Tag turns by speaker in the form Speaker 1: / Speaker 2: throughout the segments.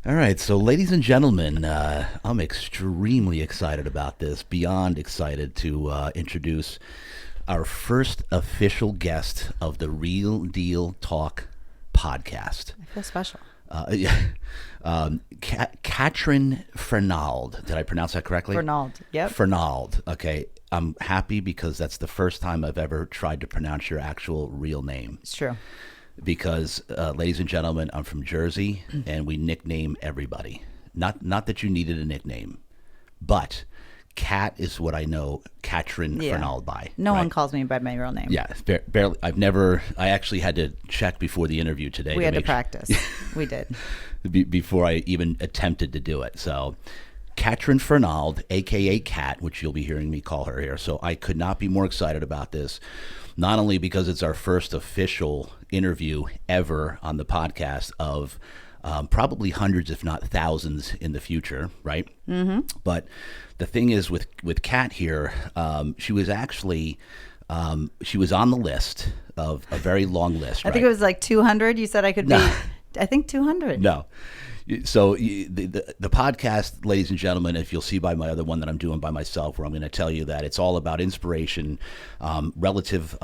Speaker 1: All right, so ladies and gentlemen, I'm extremely excited about this, beyond excited to introduce our first official guest of the Real Deal Talk podcast.
Speaker 2: I feel special.
Speaker 1: Katryn Fernald. Did I pronounce that correctly?
Speaker 2: Fernald, yep.
Speaker 1: Fernald. Okay. I'm happy because that's the first time I've ever tried to pronounce your actual real name.
Speaker 2: It's true.
Speaker 1: Because, ladies and gentlemen, I'm from Jersey, and we nickname everybody. Not that you needed a nickname, but Kat is what I know Katryn Fernald by.
Speaker 2: No
Speaker 1: right?
Speaker 2: one calls me by my real name.
Speaker 1: Yeah, barely. I actually had to check before the interview today.
Speaker 2: We had to practice. We did.
Speaker 1: Before I even attempted to do it. So, Katryn Fernald, a.k.a. Kat, which you'll be hearing me call her here. So I could not be more excited about this, not only because it's our first official interview ever on the podcast of probably hundreds, if not thousands in the future, right? Mm-hmm. But the thing is with Kat here, she was actually, she was on the list of a very long list,
Speaker 2: I think it was like 200. You said I could be, I think 200.
Speaker 1: No. So the podcast, ladies and gentlemen, if you'll see by my other one that I'm doing by myself, where I'm going to tell you that it's all about inspiration, relevant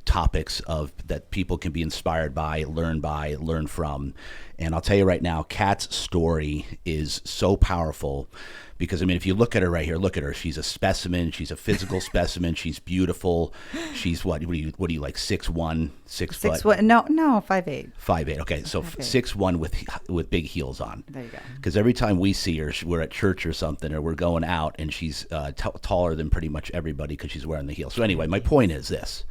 Speaker 1: topics that people can be inspired by, learn from. And I'll tell you right now, Kat's story is so powerful because, I mean, if you look at her right here, look at her. She's a specimen. She's a physical specimen. She's beautiful. She's what are you like, 6'1", 6 foot?
Speaker 2: 6'1", no, 5'8".
Speaker 1: 5'8". Okay, so 6'1" with big heels on.
Speaker 2: There you go.
Speaker 1: Because every time we see her, we're at church or something, or we're going out, and she's taller than pretty much everybody because she's wearing the heels. So anyway, my point is this.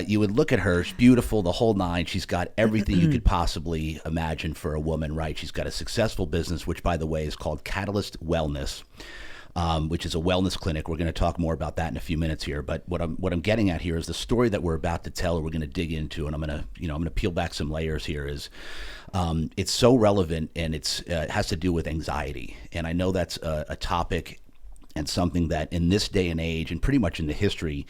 Speaker 1: You would look at her, she's beautiful, the whole nine. She's got everything you could possibly imagine for a woman, right? She's got a successful business, which, by the way, is called Katalyst Wellness, which is a wellness clinic. We're going to talk more about that in a few minutes here. But what I'm getting at here is the story that we're about to tell, we're going to dig into, and I'm going to peel back some layers here. Is it's so relevant, and it has to do with anxiety. And I know that's a topic and something that in this day and age, and pretty much in the history,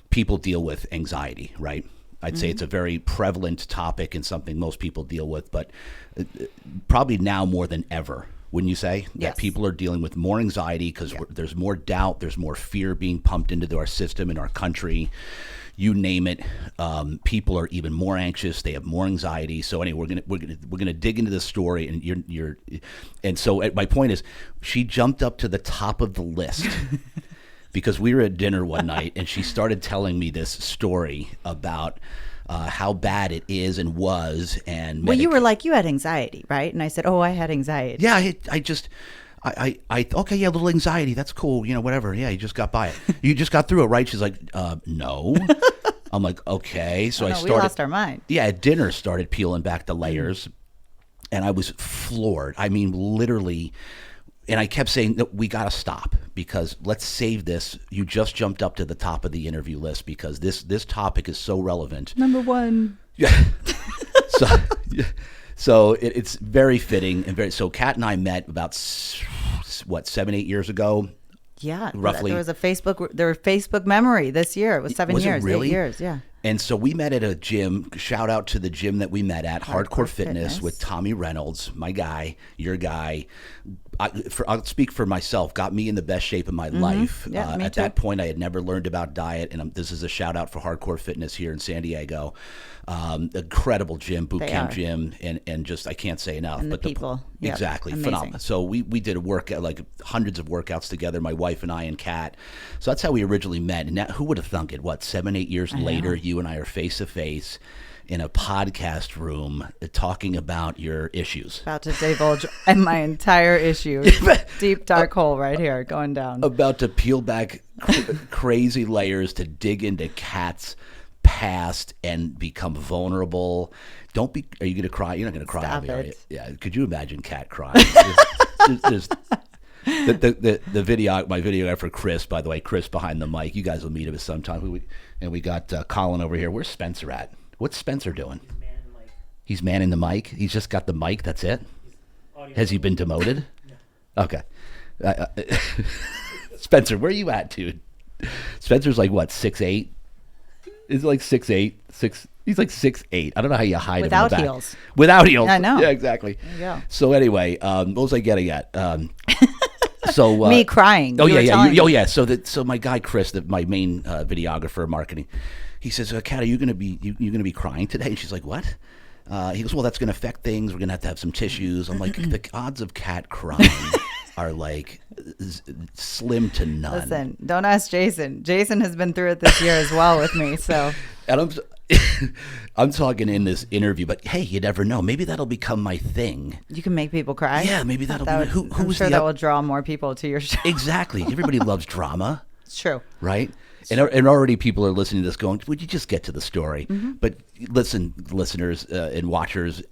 Speaker 1: people deal with anxiety, right? I'd say it's a very prevalent topic and something most people deal with, but probably now more than ever, wouldn't you say?
Speaker 2: Yes.
Speaker 1: That people are dealing with more anxiety because there's more doubt, there's more fear being pumped into our system, in our country, you name it. People are even more anxious. They have more anxiety. So anyway, we're gonna dig into this story, and and so my point is, she jumped up to the top of the list. Because we were at dinner one night, and she started telling me this story about how bad it is and was. And
Speaker 2: well, you were like, you had anxiety, right? And I said, oh, I had anxiety.
Speaker 1: Yeah, I okay, yeah, a little anxiety. That's cool, whatever. Yeah, you just got by it. You just got through it, right? She's like, no. I'm like, okay. So I started.
Speaker 2: We lost our mind.
Speaker 1: Yeah, at dinner, started peeling back the layers, and I was floored. I mean, literally. And I kept saying, no, we got to stop, because let's save this. You just jumped up to the top of the interview list because this topic is so relevant.
Speaker 2: Number one.
Speaker 1: Yeah. So it's very fitting and very. So Kat and I met about 7-8 years ago.
Speaker 2: Yeah,
Speaker 1: roughly.
Speaker 2: There was a Facebook memory this year. It was 7 years,
Speaker 1: it really?
Speaker 2: 8 years, yeah.
Speaker 1: And so we met at a gym. Shout out to the gym that we met at, Hardcore Fitness with Tommy Reynolds, my guy, your guy. I'll speak for myself. Got me in the best shape of my life.
Speaker 2: Yeah, me
Speaker 1: at
Speaker 2: too.
Speaker 1: that point, I had never learned about diet, and this is a shout out for Hardcore Fitness here in San Diego. Incredible gym, boot camp gym, and just I can't say enough.
Speaker 2: And the people,
Speaker 1: exactly,
Speaker 2: amazing.
Speaker 1: phenomenal. So we did a workout, like hundreds of workouts together. My wife and I and Kat. So that's how we originally met. And who would have thunk it? 7-8 years later, you and I are face to face in a podcast room talking about your issues.
Speaker 2: About to divulge my entire issue. Deep dark hole right here going down.
Speaker 1: About to peel back crazy layers to dig into Kat's past and become vulnerable. Are you going to cry? You're not going to cry.
Speaker 2: Stop
Speaker 1: are
Speaker 2: it.
Speaker 1: you? Yeah. Could you imagine Kat crying? Just the video, my videographer Chris, by the way, Chris behind the mic. You guys will meet him sometime. And we got Colin over here. Where's Spencer at? What's Spencer doing? He's manning the mic. He's just got the mic. That's it. Has he been demoted? No. Okay. Spencer, where are you at, dude? Spencer's like what, 6'8"? Is like 6'8", He's like 6'8". I don't know how you hide him in
Speaker 2: Without
Speaker 1: the back.
Speaker 2: heels.
Speaker 1: Without heels.
Speaker 2: I know.
Speaker 1: Yeah, exactly.
Speaker 2: There you go.
Speaker 1: So anyway, what was I getting at? So
Speaker 2: Me crying.
Speaker 1: Oh
Speaker 2: You
Speaker 1: yeah,
Speaker 2: were
Speaker 1: yeah.
Speaker 2: telling me.
Speaker 1: Yeah. So my guy Chris, my main videographer, marketing, he says, "Kat, are you gonna be crying today?" And she's like, "What?" He goes, "Well, that's gonna affect things. We're gonna have some tissues." I'm like, the odds of Kat crying are like slim to none.
Speaker 2: Listen, don't ask Jason. Jason has been through it this year as well with me. So,
Speaker 1: And I'm talking in this interview, but hey, you never know. Maybe that'll become my thing.
Speaker 2: you can make people cry.
Speaker 1: Yeah, maybe that'll be
Speaker 2: I'm sure that will draw more people to your show.
Speaker 1: Exactly. Everybody loves drama.
Speaker 2: It's true.
Speaker 1: Right? And already people are listening to this going, would you just get to the story? But listen, listeners and watchers,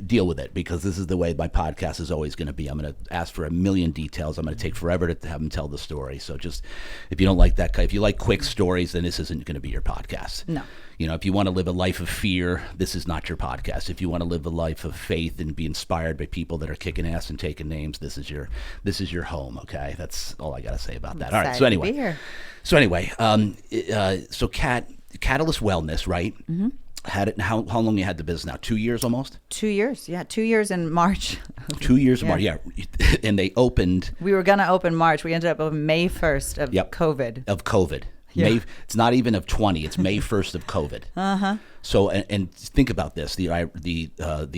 Speaker 1: deal with it, because this is the way my podcast is always going to be. I'm going to ask for a million details. I'm going to take forever to have them tell the story. So just, if you don't like that, if you like quick stories, then this isn't going to be your podcast.
Speaker 2: No.
Speaker 1: You know, if you want to live a life of fear, this is not your podcast. If you want to live a life of faith and be inspired by people that are kicking ass and taking names, this is your home. Okay, that's all I got to say about that. All right. So anyway, so Katalyst Wellness, right? Mm-hmm. Had it. How long you had the business now? 2 years almost.
Speaker 2: 2 years. Yeah, 2 years in March.
Speaker 1: 2 years in March. Yeah, and they opened.
Speaker 2: We were gonna open March. We ended up open May 1st of COVID.
Speaker 1: Of COVID.
Speaker 2: Yeah.
Speaker 1: May, it's not even of 20. It's May 1st of COVID. Uh-huh. So, and think about this, the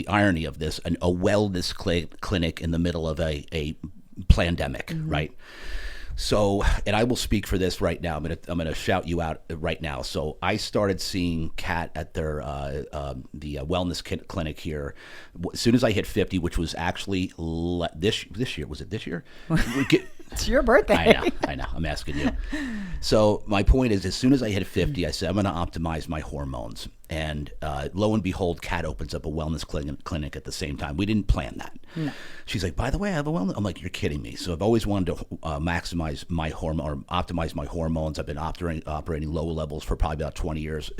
Speaker 1: irony of this, a wellness clinic in the middle of a pandemic, right? So, and I will speak for this right now. I'm gonna shout you out right now. So, I started seeing Kat at their the wellness clinic here as soon as I hit 50, which was actually this year. Was it this year?
Speaker 2: It's your birthday.
Speaker 1: I know. I'm asking you. So my point is, as soon as I hit 50, I said, I'm going to optimize my hormones. And lo and behold, Kat opens up a wellness clinic at the same time. We didn't plan that. No. She's like, by the way, I have a wellness. I'm like, you're kidding me. So I've always wanted to maximize my hormone, or optimize my hormones. I've been operating low levels for probably about 20 years.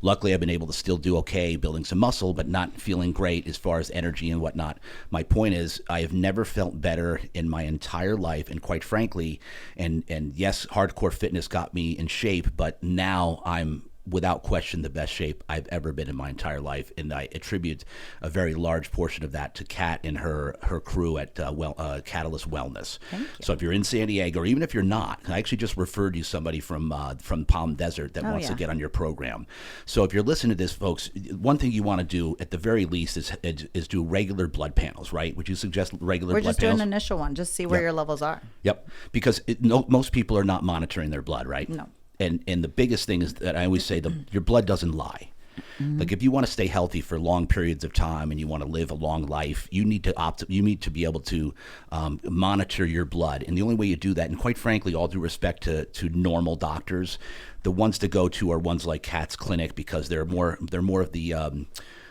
Speaker 1: Luckily, I've been able to still do okay, building some muscle, but not feeling great as far as energy and whatnot. My point is, I have never felt better in my entire life. And quite frankly, and yes, hardcore fitness got me in shape, but now I'm without question the best shape I've ever been in my entire life, and I attribute a very large portion of that to Kat and her crew at Katalyst Wellness. So if you're in San Diego, or even if you're not, I actually just referred you somebody from Palm Desert that wants to get on your program. So if you're listening to this, folks, one thing you want to do at the very least is do regular blood panels, right? Would you suggest regular blood panels?
Speaker 2: We're just doing an initial one, just see where your levels are.
Speaker 1: Yep, because most people are not monitoring their blood, right?
Speaker 2: No.
Speaker 1: And the biggest thing is that I always say your blood doesn't lie. Mm-hmm. Like if you want to stay healthy for long periods of time and you want to live a long life, you need to be able to monitor your blood. And the only way you do that, and quite frankly, all due respect to normal doctors, the ones to go to are ones like Kat's clinic, because they're more of the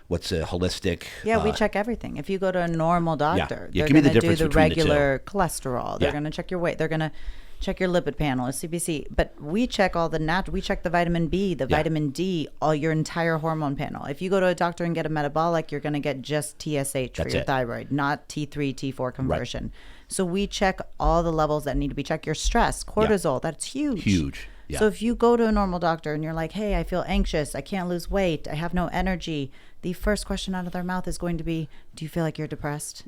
Speaker 1: holistic.
Speaker 2: Yeah, we check everything. If you go to a normal doctor,
Speaker 1: Yeah,
Speaker 2: they're
Speaker 1: give me the
Speaker 2: going to do
Speaker 1: difference
Speaker 2: the
Speaker 1: between the two.
Speaker 2: regular cholesterol. They're going to check your weight. They're going to check your lipid panel, a CBC. But we check all we check the vitamin B, the vitamin D, all your entire hormone panel. If you go to a doctor and get a metabolic, you're going to get just TSH for your thyroid, not T3, T4 conversion. Right. So we check all the levels that need to be checked. Your stress, cortisol, that's huge.
Speaker 1: Huge. Yeah.
Speaker 2: So if you go to a normal doctor and you're like, hey, I feel anxious, I can't lose weight, I have no energy, the first question out of their mouth is going to be, do you feel like you're depressed?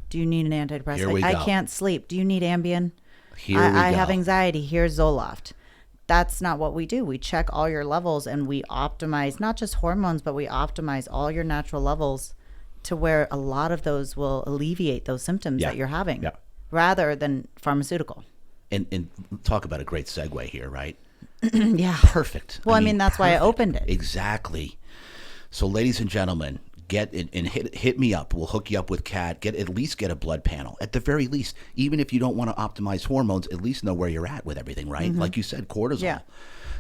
Speaker 2: Do you need an antidepressant? I can't sleep. Do you need Ambien? I have anxiety. Here's Zoloft. That's not what we do. We check all your levels and we optimize not just hormones, but we optimize all your natural levels to where a lot of those will alleviate those symptoms that you're having rather than pharmaceutical.
Speaker 1: And talk about a great segue here, right?
Speaker 2: Yeah.
Speaker 1: Perfect.
Speaker 2: Well, I mean that's why I opened it.
Speaker 1: Exactly. So ladies and gentlemen, get in and hit me up. We'll hook you up with Kat. At least get a blood panel. At the very least, even if you don't want to optimize hormones, at least know where you're at with everything, right? Mm-hmm. Like you said, cortisol. Yeah.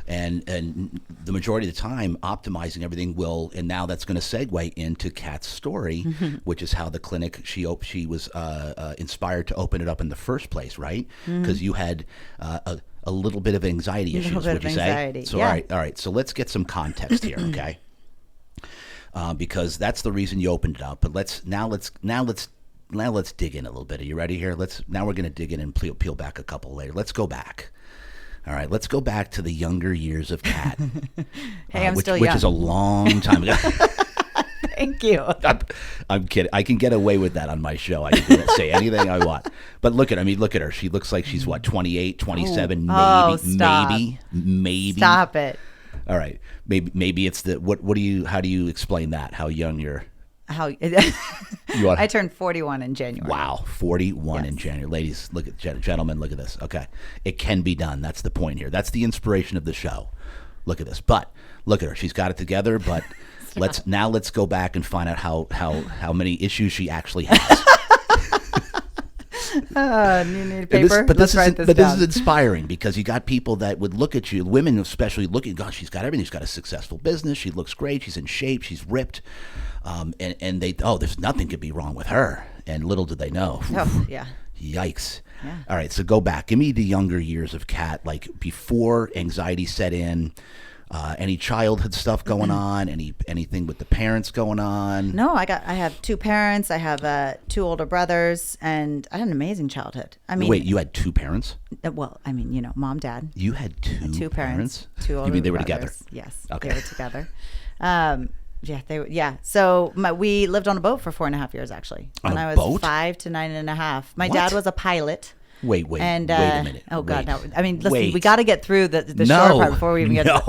Speaker 1: And the majority of the time, optimizing everything will, and now that's going to segue into Kat's story, which is how the clinic, she was inspired to open it up in the first place, right? Because you had a little bit of anxiety issues, would you say? So, all right. So let's get some context here, okay? Because that's the reason you opened it up. But let's dig in a little bit. Are you ready here? Now we're going to dig in and peel back a couple later. Let's go back. All right, let's go back to the younger years of Kat.
Speaker 2: Hey, I'm still young.
Speaker 1: Which is a long time ago.
Speaker 2: Thank you.
Speaker 1: I'm kidding. I can get away with that on my show. I can say anything I want. But look at her. She looks like she's what, 28, 27, maybe.
Speaker 2: Stop it.
Speaker 1: All right. Maybe it's how do you explain that? How young you're?
Speaker 2: I turned 41 in January.
Speaker 1: Wow, 41 in January. Ladies, gentlemen, look at this. Okay. It can be done. That's the point here. That's the inspiration of the show. Look at this. But look at her. She's got it together, but let's go back and find out how many issues she actually has.
Speaker 2: You need paper? Let's write this down.
Speaker 1: This is inspiring because you got people that would look at you, women especially, looking, gosh, she's got everything. She's got a successful business. She looks great. She's in shape. She's ripped. And they, there's nothing could be wrong with her. And little did they know.
Speaker 2: Oh, yeah.
Speaker 1: Yikes.
Speaker 2: Yeah.
Speaker 1: All right, so go back. Give me the younger years of Kat, like before anxiety set in. Any childhood stuff going on? Anything with the parents going on?
Speaker 2: No, I have two parents. I have 2 older brothers, and I had an amazing childhood. I mean,
Speaker 1: wait, you had 2 parents?
Speaker 2: Well, I mean, mom, dad.
Speaker 1: You had two
Speaker 2: parents, 2 older.
Speaker 1: You mean they were
Speaker 2: brothers.
Speaker 1: Together?
Speaker 2: Yes,
Speaker 1: okay.
Speaker 2: They were together. Yeah, they were. Yeah, so we lived on a boat for 4.5 years actually.
Speaker 1: On
Speaker 2: when
Speaker 1: a
Speaker 2: I was
Speaker 1: boat?
Speaker 2: 5 to 9.5. My
Speaker 1: What?
Speaker 2: dad was a pilot.
Speaker 1: Wait a minute.
Speaker 2: Oh God,
Speaker 1: wait.
Speaker 2: no! I mean, listen, we got to get through the short part before we even get.
Speaker 1: I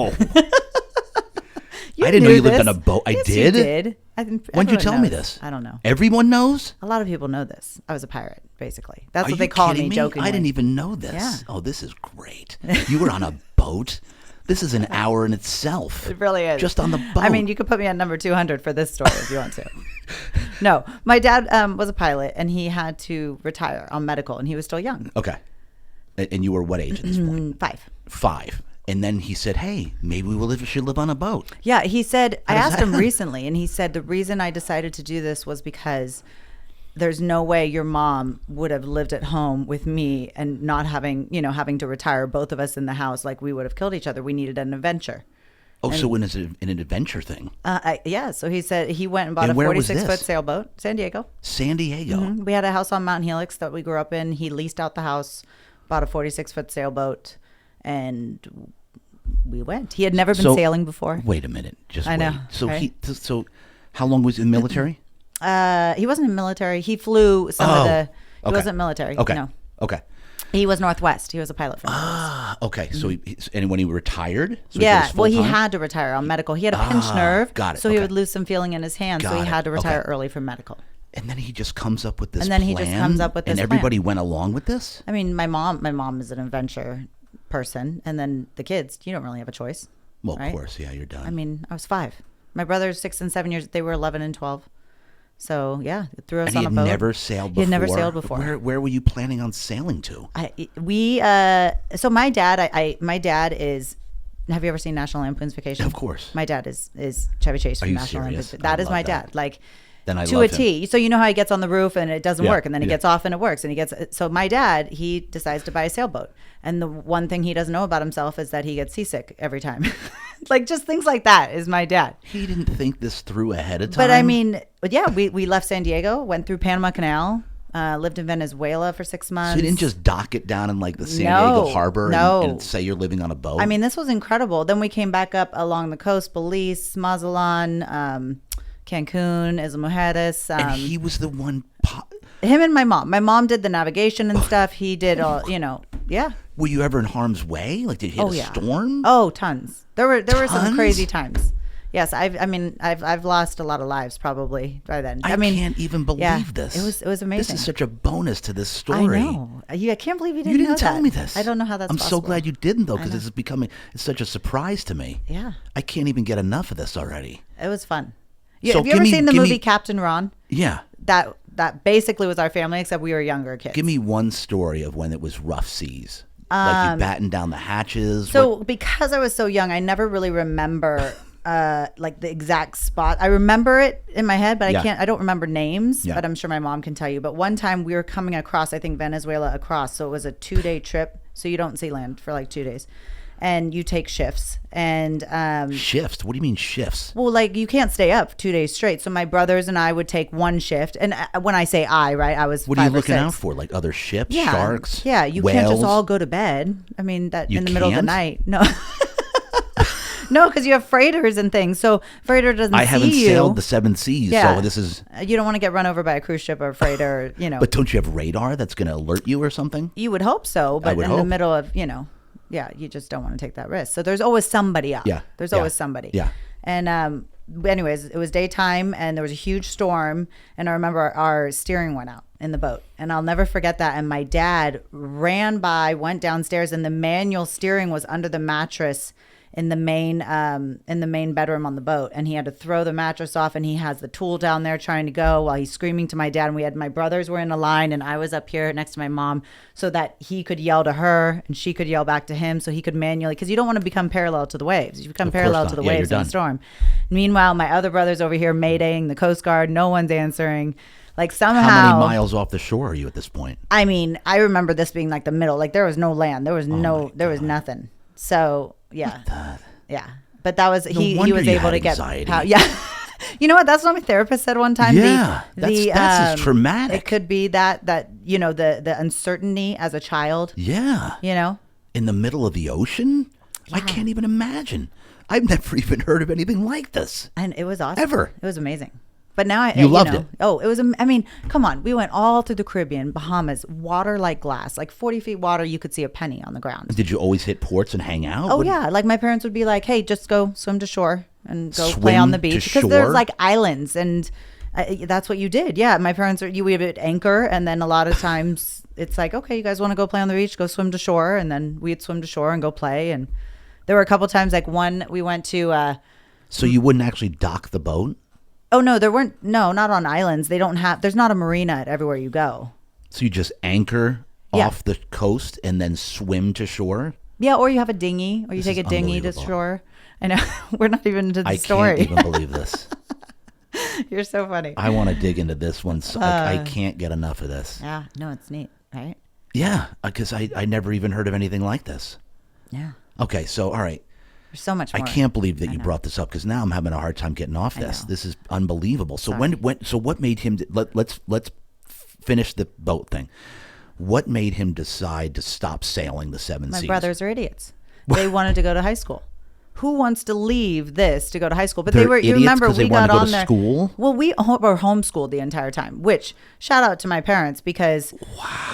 Speaker 1: didn't know you lived on a boat.
Speaker 2: Yes,
Speaker 1: did?
Speaker 2: You did.
Speaker 1: When did you tell me this?
Speaker 2: I don't know.
Speaker 1: Everyone knows?
Speaker 2: A lot of people know this. I was a pirate, basically. That's
Speaker 1: Are
Speaker 2: what they
Speaker 1: you
Speaker 2: call
Speaker 1: kidding
Speaker 2: me jokingly.
Speaker 1: I didn't even know this.
Speaker 2: Yeah.
Speaker 1: Oh, this is great. You were on a boat? This is an hour in itself.
Speaker 2: It really is.
Speaker 1: Just on the boat.
Speaker 2: I mean, you could put me on number 200 for this story if you want to. No, my dad was a pilot, and he had to retire on medical, and he was still young.
Speaker 1: Okay. And you were what age at this point?
Speaker 2: 5.
Speaker 1: 5. And then he said, hey, maybe we should live on a boat.
Speaker 2: Yeah, he said, I asked him recently, and he said the reason I decided to do this was because there's no way your mom would have lived at home with me and not having to retire, both of us in the house, like we would have killed each other. We needed an adventure.
Speaker 1: Oh, so when is it an adventure thing?
Speaker 2: Yeah, so he said he went and bought a 46-foot sailboat, San Diego.
Speaker 1: San Diego.
Speaker 2: Mm-hmm. We had a house on Mount Helix that we grew up in. He leased out the house, bought a 46-foot sailboat, and we went. He had never been sailing before.
Speaker 1: Wait a minute.
Speaker 2: I know.
Speaker 1: So
Speaker 2: right?
Speaker 1: So how long was he in the military?
Speaker 2: He wasn't in the military. He flew some of the... He wasn't military.
Speaker 1: Okay.
Speaker 2: No.
Speaker 1: Okay.
Speaker 2: He was Northwest. He was a pilot for Northwest.
Speaker 1: Okay. So and when he retired? So
Speaker 2: he had to retire on medical. He had a pinched nerve.
Speaker 1: Got it.
Speaker 2: So he would lose some feeling in his hand. So he had to retire early from medical.
Speaker 1: And then he just comes up with this
Speaker 2: plan.
Speaker 1: And everybody went along with this?
Speaker 2: I mean, my mom is an adventure person. And then the kids, you don't really have a choice.
Speaker 1: Well,
Speaker 2: right?
Speaker 1: Of course. Yeah, you're done.
Speaker 2: I mean, I was 5. My brother's 6 and 7 years. They were 11 and 12. So yeah, it threw us on a boat.
Speaker 1: He had never sailed before.
Speaker 2: He had never sailed before.
Speaker 1: Where were you planning on sailing to?
Speaker 2: So my dad is. Have you ever seen National Lampoon's Vacation?
Speaker 1: Of course.
Speaker 2: My dad is Chevy Chase from National Lampoon's. That is my dad. Like.
Speaker 1: Then I
Speaker 2: to
Speaker 1: love
Speaker 2: a T.
Speaker 1: him.
Speaker 2: So you know how he gets on the roof and it doesn't work, and then he gets off and it works, and so my dad, he decides to buy a sailboat, and the one thing he doesn't know about himself is that he gets seasick every time. Like just things like that is my dad.
Speaker 1: He didn't think this through ahead of time.
Speaker 2: But I mean, yeah, we left San Diego, went through Panama Canal, lived in Venezuela for 6 months.
Speaker 1: So you didn't just dock it down in like the San Diego harbor and say you're living on a boat?
Speaker 2: I mean, this was incredible. Then we came back up along the coast, Belize, Mazatlan, Cancun, Isla Mujeres.
Speaker 1: And he was the one.
Speaker 2: Him and my mom. My mom did the navigation and stuff. He did all, yeah.
Speaker 1: Were you ever in harm's way? Like, did you hit a storm?
Speaker 2: Oh, tons. There were some crazy times. Yes, I've lost a lot of lives probably by then.
Speaker 1: I can't even believe this.
Speaker 2: It was amazing.
Speaker 1: This is such a bonus to this story.
Speaker 2: I know. I can't believe you didn't know
Speaker 1: tell
Speaker 2: that.
Speaker 1: me this.
Speaker 2: I don't know how that's possible.
Speaker 1: I'm so glad you didn't though, because it's such a surprise to me.
Speaker 2: Yeah.
Speaker 1: I can't even get enough of this already.
Speaker 2: It was fun.
Speaker 1: So
Speaker 2: have you ever seen the movie Captain Ron?
Speaker 1: Yeah.
Speaker 2: That basically was our family, except we were younger kids.
Speaker 1: Give me one story of when it was rough seas. Like you battened down the hatches.
Speaker 2: So because I was so young, I never really remember like the exact spot. I remember it in my head, but I don't remember names, but I'm sure my mom can tell you. But one time we were coming across, I think Venezuela across. So it was a 2-day trip. So you don't see land for like 2 days. and you take shifts. And
Speaker 1: shifts? What do you mean shifts?
Speaker 2: Well, like you can't stay up 2 days straight. So my brothers and I would take one shift. And when I say right, I was.
Speaker 1: What are you looking out for? Like other ships, sharks,
Speaker 2: yeah. You
Speaker 1: whales?
Speaker 2: can't just all go to bed. I mean, that
Speaker 1: you
Speaker 2: in the middle of the
Speaker 1: can't?
Speaker 2: night. No. No, because you have freighters and things. So freighter doesn't see you.
Speaker 1: I haven't sailed the 7 seas, so this is.
Speaker 2: You don't want to get run over by a cruise ship or a freighter, you know.
Speaker 1: But don't you have radar that's going to alert you or something?
Speaker 2: You would hope so, but in the middle of, you know, you just don't want to take that risk. So there's always somebody up.
Speaker 1: Yeah.
Speaker 2: There's always somebody.
Speaker 1: Yeah.
Speaker 2: And anyways, it was daytime and there was a huge storm. And I remember our steering went out in the boat. And I'll never forget that. And my dad ran by, went downstairs, and the manual steering was under the mattress in the main bedroom on the boat, and he had to throw the mattress off, and he has the tool down there trying to go while he's screaming to my dad. And we had my brothers were in a line, and I was up here next to my mom so that he could yell to her and she could yell back to him, so he could manually, because you don't want to become parallel to the waves. You become parallel to the waves in a storm. Meanwhile, my other brothers over here maydaying the Coast Guard, no one's answering. Like somehow,
Speaker 1: how many miles off the shore are you at this point?
Speaker 2: I mean, I remember this being like the middle, like there was no land, there was was nothing. So yeah. But that was, he was able to get, you know what? That's what my therapist said one time.
Speaker 1: Yeah. That's traumatic.
Speaker 2: It could be that, you know, the uncertainty as a child.
Speaker 1: Yeah.
Speaker 2: You know,
Speaker 1: in the middle of the ocean. Yeah. I can't even imagine. I've never even heard of anything like this.
Speaker 2: And it was awesome.
Speaker 1: Ever.
Speaker 2: It was amazing. But now
Speaker 1: you loved it.
Speaker 2: Oh, it was, I mean, come on. We went all through the Caribbean, Bahamas, water like glass, like 40 feet water. You could see a penny on the ground.
Speaker 1: Did you always hit ports and hang out?
Speaker 2: Oh, yeah. Like my parents would be like, hey, just go swim to shore and go play on the beach. Because there's like islands and that's what you did. Yeah. My parents, we would anchor. And then a lot of times it's like, okay, you guys want to go play on the beach, go swim to shore. And then we'd swim to shore and go play. And there were a couple times, like one, we went to.
Speaker 1: So you wouldn't actually dock the boat?
Speaker 2: Oh, no, not on islands. There's not a marina at everywhere you go.
Speaker 1: So you just anchor off the coast and then swim to shore?
Speaker 2: Yeah, or you have a dinghy, or you take a dinghy to shore. I know, we're not even into the story.
Speaker 1: I can't even believe this.
Speaker 2: You're so funny.
Speaker 1: I want to dig into this one. So I can't get enough of this.
Speaker 2: Yeah, no, it's neat, right?
Speaker 1: Yeah, because I never even heard of anything like this.
Speaker 2: Yeah.
Speaker 1: Okay, so all right.
Speaker 2: There's so much more.
Speaker 1: I can't believe that you brought this up because now I'm having a hard time getting off this. This is unbelievable. So so what made him? Let's finish the boat thing. What made him decide to stop sailing the 7 seas?
Speaker 2: My brothers are idiots. They wanted to go to high school. Who wants to leave this to go to high school? But
Speaker 1: They're
Speaker 2: they were. You remember we got on there.
Speaker 1: School?
Speaker 2: Well, we were homeschooled the entire time. Which shout out to my parents because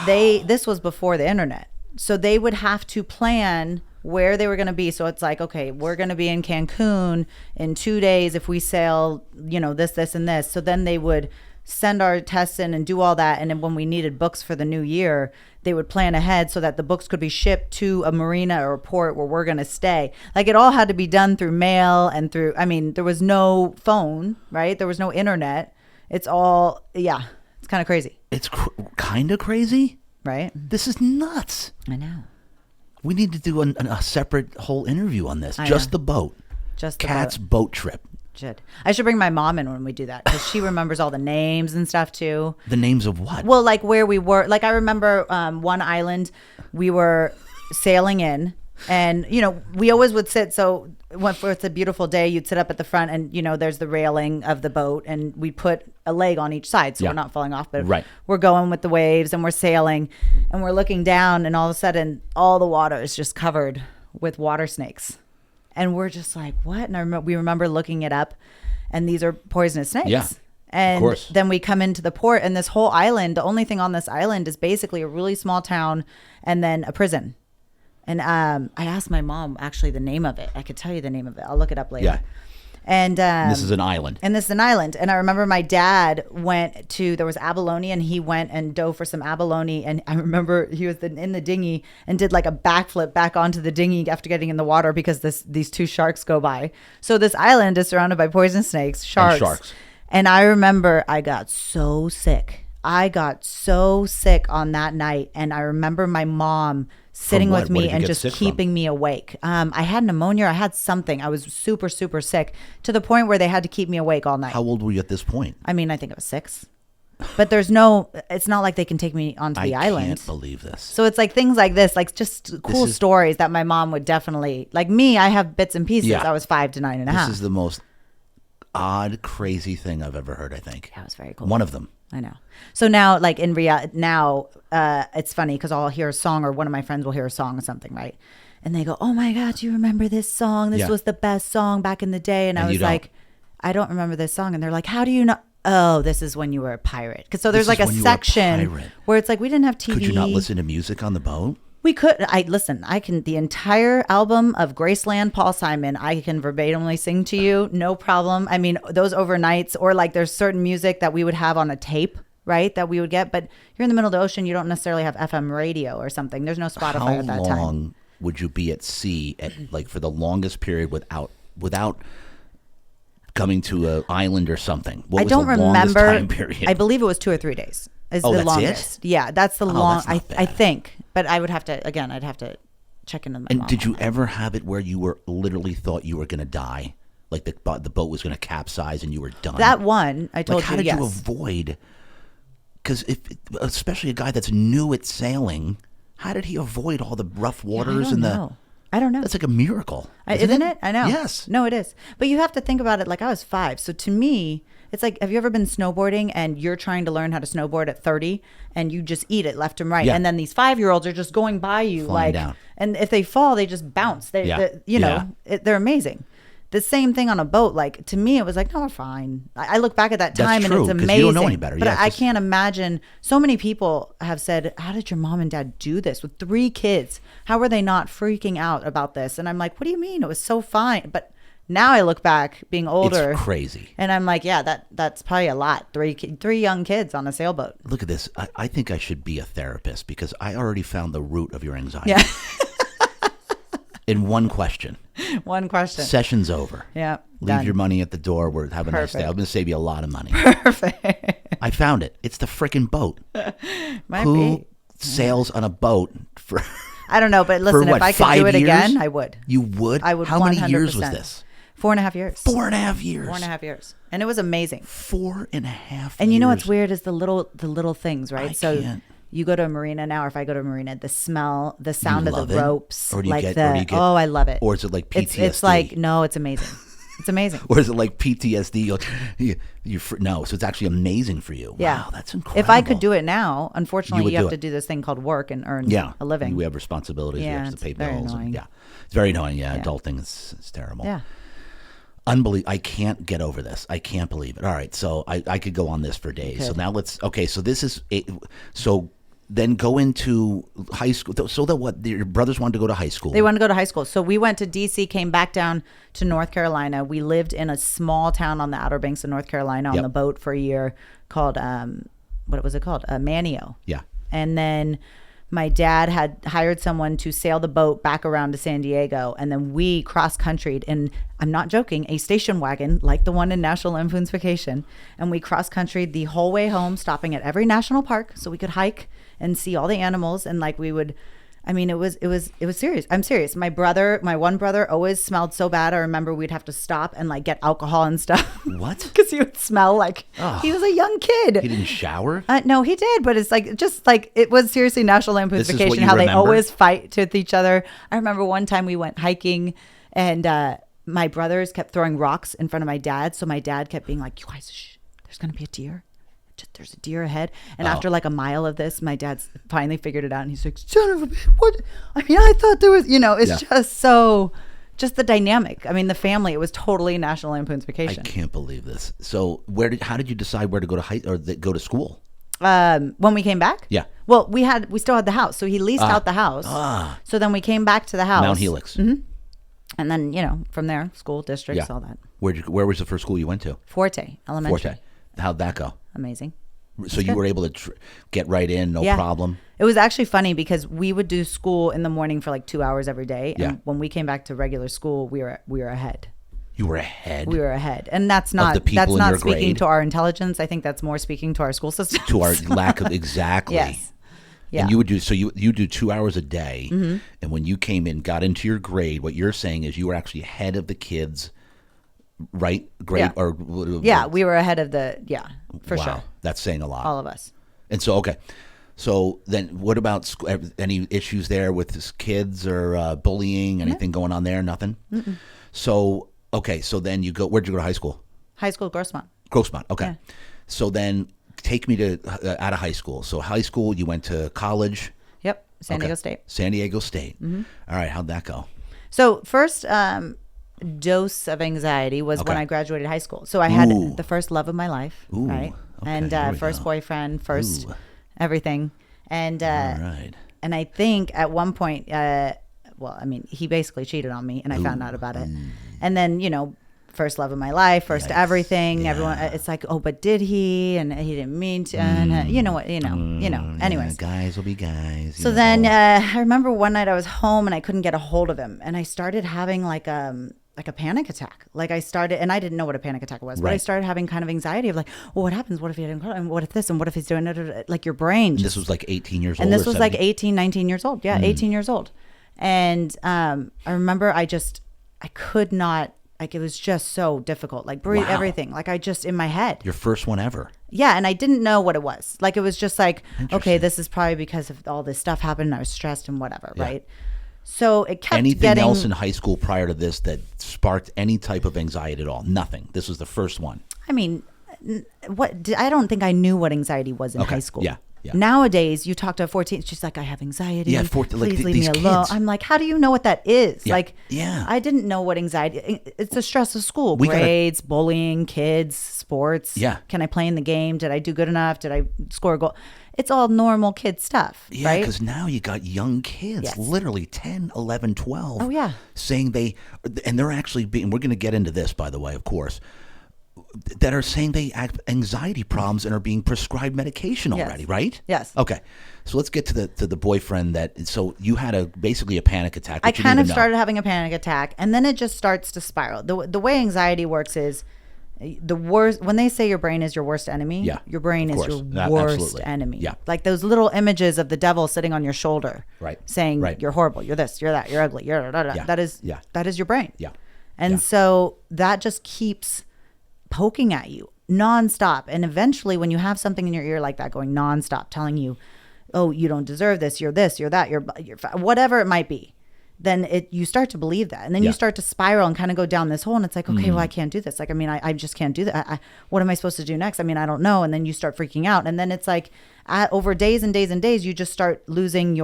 Speaker 2: this was before the internet, so they would have to plan where they were going to be. So it's like, okay, we're going to be in Cancun in 2 days if we sail, you know, this, and this. So then they would send our tests in and do all that. And then when we needed books for the new year, they would plan ahead so that the books could be shipped to a marina or a port where we're going to stay. Like it all had to be done through mail and through, I mean, there was no phone, right? There was no internet. It's all, it's kind of crazy.
Speaker 1: It's kind of crazy.
Speaker 2: Right?
Speaker 1: This is nuts.
Speaker 2: I know.
Speaker 1: We need to do a separate whole interview on this. Just the boat.
Speaker 2: Just the
Speaker 1: Kat's boat trip.
Speaker 2: Should. I should bring my mom in when we do that because she remembers all the names and stuff too.
Speaker 1: The names of what?
Speaker 2: Well, like where we were. Like I remember one island we were sailing in, and you know we always would sit. So when it's a beautiful day, you'd sit up at the front, and you know there's the railing of the boat, and we put a leg on each side so we're not falling off. But we're going with the waves, and we're sailing, and we're looking down, and all of a sudden, all the water is just covered with water snakes. And we're just like, what? And we remember looking it up, and these are poisonous snakes.
Speaker 1: Yeah,
Speaker 2: and
Speaker 1: of course.
Speaker 2: Then we come into the port, and this whole island, the only thing on this island is basically a really small town and then a prison. And I asked my mom actually the name of it. I could tell you the name of it. I'll look it up later. Yeah. And
Speaker 1: this is an island.
Speaker 2: And this is an island. And I remember my dad went to, there was abalone, and he went and dove for some abalone. And I remember he was in the dinghy and did like a backflip back onto the dinghy after getting in the water because these two sharks go by. So this island is surrounded by poison snakes, sharks. And I remember I got so sick. I got so sick on that night. And I remember my mom sitting with me and just keeping me awake. I had pneumonia. I had something. I was super, super sick to the point where they had to keep me awake all night.
Speaker 1: How old were you at this point?
Speaker 2: I mean, I think I was 6. But there's no, it's not like they can take me onto the island.
Speaker 1: I can't believe this.
Speaker 2: So it's like things like this, like just cool stories that my mom would definitely, like me, I have bits and pieces. I was 5 to 9 and a half.
Speaker 1: This is the most odd, crazy thing I've ever heard, I think.
Speaker 2: Yeah, it was very cool.
Speaker 1: One of them.
Speaker 2: I know. So now, like in reality, now it's funny because I'll hear a song or one of my friends will hear a song or something, right? And they go, oh my God, do you remember this song? This was the best song back in the day. And I was like, I don't remember this song. And they're like, how do you know? Oh, this is when you were a pirate. Because so there's like a section where it's like we didn't have TV.
Speaker 1: Could you not listen to music on the boat?
Speaker 2: We could. I can the entire album of Graceland, Paul Simon, I can verbatimly sing to you. No problem. I mean, those overnights or like there's certain music that we would have on a tape, right? That we would get. But you're in the middle of the ocean. You don't necessarily have FM radio or something. There's no Spotify at that time. How long
Speaker 1: would you be at sea at like for the longest period without coming to an island or something? What was the longest time period?
Speaker 2: I believe it was 2 or 3 days. Is the longest.
Speaker 1: It?
Speaker 2: Yeah, that's the long. I think, but I would have to I'd have to check into my mom.
Speaker 1: And did you ever have it where you were literally thought you were going to die, like the boat was going to capsize and you were done?
Speaker 2: That one I told you.
Speaker 1: How did you avoid? Because especially a guy that's new at sailing, how did he avoid all the rough waters
Speaker 2: I don't know.
Speaker 1: That's like a miracle.
Speaker 2: Isn't it? I know.
Speaker 1: Yes.
Speaker 2: No, it is. But you have to think about it like I was 5. So to me, it's like, have you ever been snowboarding and you're trying to learn how to snowboard at 30 and you just eat it left and right. Yeah. And then these 5-year-olds are just going by you
Speaker 1: flying down.
Speaker 2: And if they fall, they just bounce. They're amazing. The same thing on a boat. Like to me, it was like, no, we're fine. I look back at that time and it's amazing. You don't know any better. But I can't imagine. So many people have said, how did your mom and dad do this with 3 kids? How were they not freaking out about this? And I'm like, what do you mean? It was so fine. But now I look back being older.
Speaker 1: It's crazy.
Speaker 2: And I'm like, yeah, that's probably a lot. 3 young kids on a sailboat.
Speaker 1: Look at this. I think I should be a therapist because I already found the root of your anxiety.
Speaker 2: Yeah.
Speaker 1: In one question.
Speaker 2: One question.
Speaker 1: Session's over.
Speaker 2: Yeah.
Speaker 1: Leave your money at the door. We're having a nice day. I'm going to save you a lot of money.
Speaker 2: Perfect.
Speaker 1: I found it. It's the freaking boat.
Speaker 2: Who
Speaker 1: sails on a boat for...
Speaker 2: I don't know, but listen, if I could do it again, I would.
Speaker 1: You would?
Speaker 2: I would.
Speaker 1: How
Speaker 2: 100%.
Speaker 1: many years was this?
Speaker 2: 4.5 years.
Speaker 1: 4.5 years.
Speaker 2: 4.5 years. And it was amazing.
Speaker 1: 4.5 years.
Speaker 2: And you know what's weird is the little things, right?
Speaker 1: I can't.
Speaker 2: You go to a marina now, or if I go to a marina, the smell, the sound of the ropes.
Speaker 1: Or do you I
Speaker 2: love it.
Speaker 1: Or is it like PTSD?
Speaker 2: It's like, no, it's amazing. It's amazing.
Speaker 1: Or is it like PTSD? No, so it's actually amazing for you.
Speaker 2: Yeah.
Speaker 1: Wow, that's incredible.
Speaker 2: If I could do it now, unfortunately, you have to do this thing called work and earn a living.
Speaker 1: We have responsibilities.
Speaker 2: Yeah,
Speaker 1: we have to pay bills.
Speaker 2: Annoying.
Speaker 1: It's very annoying. Yeah, adulting is terrible.
Speaker 2: Yeah.
Speaker 1: Unbelievable. I can't get over this. I can't believe it. All right, so I could go on this for days. So now so this is then go into high school. So your brothers wanted to go to high school.
Speaker 2: They wanted to go to high school. So we went to DC, came back down to North Carolina. We lived in a small town on the Outer Banks of North Carolina on the boat for a year called, what was it called? Manio.
Speaker 1: Yeah.
Speaker 2: And then my dad had hired someone to sail the boat back around to San Diego. And then we cross-countryed in, I'm not joking, a station wagon like the one in National Lampoon's Vacation. And we cross-countryed the whole way home, stopping at every national park so we could hike and see all the animals. And like we would, I mean, it was serious. I'm serious. My one brother always smelled so bad. I remember we'd have to stop and like get alcohol and stuff.
Speaker 1: What?
Speaker 2: Because he would smell like he was a young kid.
Speaker 1: He didn't shower?
Speaker 2: No, he did. But it's like, just like, it was seriously National Lampoon's Vacation, how they always fight with each other. I remember one time we went hiking and my brothers kept throwing rocks in front of my dad. So my dad kept being like, you guys, shh, there's going to be a deer. There's a deer ahead. And after like a mile of this, my dad finally figured it out. And he's like, son of a bitch, what? I mean, I thought there was, it's just the dynamic. I mean, the family, it was totally National Lampoon's Vacation.
Speaker 1: I can't believe this. So how did you decide where to go to go to school?
Speaker 2: When we came back?
Speaker 1: Yeah.
Speaker 2: Well, we still had the house. So he leased out the house. So then we came back to the house.
Speaker 1: Mount Helix.
Speaker 2: Mm-hmm. And then, from there, school, districts, all that.
Speaker 1: Where was the first school you went to?
Speaker 2: Forte Elementary.
Speaker 1: Forte. How'd that go?
Speaker 2: Amazing.
Speaker 1: So you were able to get right in, no problem?
Speaker 2: It was actually funny because we would do school in the morning for like 2 hours every day. And when we came back to regular school, we were ahead.
Speaker 1: You were ahead?
Speaker 2: We were ahead. And that's not speaking
Speaker 1: grade.
Speaker 2: to our intelligence. I think that's more speaking to our school system.
Speaker 1: To our lack of, exactly.
Speaker 2: Yes. Yeah.
Speaker 1: And you would do, so you do 2 hours a day. Mm-hmm. And when you came in, got into your grade, what you're saying is you were actually ahead of the kids, right? Grade?
Speaker 2: We were ahead of for sure.
Speaker 1: That's saying a lot.
Speaker 2: All of us.
Speaker 1: And so, okay. So then what about any issues there with his kids or bullying, anything going on there? Nothing? Mm-mm. So, okay. So then where'd you go to high school?
Speaker 2: High school, Grossmont.
Speaker 1: Grossmont. Okay.
Speaker 2: Yeah.
Speaker 1: So then take me to out of high school. So high school, you went to college.
Speaker 2: Yep. San Diego State.
Speaker 1: San Diego State.
Speaker 2: Mm-hmm.
Speaker 1: All right. How'd that go?
Speaker 2: So first dose of anxiety was when I graduated high school. So I had the first love of my life, right? Okay, and first boyfriend, first everything. And
Speaker 1: all right.
Speaker 2: And I think at one point, he basically cheated on me, and I found out about it. And then, first love of my life, first everything. Yeah. Everyone, it's like, oh, but did he? And he didn't mean to. And you know what? Anyways,
Speaker 1: guys will be guys.
Speaker 2: So then I remember one night I was home and I couldn't get a hold of him, and I started having like a panic attack. Like I started, and I didn't know what a panic attack was, but I started having kind of anxiety of like, well, what happens? What if he didn't call? And what if this? And what if he's doing it? Like your brain.
Speaker 1: This was like 18 years old.
Speaker 2: And this was like 18, 19 years old. Yeah, 18 years old. And I remember I could not, like it was just so difficult. Like breathe, everything. Like I just, in my head.
Speaker 1: Your first one ever.
Speaker 2: Yeah, and I didn't know what it was. Like it was just like, okay, this is probably because of all this stuff happened and I was stressed and whatever, right? So it kept
Speaker 1: Anything else in high school prior to this that sparked any type of anxiety at all? Nothing. This was the first one.
Speaker 2: I mean, I don't think I knew what anxiety was in high school.
Speaker 1: Yeah.
Speaker 2: Nowadays, you talk to a 14, she's like, I have anxiety.
Speaker 1: Yeah,
Speaker 2: please
Speaker 1: like
Speaker 2: leave
Speaker 1: these
Speaker 2: me alone.
Speaker 1: kids.
Speaker 2: I'm like, how do you know what that is?
Speaker 1: Yeah.
Speaker 2: Like, I didn't know what anxiety, it's the stress of school, grades, bullying, kids, sports.
Speaker 1: Yeah.
Speaker 2: Can I play in the game? Did I do good enough? Did I score a goal? It's all normal kid stuff,
Speaker 1: yeah,
Speaker 2: right?
Speaker 1: because now you got young kids, literally 10, 11, 12.
Speaker 2: Oh, yeah.
Speaker 1: Saying and they're actually being, we're going to get into this, by the way, of course, that are saying they have anxiety problems and are being prescribed medication already, right?
Speaker 2: Yes.
Speaker 1: Okay. So let's get to the boyfriend so you had basically a panic attack.
Speaker 2: I kind of started having a panic attack, and then it just starts to spiral. The way anxiety works is the worst, when they say your brain is your worst enemy, your brain is your worst enemy. Yeah. Like those little images of the devil sitting on your shoulder, saying you're horrible, you're this, you're that, you're ugly, you're that is your brain. Yeah. And so that just keeps poking at you nonstop. And eventually when you have something in your ear like that going nonstop telling you, oh, you don't deserve this, you're that, you're whatever it might be, then you start to believe that. And then you start to spiral and kind of go down this hole. And it's like, okay, well, I can't do this. Like, I mean, I just can't do that. What am I supposed to do next? I mean, I don't know. And then you start freaking out. And then it's like over days and days and days, you just start losing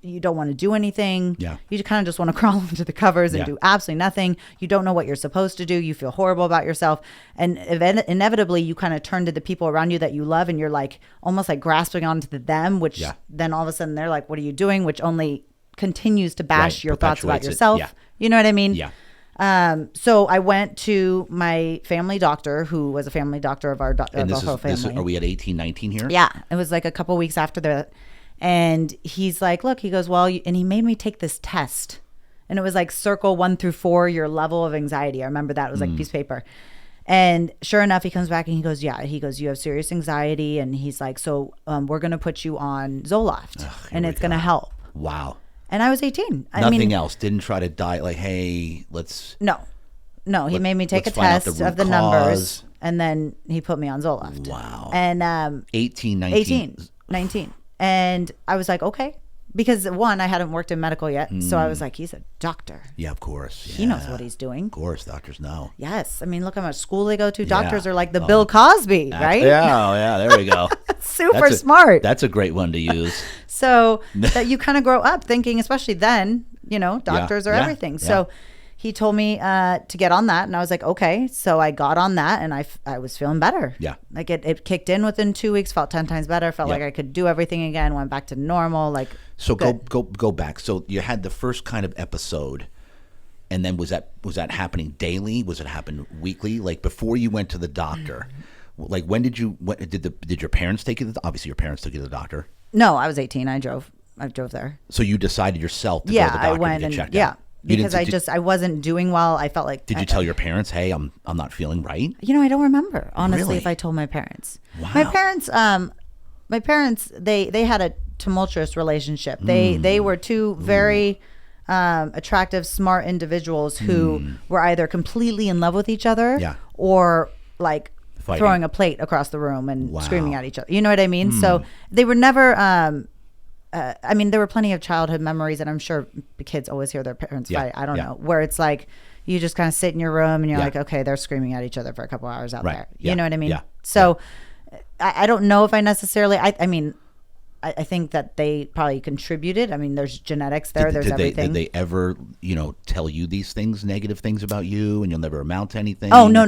Speaker 2: you don't want to do anything. Yeah. You kind of just want to crawl into the covers and do absolutely nothing. You don't know what you're supposed to do. You feel horrible about yourself. And inevitably you kind of turn to the people around you that you love, and you're like almost like grasping onto them, which then all of a sudden they're like, what are you doing? Which only continues to bash your thoughts about yourself. You know what I mean? Yeah. So I went to my family doctor, who was a family doctor of our whole family.
Speaker 1: Are we at 18, 19 here?
Speaker 2: Yeah. It was like a couple weeks after that. And he's like, look, he goes, well, and he made me take this test. And it was like circle 1 through 4, your level of anxiety. I remember that. It was like a piece of paper. And sure enough, he comes back and he goes, you have serious anxiety. And he's like, so we're going to put you on Zoloft, and it's going to help.
Speaker 1: Wow.
Speaker 2: And I was 18.
Speaker 1: Nothing else. Didn't try to diet like, hey, let's.
Speaker 2: No. He made me take a test of the numbers, and then he put me on Zoloft.
Speaker 1: Wow.
Speaker 2: And
Speaker 1: 18, 19.
Speaker 2: 19. And I was like, okay. Because one, I hadn't worked in medical yet. So I was like, he's a doctor.
Speaker 1: Yeah, of course. Yeah.
Speaker 2: He knows what he's doing.
Speaker 1: Of course, doctors know.
Speaker 2: Yes. I mean, look how much school they go to. Doctors are like the Bill Cosby, right?
Speaker 1: Yeah, there we go.
Speaker 2: Super smart.
Speaker 1: That's a great one to use.
Speaker 2: So that you kind of grow up thinking, especially then, doctors are everything. So he told me to get on that, and I was like, okay. So I got on that, and I was feeling better. Yeah. Like it kicked in within 2 weeks, felt 10 times better, felt like I could do everything again, went back to normal. Like,
Speaker 1: so go back. So you had the first kind of episode, and then was that happening daily? Was it happen weekly? Like before you went to the doctor, like when did your parents take you? Obviously your parents took you to the doctor.
Speaker 2: No, I was 18. I drove there.
Speaker 1: So you decided yourself to go to the doctor
Speaker 2: I went
Speaker 1: to get checked out?
Speaker 2: Yeah. Because I wasn't doing well. I felt like.
Speaker 1: Did you tell your parents, hey, I'm not feeling right?
Speaker 2: I don't remember, honestly,
Speaker 1: Really?
Speaker 2: if I told my parents.
Speaker 1: Wow.
Speaker 2: My parents, they had a tumultuous relationship. They were two very attractive, smart individuals who were either completely in love with each other or like throwing a plate across the room and screaming at each other. You know what I mean? So they were never, I mean, there were plenty of childhood memories, and I'm sure the kids always hear their parents fight. I don't know, where it's like you just kind of sit in your room and you're like, okay, they're screaming at each other for a couple hours out there. You know what I mean? So I don't know if I necessarily, I mean, I think that they probably contributed. I mean, there's genetics there. There's everything.
Speaker 1: Did they ever, tell you these things, negative things about you, and you'll never amount to anything?
Speaker 2: Oh, no.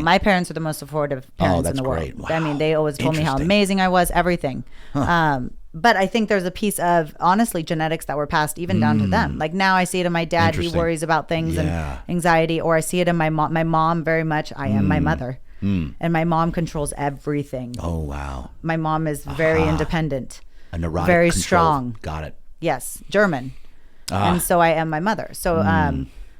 Speaker 2: My parents are the most supportive parents in the world.
Speaker 1: Great. Wow.
Speaker 2: I mean, they always told me how amazing I was, everything. But I think there's a piece of, honestly, genetics that were passed even down to them. Like now I see it in my dad. He worries about things and anxiety, or I see it in my mom. My mom very much, I am my mother. And my mom controls everything.
Speaker 1: Oh, wow.
Speaker 2: My mom is very independent.
Speaker 1: A neurotic
Speaker 2: very
Speaker 1: control.
Speaker 2: Strong.
Speaker 1: Got it.
Speaker 2: Yes, German. And so I am my mother. So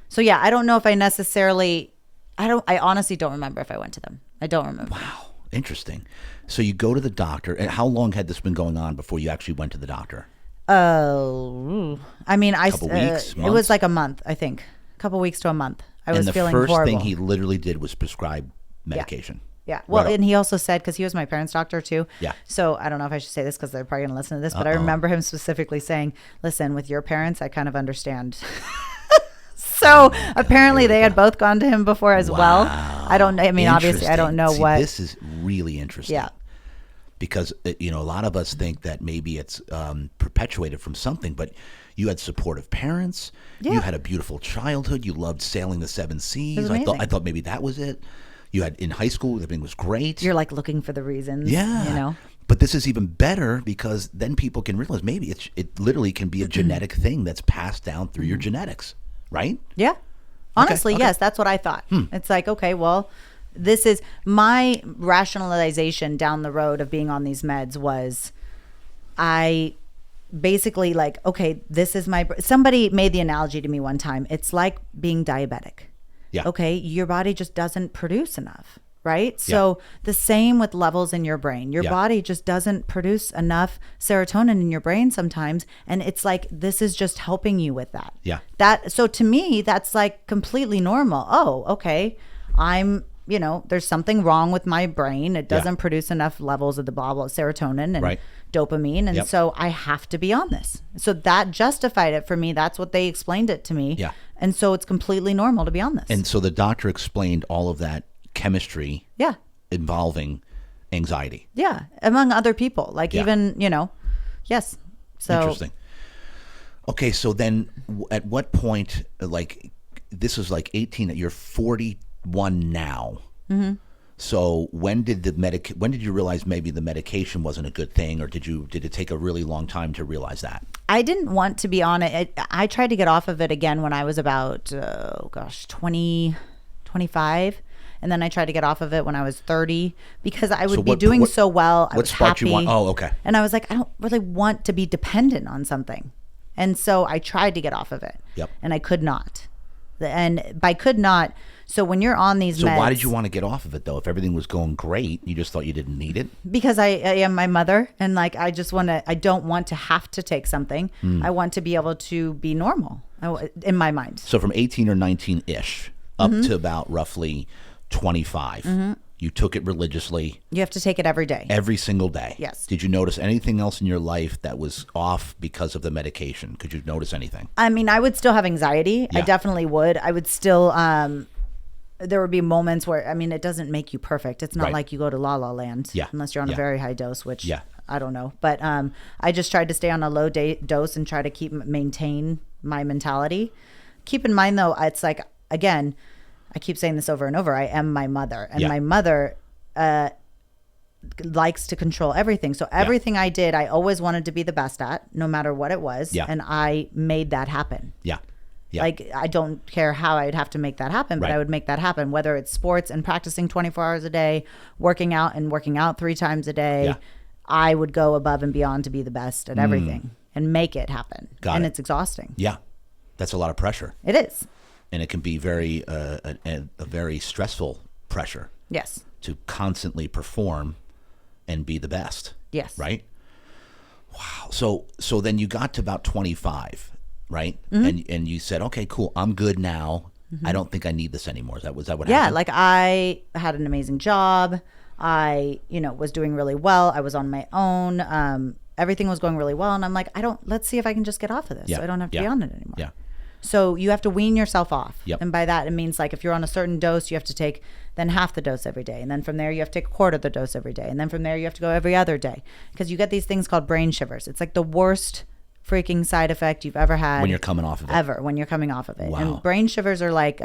Speaker 2: so yeah, I don't know if I necessarily, I honestly don't remember if I went to them. I don't remember.
Speaker 1: Wow. Interesting. So you go to the doctor, and how long had this been going on before you actually went to the doctor?
Speaker 2: I mean,
Speaker 1: couple weeks,
Speaker 2: it was like a month, I think. A couple weeks to a month. I was feeling horrible.
Speaker 1: And the first thing he literally did was prescribe medication.
Speaker 2: Yeah. Well, and he also said, because he was my parents' doctor too.
Speaker 1: Yeah.
Speaker 2: So I don't know if I should say this because they're probably going to listen to this, but I remember him specifically saying, listen, with your parents, I kind of understand. So apparently they had both gone to him before as well. I don't know. I mean, obviously I don't know what.
Speaker 1: This is really interesting.
Speaker 2: Yeah.
Speaker 1: Because, a lot of us think that maybe it's perpetuated from something, but you had supportive parents. Yeah. You had a beautiful childhood. You loved sailing the seven seas. I thought maybe that was it. You had in high school, everything was great.
Speaker 2: You're like looking for the reasons.
Speaker 1: Yeah. But this is even better because then people can realize maybe it literally can be a genetic thing that's passed down through your genetics, right?
Speaker 2: Yeah. Honestly, yes, that's what I thought. It's like, okay, well, this is my rationalization down the road of being on these meds was I basically like, okay, this is somebody made the analogy to me one time. It's like being diabetic.
Speaker 1: Yeah.
Speaker 2: Okay. Your body just doesn't produce enough. Right. So the same with levels in your brain. Your body just doesn't produce enough serotonin in your brain sometimes. And it's like, this is just helping you with that.
Speaker 1: Yeah.
Speaker 2: So to me, that's like completely normal. Oh, okay. There's something wrong with my brain. It doesn't produce enough levels of the blah, blah, serotonin and dopamine. And so I have to be on this. So that justified it for me. That's what they explained it to me.
Speaker 1: Yeah.
Speaker 2: And so it's completely normal to be on this.
Speaker 1: And so the doctor explained all of that chemistry involving anxiety.
Speaker 2: Yeah. Among other people. Like even, yes. So
Speaker 1: interesting. Okay. So then at what point, like this is like 18, you're 41 now. Mm-hmm. So when did you realize maybe the medication wasn't a good thing, or did it take a really long time to realize that?
Speaker 2: I didn't want to be on it. I tried to get off of it again when I was about 20, 25. And then I tried to get off of it when I was 30 because I would be doing so well. I was happy.
Speaker 1: Oh, okay.
Speaker 2: And I was like, I don't really want to be dependent on something. And so I tried to get off of it. Yep. And I could not. And by could not, so when you're on these meds.
Speaker 1: So why did you want to get off of it though? If everything was going great, you just thought you didn't need it?
Speaker 2: Because I am my mother, and like I don't want to have to take something. I want to be able to be normal in my mind.
Speaker 1: So from 18 or 19-ish up to about roughly 25, you took it religiously.
Speaker 2: You have to take it every day.
Speaker 1: Every single day.
Speaker 2: Yes.
Speaker 1: Did you notice anything else in your life that was off because of the medication? Could you notice anything?
Speaker 2: I mean, I would still have anxiety. Yeah. I definitely would. I would still, there would be moments where, I mean, it doesn't make you perfect. It's not like you go to La La Land unless you're on a very high dose, which I don't know. But I just tried to stay on a low dose and try to maintain my mentality. Keep in mind, though, it's like, again, I keep saying this over and over. I am my mother, and my mother likes to control everything. So everything I did, I always wanted to be the best at, no matter what it was. Yeah. And I made that happen. Yeah. Yeah. Like, I don't care how I'd have to make that happen, but I would make that happen, whether it's sports and practicing 24 hours a day, working out 3 times a day. Yeah. I would go above and beyond to be the best at everything and make it happen. It's exhausting. Yeah. That's a lot of pressure. It is. And it can be a very stressful pressure. Yes. To constantly perform and be the best. Yes. Right? Wow. So then you got to about 25, right? Mm-hmm. And you said, okay, cool, I'm good now.
Speaker 1: I don't think I need this anymore. Was that what
Speaker 2: Yeah,
Speaker 1: happened?
Speaker 2: like I had an amazing job. I, was doing really well. I was on my own. Everything was going really well. And I'm like, let's see if I can just get off of this. So I don't have to be on it anymore.
Speaker 1: Yeah.
Speaker 2: So you have to wean yourself off.
Speaker 1: Yep.
Speaker 2: And by that, it means like if you're on a certain dose, you have to take then half the dose every day. And then from there, you have to take a quarter of the dose every day. And then from there, you have to go every other day. Because you get these things called brain shivers. It's like the worst freaking side effect you've ever had.
Speaker 1: When you're coming off of it.
Speaker 2: Ever, when you're coming off of it.
Speaker 1: Wow.
Speaker 2: And brain shivers are like,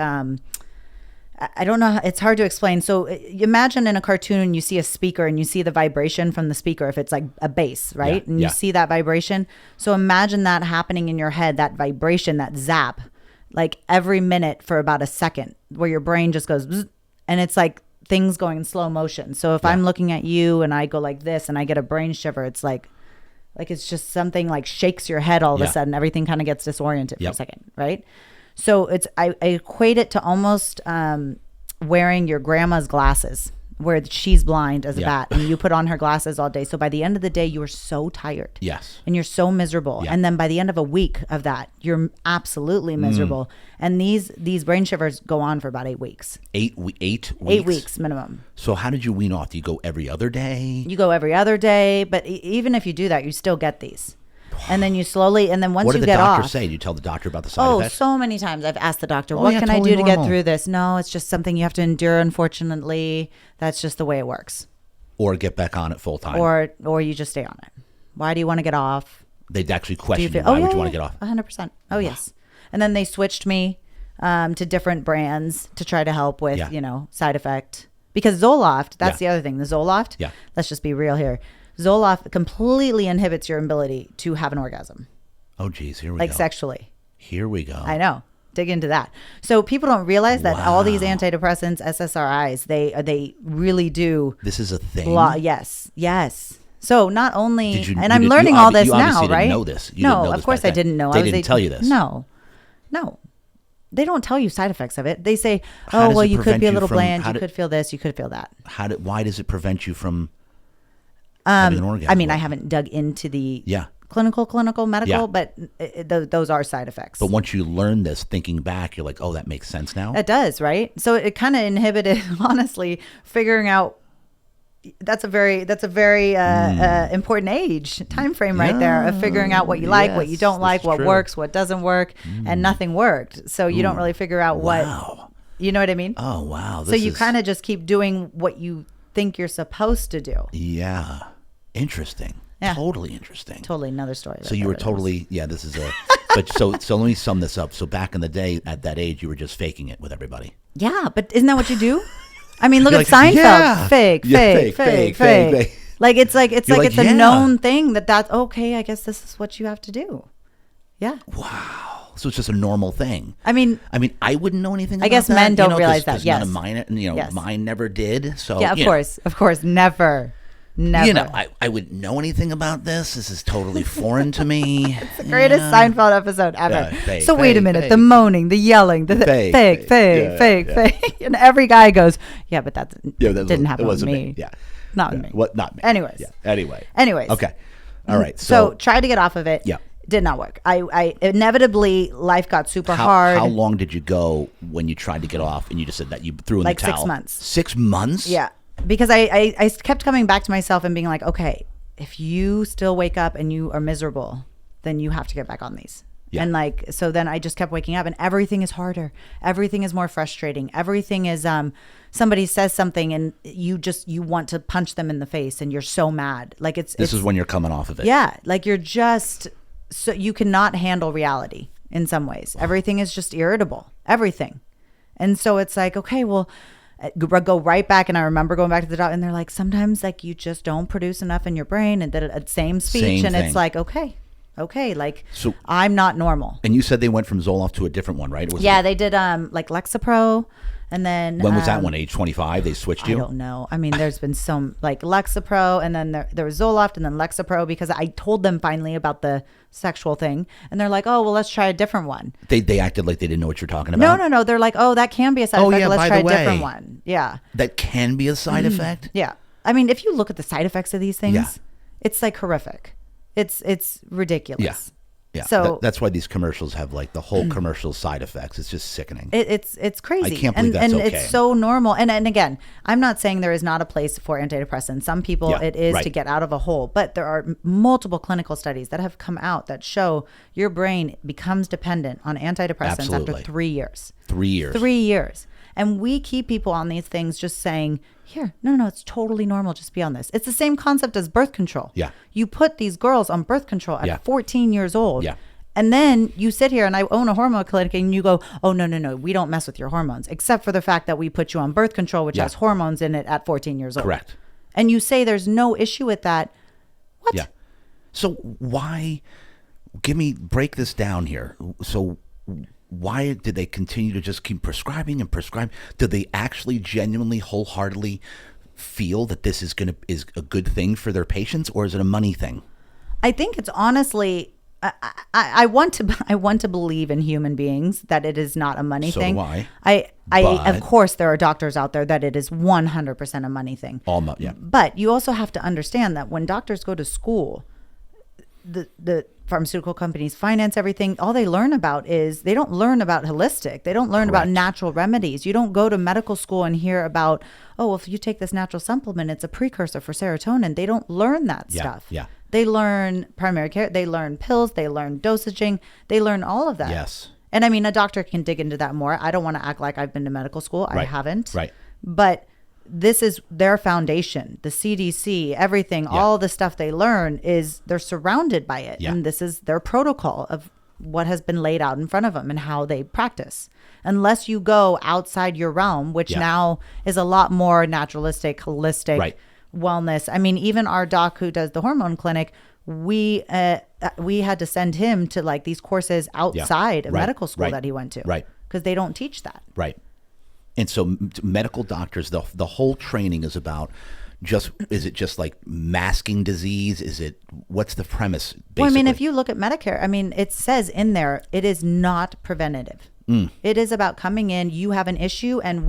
Speaker 2: I don't know. It's hard to explain. So you imagine in a cartoon, you see a speaker and you see the vibration from the speaker if it's like a bass, right? And you see that vibration. So imagine that happening in your head, that vibration, that zap, like every minute for about a second where your brain just goes, bzz, and it's like things going in slow motion. So if I'm looking at you and I go like this and I get a brain shiver, it's like it's just something like shakes your head all of a sudden. Everything kind of gets disoriented for a second, right? So I equate it to almost wearing your grandma's glasses where she's blind as a bat and you put on her glasses all day. So by the end of the day, you are so tired.
Speaker 1: Yes.
Speaker 2: And you're so miserable. And then by the end of a week of that, you're absolutely miserable. And these brain shivers go on for about 8 weeks.
Speaker 1: 8 weeks?
Speaker 2: 8 weeks minimum.
Speaker 1: So how did you wean off? Do you go every other day?
Speaker 2: You go every other day. But even if you do that, you still get these. And then you slowly, and then once you get off.
Speaker 1: What did the doctor say? Did you tell the doctor about the side effects?
Speaker 2: Oh, so many times I've asked the doctor, what can I do to get through this? No, it's just something you have to endure, unfortunately. That's just the way it works.
Speaker 1: Or get back on it full time.
Speaker 2: Or you just stay on it. Why do you want to get off?
Speaker 1: They'd actually question you. Why would you want to get off?
Speaker 2: 100%. Oh, yes. And then they switched me to different brands to try to help with, side effect. Because Zoloft, that's the other thing. The Zoloft, let's just be real here. Zoloft completely inhibits your ability to have an orgasm.
Speaker 1: Oh, geez. Here we go.
Speaker 2: Like sexually.
Speaker 1: Here we go.
Speaker 2: I know. Dig into that. So people don't realize that all these antidepressants, SSRIs, they really do.
Speaker 1: This is a thing?
Speaker 2: Yes. So not only, I'm learning all this now, right?
Speaker 1: You didn't know this.
Speaker 2: No, of course I didn't know.
Speaker 1: They didn't tell you this.
Speaker 2: No. They don't tell you side effects of it. They say, you could be a little bland. You could feel this. You could feel that.
Speaker 1: Why does it prevent you from having an orgasm?
Speaker 2: I mean, I haven't dug into the clinical, medical, but those are side effects.
Speaker 1: But once you learn this, thinking back, you're like, oh, that makes sense now?
Speaker 2: It does, right? So it kind of inhibited, honestly, figuring out. That's a very important time frame right there of figuring out what you like, what you don't like, what works, what doesn't work, and nothing worked. So you don't really figure out what, you know what I mean?
Speaker 1: Oh, wow.
Speaker 2: So you kind of just keep doing what you think you're supposed to do.
Speaker 1: Yeah. Interesting. Yeah. Totally interesting.
Speaker 2: Totally another story.
Speaker 1: So you were totally, this is a, but so let me sum this up. So back in the day, at that age, you were just faking it with everybody.
Speaker 2: Yeah, but isn't that what you do? I mean, look at Seinfeld. Fake. Like it's a known thing that's okay. I guess this is what you have to do. Yeah.
Speaker 1: Wow. So it's just a normal thing.
Speaker 2: I mean,
Speaker 1: I wouldn't know anything about that.
Speaker 2: I guess men don't realize that. Yes.
Speaker 1: None of mine, mine never did. So
Speaker 2: yeah, of course, never.
Speaker 1: I wouldn't know anything about this. This is totally foreign to me.
Speaker 2: It's the greatest Seinfeld episode ever. So wait a minute. The moaning, the yelling, the fake. And every guy goes, yeah, but that didn't happen with me.
Speaker 1: Yeah.
Speaker 2: Not with me.
Speaker 1: What? Not me.
Speaker 2: Anyways.
Speaker 1: Yeah. Anyways.
Speaker 2: Okay.
Speaker 1: All right.
Speaker 2: So tried to get off of it.
Speaker 1: Yeah.
Speaker 2: Did not work. I inevitably, life got super hard.
Speaker 1: How long did you go when you tried to get off and you just said that you threw in the towel?
Speaker 2: Like 6 months.
Speaker 1: 6 months?
Speaker 2: Yeah. Because I kept coming back to myself and being like, okay, if you still wake up and you are miserable, then you have to get back on these. Yeah. And so then I just kept waking up and everything is harder. Everything is more frustrating. Everything is, somebody says something and you want to punch them in the face and you're so mad. This is
Speaker 1: when you're coming off of it.
Speaker 2: Yeah. Like you're just, so you cannot handle reality in some ways. Everything is just irritable. Everything. And so it's like, okay, well, go right back. And I remember going back to the doctor and they're like, sometimes you just don't produce enough in your brain and the same speech. It's like, okay, so I'm not normal.
Speaker 1: And you said they went from Zoloft to a different one, right?
Speaker 2: They did Lexapro. And then
Speaker 1: when was that one? Age 25? They switched you?
Speaker 2: I don't know. I mean, there's been some Lexapro, and then there was Zoloft, and then Lexapro, because I told them finally about the sexual thing, and they're like, "Oh, well, let's try a different one."
Speaker 1: They acted like they didn't know what you're talking about.
Speaker 2: No. They're like, "Oh, that can be a side effect. Let's try a different one." Yeah.
Speaker 1: That can be a side effect.
Speaker 2: Yeah. I mean, if you look at the side effects of these things, it's horrific. It's ridiculous.
Speaker 1: Yeah,
Speaker 2: so
Speaker 1: that's why these commercials have like the whole commercial side effects. It's just sickening.
Speaker 2: It's crazy.
Speaker 1: I can't believe that's okay.
Speaker 2: It's so normal. And again, I'm not saying there is not a place for antidepressants. Some people it is to get out of a hole, but there are multiple clinical studies that have come out that show your brain becomes dependent on antidepressants after 3 years.
Speaker 1: 3 years.
Speaker 2: 3 years. And we keep people on these things just saying, here, no, it's totally normal. Just be on this. It's the same concept as birth control.
Speaker 1: Yeah.
Speaker 2: You put these girls on birth control at 14 years old.
Speaker 1: Yeah.
Speaker 2: And then you sit here and I own a hormone clinic and you go, oh, no, we don't mess with your hormones, except for the fact that we put you on birth control, which has hormones in it at 14 years old.
Speaker 1: Correct.
Speaker 2: And you say there's no issue with that. What?
Speaker 1: Yeah. So why, break this down here. So why did they continue to just keep prescribing and prescribing? Did they actually genuinely, wholeheartedly feel that this is a good thing for their patients, or is it a money thing?
Speaker 2: I think it's honestly, I want to believe in human beings that it is not a money thing.
Speaker 1: So do
Speaker 2: I of course there are doctors out there that it is 100% a money thing.
Speaker 1: Yeah.
Speaker 2: But you also have to understand that when doctors go to school, the pharmaceutical companies finance everything. All they learn about is, they don't learn about holistic. They don't learn about natural remedies. You don't go to medical school and hear about, oh, well, if you take this natural supplement, it's a precursor for serotonin. They don't learn that stuff.
Speaker 1: Yeah.
Speaker 2: They learn primary care. They learn pills. They learn dosaging. They learn all of that.
Speaker 1: Yes.
Speaker 2: And I mean, a doctor can dig into that more. I don't want to act like I've been to medical school. I haven't.
Speaker 1: Right.
Speaker 2: But this is their foundation, the CDC, everything, all the stuff they learn is they're surrounded by it.
Speaker 1: Yeah.
Speaker 2: And this is their protocol of what has been laid out in front of them and how they practice. Unless you go outside your realm, which now is a lot more naturalistic, holistic wellness. I mean, even our doc who does the hormone clinic, we had to send him to like these courses outside of medical school that he went to.
Speaker 1: Right.
Speaker 2: Because they don't teach that.
Speaker 1: Right. And so medical doctors, the whole training is about is it just like masking disease? What's the premise, basically?
Speaker 2: Well, I mean, if you look at Medicare, I mean, it says in there, it is not preventative. It is about coming in, you have an issue and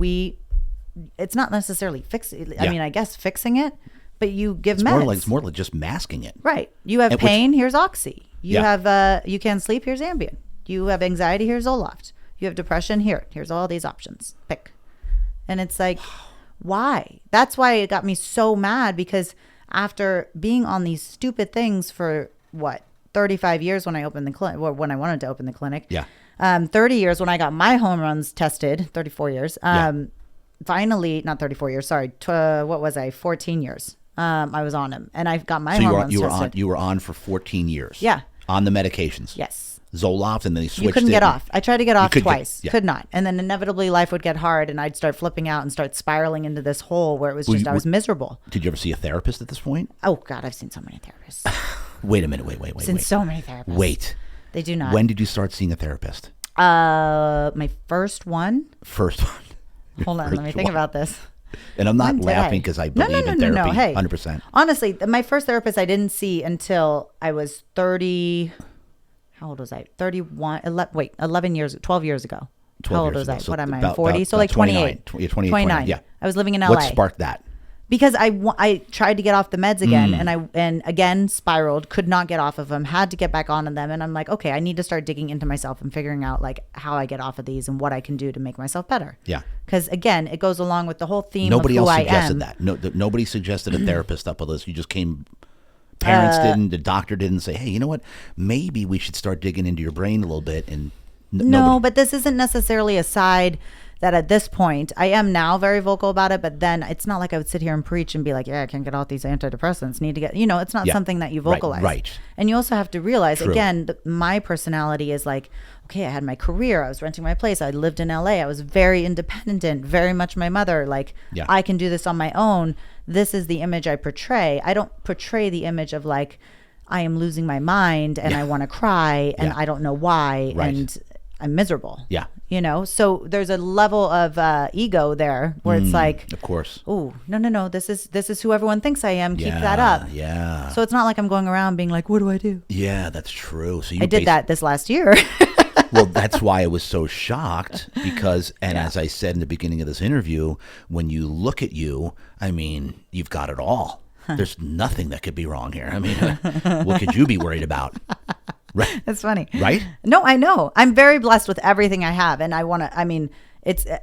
Speaker 2: it's not necessarily fixing. I mean, I guess fixing it, but you give meds.
Speaker 1: It's more like just masking it.
Speaker 2: Right. You have pain, here's Oxy. You have, you can't sleep, here's Ambien. You have anxiety, here's Zoloft. You have depression, here's all these options. Pick. And it's like, why? That's why it got me so mad, because after being on these stupid things for 35 years when I opened the clinic, or when I wanted to open the clinic. 30 years when I got my hormones tested, 34 years. Finally, not 34 years, sorry. 14 years. I was on them and I got my hormones tested.
Speaker 1: You were on for 14 years.
Speaker 2: Yeah.
Speaker 1: On the medications.
Speaker 2: Yes.
Speaker 1: Zoloft, and then they switched.
Speaker 2: You couldn't get off. I tried to get off twice.
Speaker 1: Yeah.
Speaker 2: Could not. And then inevitably life would get hard and I'd start flipping out and start spiraling into this hole where it was I was miserable.
Speaker 1: Did you ever see a therapist at this point?
Speaker 2: Oh God, I've seen so many therapists.
Speaker 1: Wait a minute. Wait.
Speaker 2: I've seen so many therapists.
Speaker 1: Wait.
Speaker 2: They do not.
Speaker 1: When did you start seeing a therapist?
Speaker 2: My first one.
Speaker 1: First one.
Speaker 2: Hold on, let me think about this.
Speaker 1: And I'm not laughing because I believe in therapy.
Speaker 2: Hey,
Speaker 1: 100%.
Speaker 2: Honestly, my first therapist I didn't see until I was 30. How old was I? 31. 11 years, 12 years ago. How old was I?
Speaker 1: So
Speaker 2: what am I? 40? So like 28.
Speaker 1: 29. Yeah.
Speaker 2: I was living in LA.
Speaker 1: What sparked that?
Speaker 2: Because I tried to get off the meds again and again spiraled, could not get off of them, had to get back on them. And I'm like, okay, I need to start digging into myself and figuring out like how I get off of these and what I can do to make myself better.
Speaker 1: Yeah.
Speaker 2: Because again, it goes along with the whole theme
Speaker 1: Nobody
Speaker 2: of who
Speaker 1: else
Speaker 2: I am.
Speaker 1: suggested that. Nobody suggested a therapist up with us. You just came. Parents didn't. The doctor didn't say, hey, you know what? Maybe we should start digging into your brain a little bit. And
Speaker 2: no, but this isn't necessarily a side that at this point, I am now very vocal about it, but then it's not like I would sit here and preach and be like, yeah, I can't get off these antidepressants. Need to get, it's not something that you vocalize.
Speaker 1: Right.
Speaker 2: And you also have to realize, again, my personality is like, okay, I had my career. I was renting my place. I lived in LA. I was very independent, very much my mother. Like, I can do this on my own. This is the image I portray. I don't portray the image of like, I am losing my mind and I want to cry and I don't know why and I'm miserable.
Speaker 1: Yeah.
Speaker 2: So there's a level of ego there where it's like,
Speaker 1: of course.
Speaker 2: Oh, no. This is who everyone thinks I am. Keep that up.
Speaker 1: Yeah.
Speaker 2: So it's not like I'm going around being like, what do I do?
Speaker 1: Yeah, that's true. So
Speaker 2: I did that this last year.
Speaker 1: Well, that's why I was so shocked because, as I said in the beginning of this interview, when you look at you, I mean, you've got it all. There's nothing that could be wrong here. I mean, what could you be worried about? Right.
Speaker 2: That's funny.
Speaker 1: Right?
Speaker 2: No, I know. I'm very blessed with everything I have. And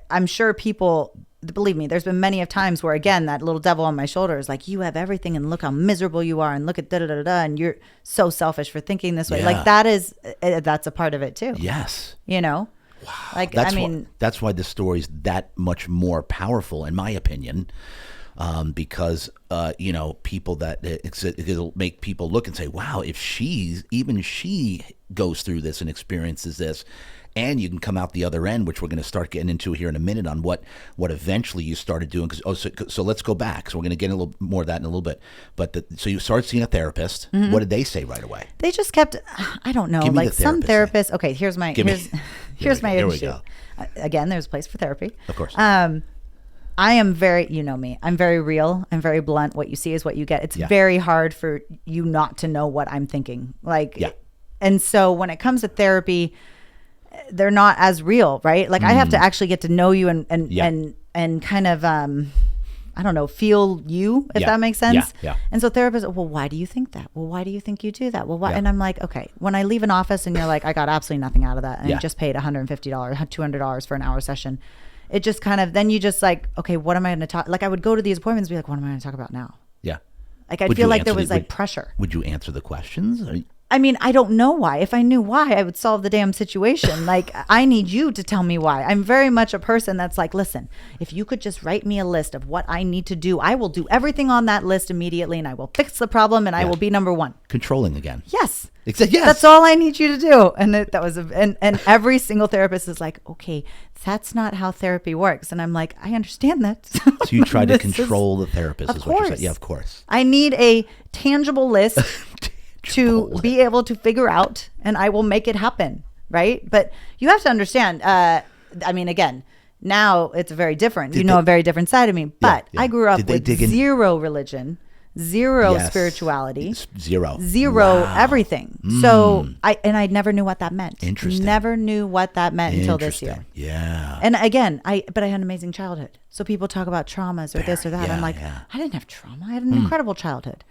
Speaker 2: I'm sure people, believe me, there's been many of times where, again, that little devil on my shoulder is like, you have everything and look how miserable you are and look at da-da-da-da, and you're so selfish for thinking this way.
Speaker 1: Yeah.
Speaker 2: Like that's a part of it too.
Speaker 1: Yes.
Speaker 2: Wow. Like,
Speaker 1: that's why the story's that much more powerful, in my opinion, because people it'll make people look and say, wow, if she goes through this and experiences this, and you can come out the other end, which we're going to start getting into here in a minute on what eventually you started doing. So let's go back. So we're going to get a little more of that in a little bit. But so you started seeing a therapist. Mm-hmm. What did they say right away?
Speaker 2: They just kept, I don't know, like some therapists. Okay, here's my issue. Again, there's a place for therapy.
Speaker 1: Of course.
Speaker 2: I am very, you know me, I'm very real. I'm very blunt. What you see is what you get. It's very hard for you not to know what I'm thinking. And so when it comes to therapy, they're not as real, right? Like I have to actually get to know you and kind of, I don't know, feel you, if that makes sense.
Speaker 1: Yeah.
Speaker 2: And so therapists, well, why do you think that? Well, why do you think you do that? Well, why? Yeah. And I'm like, okay, when I leave an office and you're like, I got absolutely nothing out of that. And I just paid $150, $200 for an hour session. It just kind of, then you just like, okay, what am I going to talk? Like I would go to these appointments and be like, what am I going to talk about now?
Speaker 1: Yeah.
Speaker 2: Like I feel like there was like pressure.
Speaker 1: Would you answer the questions?
Speaker 2: I mean, I don't know why. If I knew why, I would solve the damn situation. Like, I need you to tell me why. I'm very much a person that's like, listen, if you could just write me a list of what I need to do, I will do everything on that list immediately, and I will fix the problem, and I will be number one.
Speaker 1: Controlling again.
Speaker 2: Yes.
Speaker 1: Except, yes.
Speaker 2: That's all I need you to do. And and every single therapist is like, okay, that's not how therapy works. And I'm like, I understand that.
Speaker 1: So you try to control the therapist, is what you're saying. Yeah, of course.
Speaker 2: I need a tangible list to be able to figure out, and I will make it happen, right? But you have to understand, I mean, again, now it's very different. A very different side of me. But I grew up with zero religion, zero spirituality, zero everything. So I never knew what that meant.
Speaker 1: Interesting.
Speaker 2: Never knew what that meant until this year.
Speaker 1: Yeah.
Speaker 2: And again, I had an amazing childhood. So people talk about traumas or this or that. I'm like, I didn't have trauma. I had an incredible childhood.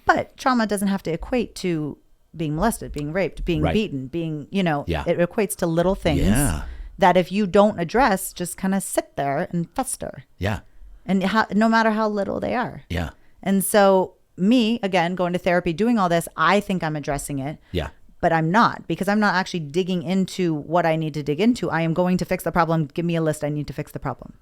Speaker 2: But trauma doesn't have to equate to being molested, being raped, being beaten, being, it equates to little things that if you don't address, just kind of sit there and fester.
Speaker 1: Yeah.
Speaker 2: And no matter how little they are.
Speaker 1: Yeah.
Speaker 2: And so me, again, going to therapy, doing all this, I think I'm addressing it.
Speaker 1: Yeah.
Speaker 2: But I'm not, because I'm not actually digging into what I need to dig into. I am going to fix the problem. Give me a list. I need to fix the problem.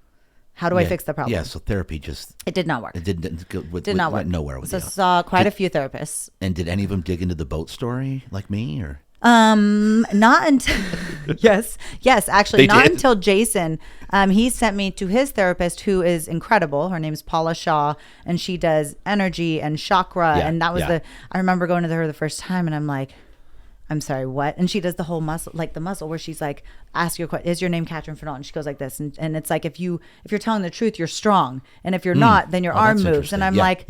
Speaker 2: How do I fix the problem?
Speaker 1: Yeah, so therapy
Speaker 2: it did not work.
Speaker 1: It did not work. Went nowhere with
Speaker 2: you. So I saw quite a few therapists.
Speaker 1: And did any of them dig into the boat story like me, or?
Speaker 2: Not until yes, actually not until Jason. He sent me to his therapist, who is incredible. Her name's Paula Shaw, and she does energy and chakra. And that was I remember going to her the first time, and I'm like, I'm sorry, what? And she does the whole muscle, like the muscle where she's like, ask your question, is your name Katryn Fernald? And she goes like this. And it's like, if you're telling the truth, you're strong. And if you're not, then your arm moves. And I'm like,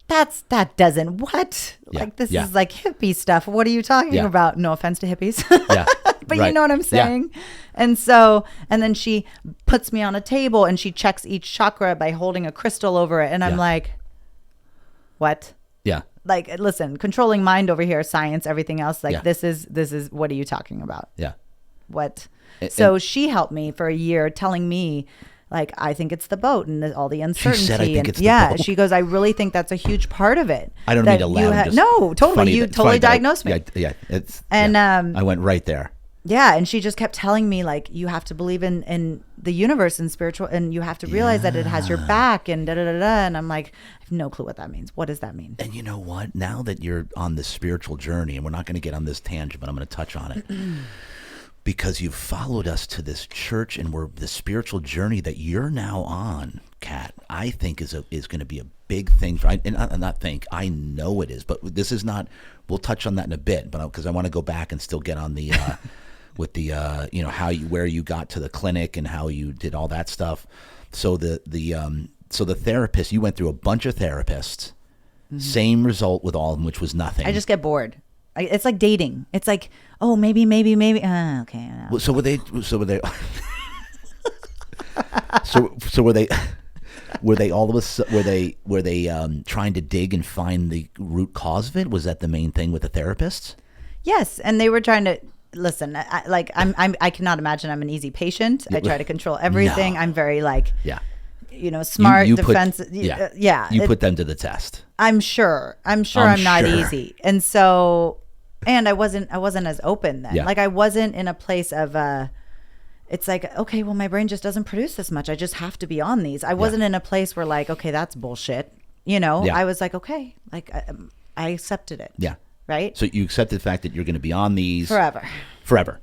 Speaker 2: that doesn't, what? Like, this is like hippie stuff. What are you talking about? No offense to hippies. But you know what I'm saying? Yeah. And so, and then she puts me on a table and she checks each chakra by holding a crystal over it. And I'm like, what?
Speaker 1: Yeah.
Speaker 2: Like, listen, controlling mind over here, science, everything else. Like, this is, what are you talking about?
Speaker 1: Yeah.
Speaker 2: What? So she helped me for a year, telling me, like, I think it's the boat and all the uncertainty.
Speaker 1: She said, I think it's the boat.
Speaker 2: She goes, I really think that's a huge part of it.
Speaker 1: I don't mean to laugh.
Speaker 2: No, totally. You totally diagnosed me.
Speaker 1: Yeah. I went right there.
Speaker 2: Yeah, and she just kept telling me, like, you have to believe in the universe and spiritual, and you have to realize that it has your back, and da-da-da-da. And I'm like, I have no clue what that means. What does that mean?
Speaker 1: And you know what? Now that you're on this spiritual journey, and we're not going to get on this tangent, but I'm going to touch on it, because you've followed us to this church, and we're the spiritual journey that you're now on, Kat, I think is going to be a big thing. I know it is, but this is not, we'll touch on that in a bit, but because I want to go back and still get on the... with the where you got to the clinic and how you did all that stuff. So the therapist, you went through a bunch of therapists, same result with all of them, which was nothing.
Speaker 2: I just get bored. It's like dating. It's like, oh, maybe. Okay.
Speaker 1: Well, so were they? So were they all of us? Were they trying to dig and find the root cause of it? Was that the main thing with the therapists?
Speaker 2: Yes, and they were trying to listen. I cannot imagine I'm an easy patient. I try to control everything. No. I'm very smart, defensive.
Speaker 1: You put them to the test.
Speaker 2: I'm sure I'm not easy, and so, and I wasn't as open then. Like I wasn't in a place of it's like, okay, well, my brain just doesn't produce this much. I just have to be on these. I wasn't in a place where like, okay, that's bullshit. I was like, okay, like I accepted it.
Speaker 1: Yeah.
Speaker 2: Right.
Speaker 1: So you accepted the fact that you're going to be on these
Speaker 2: forever.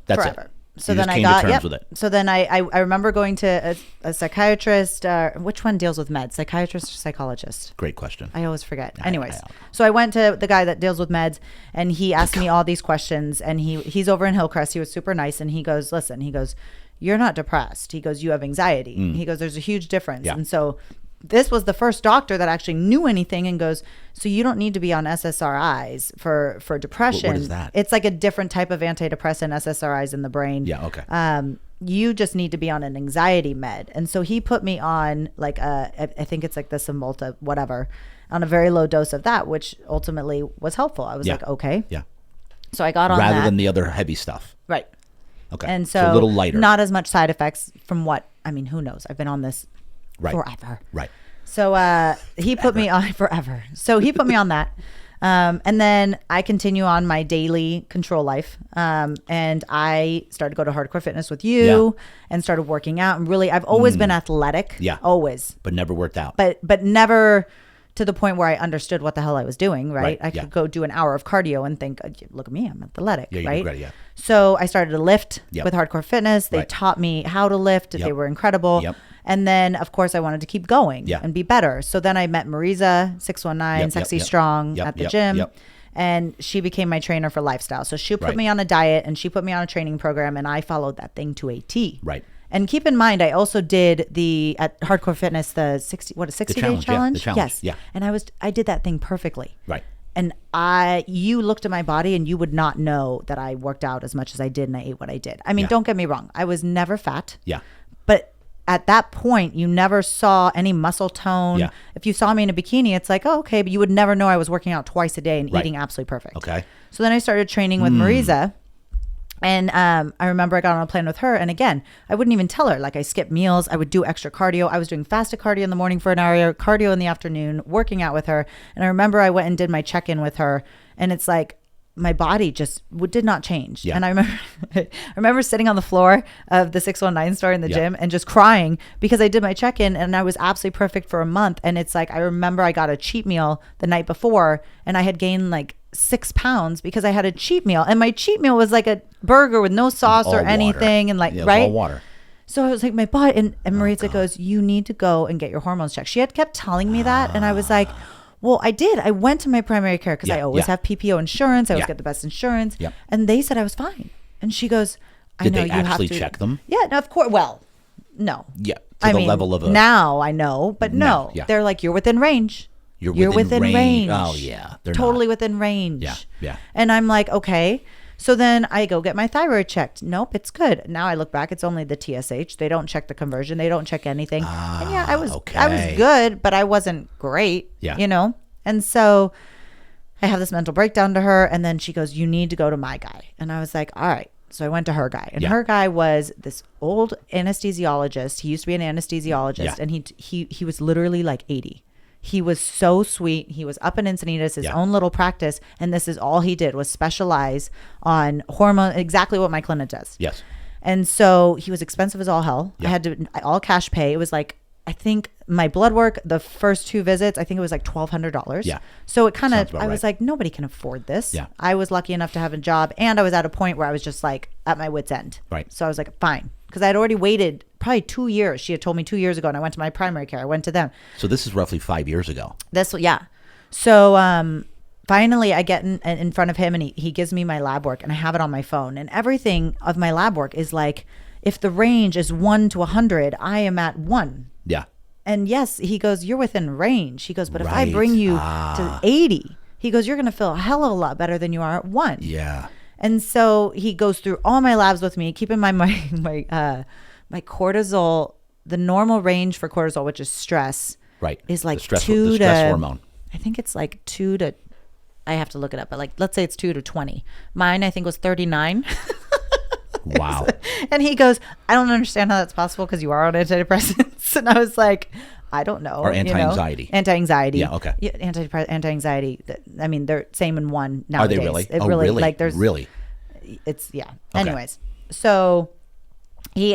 Speaker 1: That's it.
Speaker 2: So
Speaker 1: you
Speaker 2: then
Speaker 1: just came to terms with it.
Speaker 2: So then I remember going to a psychiatrist. Which one deals with meds? Psychiatrist or psychologist?
Speaker 1: Great question.
Speaker 2: I always forget. Anyways, so I went to the guy that deals with meds, and he asked me all these questions. And he's over in Hillcrest. He was super nice, and he goes, "Listen," he goes, "you're not depressed." He goes, "You have anxiety." He goes, "There's a huge difference." And so this was the first doctor that actually knew anything, and goes, "So you don't need to be on SSRIs for depression."
Speaker 1: What is that?
Speaker 2: It's like a different type of antidepressant, SSRIs in the brain.
Speaker 1: Yeah, okay.
Speaker 2: You just need to be on an anxiety med. And so he put me on like I think it's like the Cymbalta, whatever, on a very low dose of that, which ultimately was helpful. I was like, okay.
Speaker 1: Yeah.
Speaker 2: So I got on
Speaker 1: rather
Speaker 2: that.
Speaker 1: than the other heavy stuff.
Speaker 2: Right.
Speaker 1: Okay.
Speaker 2: And so
Speaker 1: a little lighter.
Speaker 2: Not as much side effects from what, I mean, who knows? I've been on this forever.
Speaker 1: Right.
Speaker 2: So he put me on forever. So he put me on that. And then I continue on my daily control life. And I started to go to hardcore fitness with you and started working out. And really, I've always been athletic.
Speaker 1: Yeah.
Speaker 2: Always.
Speaker 1: But never worked out.
Speaker 2: But never to the point where I understood what the hell I was doing, right? I could go do an hour of cardio and think, look at me, I'm athletic, right?
Speaker 1: Great, yeah.
Speaker 2: So I started to lift with hardcore fitness. They taught me how to lift. They were incredible. And then, of course, I wanted to keep going and be better. So then I met Marisa, 619, Sexy Strong at the gym. And she became my trainer for lifestyle. So she put me on a diet and she put me on a training program, and I followed that thing to a T.
Speaker 1: Right.
Speaker 2: And keep in mind, I also did at Hardcore Fitness, the 60-day challenge?
Speaker 1: Yeah, the challenge.
Speaker 2: Yes.
Speaker 1: Yeah.
Speaker 2: And I did that thing perfectly.
Speaker 1: Right.
Speaker 2: And you looked at my body and you would not know that I worked out as much as I did and I ate what I did. I mean, don't get me wrong. I was never fat.
Speaker 1: Yeah.
Speaker 2: But at that point, you never saw any muscle tone. Yeah. If you saw me in a bikini, it's like, oh, okay, but you would never know I was working out twice a day and eating absolutely perfect.
Speaker 1: Okay.
Speaker 2: So then I started training with Marisa. And I remember I got on a plane with her. And again, I wouldn't even tell her. Like I skipped meals. I would do extra cardio. I was doing fasted cardio in the morning for an hour, cardio in the afternoon, working out with her. And I remember I went and did my check-in with her. And it's like my body just did not change. Yeah. And I remember sitting on the floor of the 619 store in the gym and just crying because I did my check-in and I was absolutely perfect for a month. And it's like I remember I got a cheat meal the night before and I had gained like 6 pounds because I had a cheat meal, and my cheat meal was like a burger with no sauce or anything, and like
Speaker 1: all water.
Speaker 2: So I was like, my body, and Maritza goes, "You need to go and get your hormones checked." She had kept telling me that, and I was like, "Well, I did. I went to my primary care because I always have PPO insurance. I always get the best insurance, and they said I was fine." And she goes, "I know you have to." Did they actually
Speaker 1: check them?
Speaker 2: Yeah, no, of course. Well, no.
Speaker 1: Yeah, to the level of
Speaker 2: now I know, but no. They're like, "You're within range." You're within range.
Speaker 1: Oh, yeah. They're
Speaker 2: totally within range.
Speaker 1: Yeah, yeah.
Speaker 2: And I'm like, okay. So then I go get my thyroid checked. Nope, it's good. Now I look back, it's only the TSH. They don't check the conversion. They don't check anything. And yeah, I was good, but I wasn't great, And so I have this mental breakdown to her. And then she goes, "You need to go to my guy." And I was like, all right. So I went to her guy, and her guy was this old anesthesiologist. He used to be an anesthesiologist, and he was literally like 80. He was so sweet. He was up in Encinitas, his own little practice. And this is all he did was specialize on hormone, exactly what my clinic does.
Speaker 1: Yes.
Speaker 2: And so he was expensive as all hell. I had to all cash pay. It was like, I think my blood work, the first 2 visits, I think it was like $1,200.
Speaker 1: Yeah.
Speaker 2: So it kind of, I was like, nobody can afford this.
Speaker 1: Yeah.
Speaker 2: I was lucky enough to have a job, and I was at a point where I was just like at my wit's end.
Speaker 1: Right.
Speaker 2: So I was like, fine. Because I had already waited probably 2 years. She had told me 2 years ago, and I went to my primary care. I went to them.
Speaker 1: So this is roughly 5 years ago.
Speaker 2: So finally I get in front of him, and he gives me my lab work, and I have it on my phone. And everything of my lab work is like, if the range is 1 to 100, I am at 1.
Speaker 1: Yeah.
Speaker 2: And yes, he goes, "You're within range." He goes, "But if I bring you to 80, he goes, "you're going to feel a hell of a lot better than you are at 1.
Speaker 1: Yeah.
Speaker 2: And so he goes through all my labs with me. Keep in mind my cortisol, the normal range for cortisol, which is stress, is like
Speaker 1: the stress
Speaker 2: the
Speaker 1: hormone.
Speaker 2: I think it's like 2 to I have to look it up, but like, let's say it's 2 to 20. Mine, I think, was 39.
Speaker 1: Wow.
Speaker 2: And he goes, I don't understand how that's possible because you are on antidepressants. And I was like, I don't know.
Speaker 1: Or anti-anxiety.
Speaker 2: Anti-anxiety.
Speaker 1: Yeah, okay.
Speaker 2: Yeah, anti-anxiety. I mean, they're same in one nowadays.
Speaker 1: Are they really?
Speaker 2: It really? Like,
Speaker 1: there's really.
Speaker 2: It's yeah.
Speaker 1: Okay.
Speaker 2: Anyways, so he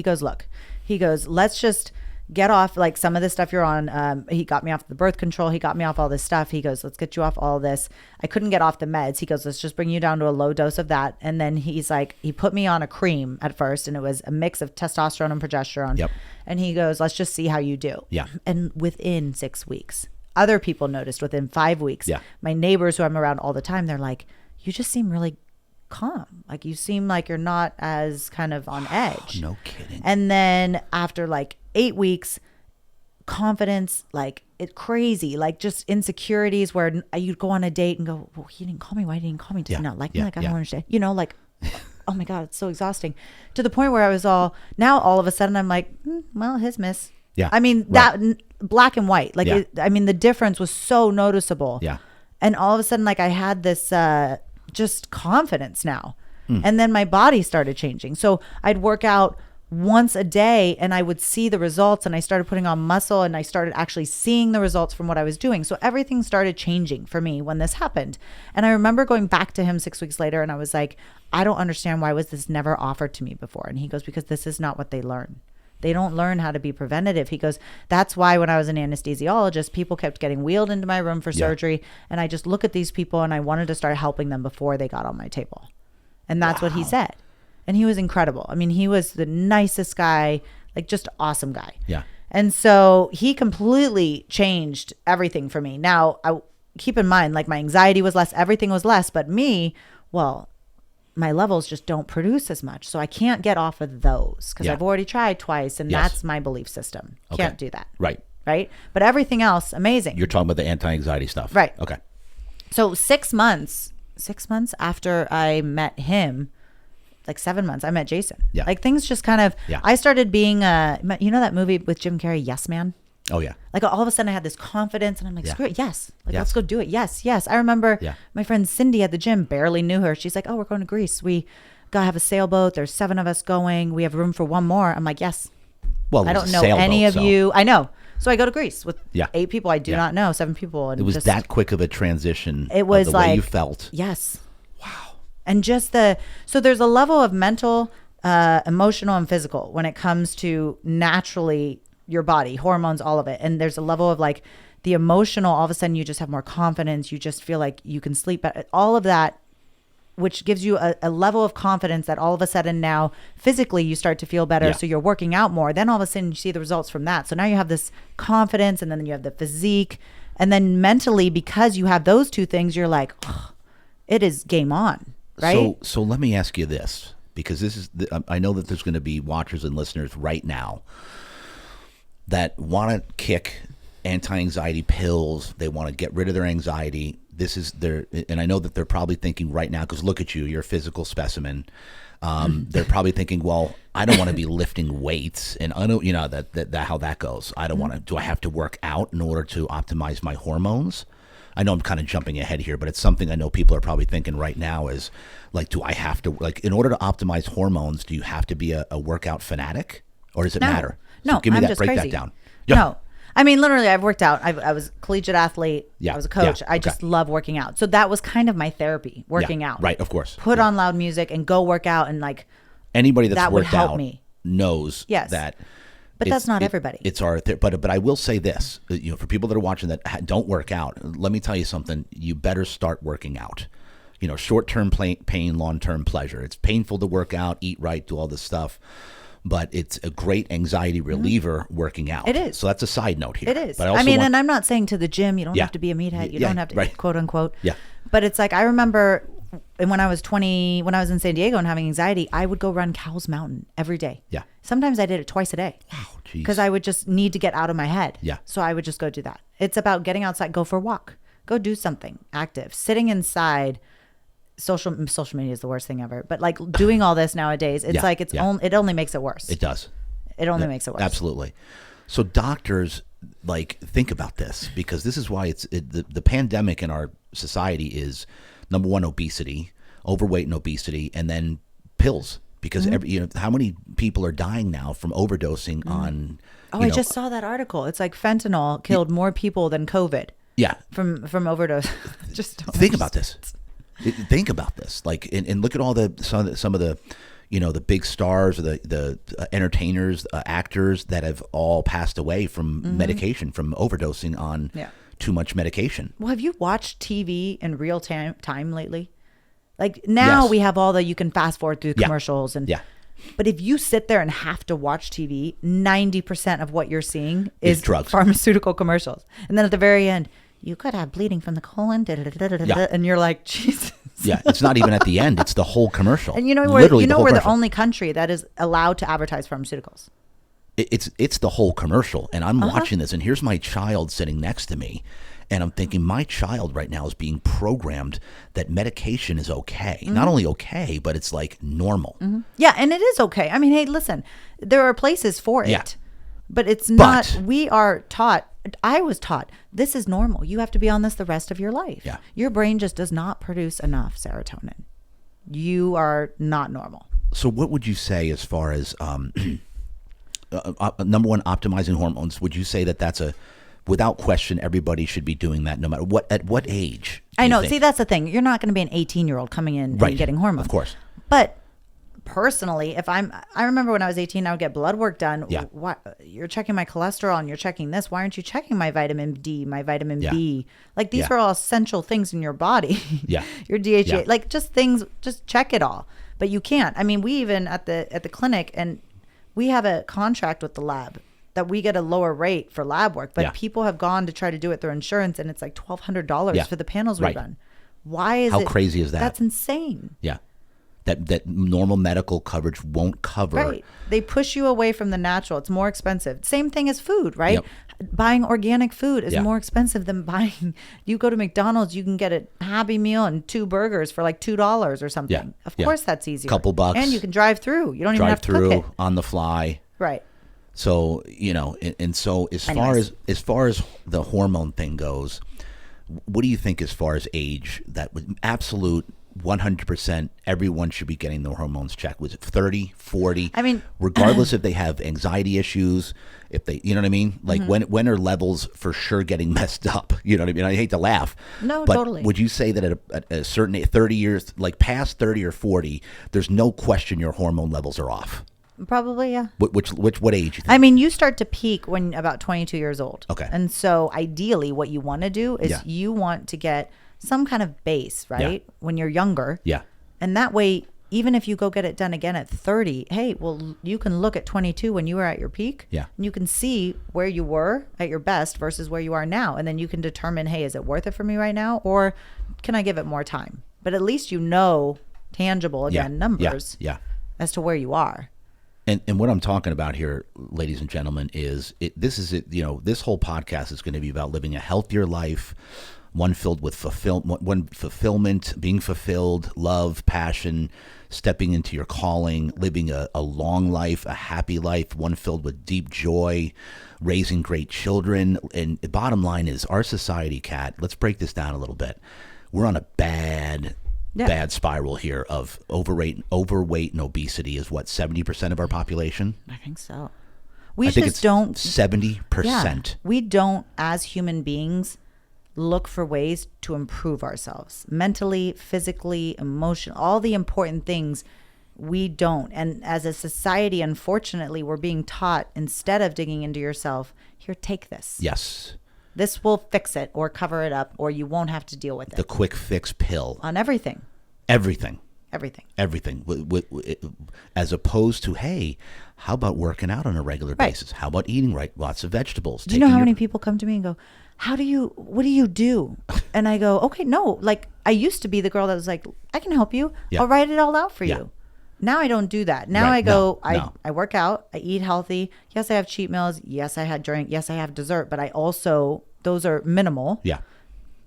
Speaker 2: goes, look. He goes, let's just get off like some of the stuff you're on. He got me off the birth control. He got me off all this stuff. He goes, let's get you off all this. I couldn't get off the meds. He goes, let's just bring you down to a low dose of that. And then he's like, he put me on a cream at first, and it was a mix of testosterone and progesterone.
Speaker 1: Yep.
Speaker 2: And he goes, let's just see how you do.
Speaker 1: Yeah.
Speaker 2: And within 6 weeks, other people noticed within 5 weeks.
Speaker 1: Yeah.
Speaker 2: My neighbors who I'm around all the time, they're like, you just seem really calm. Like you seem like you're not as kind of on edge.
Speaker 1: No kidding.
Speaker 2: And then after like 8 weeks, confidence, like it crazy, like just insecurities where you'd go on a date and go, well, he didn't call me. Why didn't he call me? Does he not like me? Like, I don't understand. You know, like, oh my God, it's so exhausting. To the point where I was all of a sudden I'm like, well, his miss.
Speaker 1: Yeah.
Speaker 2: I mean, that black and white, like, I mean, the difference was so noticeable.
Speaker 1: Yeah.
Speaker 2: And all of a sudden, like I had this just confidence now. And then my body started changing. So I'd work out once a day and I would see the results, and I started putting on muscle, and I started actually seeing the results from what I was doing. So everything started changing for me when this happened. And I remember going back to him 6 weeks later, and I was like, I don't understand, why was this never offered to me before? And he goes, because this is not what they learn. They don't learn how to be preventative. He goes, that's why when I was an anesthesiologist, people kept getting wheeled into my room for surgery. And I just look at these people and I wanted to start helping them before they got on my table. And that's what he said. And he was incredible. I mean, he was the nicest guy, like just awesome guy.
Speaker 1: Yeah.
Speaker 2: And so he completely changed everything for me. Now, keep in mind, like my anxiety was less, everything was less, but me, well, my levels just don't produce as much. So I can't get off of those because I've already tried twice, and that's my belief system.
Speaker 1: Okay.
Speaker 2: Can't do that.
Speaker 1: Right.
Speaker 2: Right. But everything else, amazing.
Speaker 1: You're talking about the anti-anxiety stuff.
Speaker 2: Right.
Speaker 1: Okay.
Speaker 2: So 6 months after I met him, like 7 months, I met Jason.
Speaker 1: Yeah.
Speaker 2: Like things just kind of, I started being, you know that movie with Jim Carrey, Yes Man?
Speaker 1: Oh, yeah.
Speaker 2: Like all of a sudden I had this confidence, and I'm like, screw it. Yes. Like, let's go do it. Yes. Yes. I remember my friend Cindy at the gym, barely knew her. She's like, oh, we're going to Greece. We got to have a sailboat. There's 7 of us going. We have room for 1 more. I'm like, yes.
Speaker 1: Well,
Speaker 2: I don't know any of you. I know. So I go to Greece with 8 people I do not know, 7 people. And
Speaker 1: it was just that quick of a transition.
Speaker 2: It was
Speaker 1: of the
Speaker 2: like,
Speaker 1: way you felt.
Speaker 2: Yes. Wow. And just so there's a level of mental, emotional, and physical when it comes to naturally your body, hormones, all of it. And there's a level of like the emotional, all of a sudden you just have more confidence. You just feel like you can sleep better. All of that, which gives you a level of confidence that all of a sudden now physically you start to feel better. Yeah. So you're working out more. Then all of a sudden you see the results from that. So now you have this confidence, and then you have the physique. And then mentally, because you have those 2 things, you're like, oh, it is game on. Right?
Speaker 1: So let me ask you this, because this is I know that there's going to be watchers and listeners right now that want to kick anti-anxiety pills. They want to get rid of their anxiety. This is and I know that they're probably thinking right now, because look at you, you're a physical specimen. They're probably thinking, well, I don't want to be lifting weights, and I know, you know, that how that goes. I don't want to. Do I have to work out in order to optimize my hormones? I know I'm kind of jumping ahead here, but it's something I know people are probably thinking right now is like, do I have to, like, in order to optimize hormones, do you have to be a workout fanatic, or does it matter?
Speaker 2: No,
Speaker 1: so give me
Speaker 2: I'm
Speaker 1: that,
Speaker 2: just
Speaker 1: break
Speaker 2: crazy.
Speaker 1: that down.
Speaker 2: Yeah. No, I mean, literally, I've worked out. I was a collegiate athlete.
Speaker 1: Yeah.
Speaker 2: I was a coach.
Speaker 1: Yeah.
Speaker 2: I just love working out. So that was kind of my therapy, working out.
Speaker 1: Right, of course.
Speaker 2: Put on loud music and go work out, and like
Speaker 1: anybody that's
Speaker 2: that
Speaker 1: worked
Speaker 2: would help
Speaker 1: out
Speaker 2: me.
Speaker 1: Knows that.
Speaker 2: But that's not everybody.
Speaker 1: It's our, but I will say this, you know, for people that are watching that don't work out, let me tell you something. You better start working out. You know, short-term pain, long-term pleasure. It's painful to work out, eat right, do all this stuff, but it's a great anxiety reliever working out.
Speaker 2: It is.
Speaker 1: So that's a side note here.
Speaker 2: It is.
Speaker 1: But
Speaker 2: I mean, and I'm not saying to the gym, you don't have to be a meathead. You don't have to,
Speaker 1: right.
Speaker 2: quote unquote.
Speaker 1: Yeah.
Speaker 2: But it's like, I remember when I was 20, when I was in San Diego and having anxiety, I would go run Cowles Mountain every day.
Speaker 1: Yeah.
Speaker 2: Sometimes I did it twice a day.
Speaker 1: Wow, geez.
Speaker 2: Because I would just need to get out of my head.
Speaker 1: Yeah.
Speaker 2: So I would just go do that. It's about getting outside, go for a walk, go do something active. Sitting inside, social media is the worst thing ever. But like doing all this nowadays, it's like it only makes it worse.
Speaker 1: It does.
Speaker 2: It only makes it worse.
Speaker 1: Absolutely. So doctors, like, think about this, because this is why the pandemic in our society is, number one, obesity, overweight and obesity, and then pills. Because how many people are dying now from overdosing on?
Speaker 2: I just saw that article. It's like fentanyl killed more people than COVID.
Speaker 1: Yeah,
Speaker 2: from overdose. Just
Speaker 1: think about this. Think about this. Like, and look at all some of the, the big stars, or the entertainers, actors that have all passed away from medication, from overdosing on too much medication.
Speaker 2: Well, have you watched TV in real time lately? Like now we have all you can fast forward through commercials but if you sit there and have to watch TV, 90% of what you're seeing is
Speaker 1: drugs,
Speaker 2: pharmaceutical commercials. And then at the very end, you could have bleeding from the colon, and you're like, Jesus.
Speaker 1: Yeah, it's not even at the end. It's the whole commercial.
Speaker 2: And we're the only country that is allowed to advertise pharmaceuticals.
Speaker 1: It's the whole commercial. And I'm watching this, and here's my child sitting next to me. And I'm thinking, my child right now is being programmed that medication is okay. Not only okay, but it's like normal.
Speaker 2: Yeah, and it is okay. I mean, hey, listen, there are places for it. But it's not, we are taught, I was taught, this is normal. You have to be on this the rest of your life.
Speaker 1: Yeah.
Speaker 2: Your brain just does not produce enough serotonin. You are not normal.
Speaker 1: So what would you say as far as, number one, optimizing hormones? Would you say that that's without question, everybody should be doing that no matter what, at what age?
Speaker 2: I know. See, that's the thing. You're not going to be an 18-year-old coming in and getting hormones.
Speaker 1: Of course.
Speaker 2: But personally, I remember when I was 18, I would get blood work done.
Speaker 1: Yeah.
Speaker 2: You're checking my cholesterol and you're checking this. Why aren't you checking my vitamin D, my vitamin B? Like these are all essential things in your body.
Speaker 1: Yeah.
Speaker 2: Your DHA, like just things, just check it all. But you can't. I mean, we even at the clinic, and we have a contract with the lab that we get a lower rate for lab work, but people have gone to try to do it through insurance, and it's like $1,200 for the panels we run. Why is
Speaker 1: How crazy is that?
Speaker 2: That's insane.
Speaker 1: Yeah. That normal medical coverage won't cover.
Speaker 2: Right. They push you away from the natural. It's more expensive. Same thing as food, right?
Speaker 1: Yep.
Speaker 2: Buying organic food is more expensive than buying. You go to McDonald's, you can get a Happy Meal and 2 burgers for like $2 or something.
Speaker 1: Yeah.
Speaker 2: Of course, that's easier.
Speaker 1: Couple bucks.
Speaker 2: And you can drive through. You don't even have to cook it.
Speaker 1: On the fly.
Speaker 2: Right.
Speaker 1: So, and so as far as the hormone thing goes, what do you think as far as age? That was absolute 100%, everyone should be getting their hormones checked. Was it 30, 40?
Speaker 2: I mean,
Speaker 1: regardless if they have anxiety issues, if they, you know what I mean? Like when are levels for sure getting messed up? You know what I mean? I hate to laugh.
Speaker 2: No,
Speaker 1: but
Speaker 2: totally.
Speaker 1: Would you say that at a certain age, 30 years, like past 30 or 40, there's no question your hormone levels are off?
Speaker 2: Probably, yeah.
Speaker 1: What age you think?
Speaker 2: I mean, you start to peak when about 22 years old.
Speaker 1: Okay.
Speaker 2: And so ideally what you want to do is you want to get some kind of base, right? When you're younger.
Speaker 1: Yeah.
Speaker 2: And that way, even if you go get it done again at 30, hey, well, you can look at 22 when you were at your peak.
Speaker 1: Yeah.
Speaker 2: And you can see where you were at your best versus where you are now. And then you can determine, hey, is it worth it for me right now? Or can I give it more time? But at least you know tangible, numbers as to where you are.
Speaker 1: And what I'm talking about here, ladies and gentlemen, is this whole podcast is going to be about living a healthier life, one filled with fulfillment, being fulfilled, love, passion, stepping into your calling, living a long life, a happy life, one filled with deep joy, raising great children. And the bottom line is our society, Kat, let's break this down a little bit. We're on a bad spiral here of overweight and obesity is what, 70% of our population?
Speaker 2: I think so.
Speaker 1: I think it's 70%.
Speaker 2: We don't, as human beings, look for ways to improve ourselves mentally, physically, emotionally, all the important things we don't. And as a society, unfortunately, we're being taught, instead of digging into yourself, here, take this.
Speaker 1: Yes.
Speaker 2: This will fix it or cover it up, or you won't have to deal with it.
Speaker 1: The quick fix pill.
Speaker 2: On everything.
Speaker 1: Everything.
Speaker 2: Everything.
Speaker 1: As opposed to, hey, how about working out on a regular basis? How about eating lots of vegetables?
Speaker 2: Do you know how many people come to me and go, what do you do? And I go, okay, no, like I used to be the girl that was like, I can help you.
Speaker 1: Yeah.
Speaker 2: I'll write it all out for you. Now I don't do that. Now I go,
Speaker 1: No.
Speaker 2: I work out, I eat healthy. Yes, I have cheat meals. Yes, I had drink. Yes, I have dessert, but I also, those are minimal.
Speaker 1: Yeah.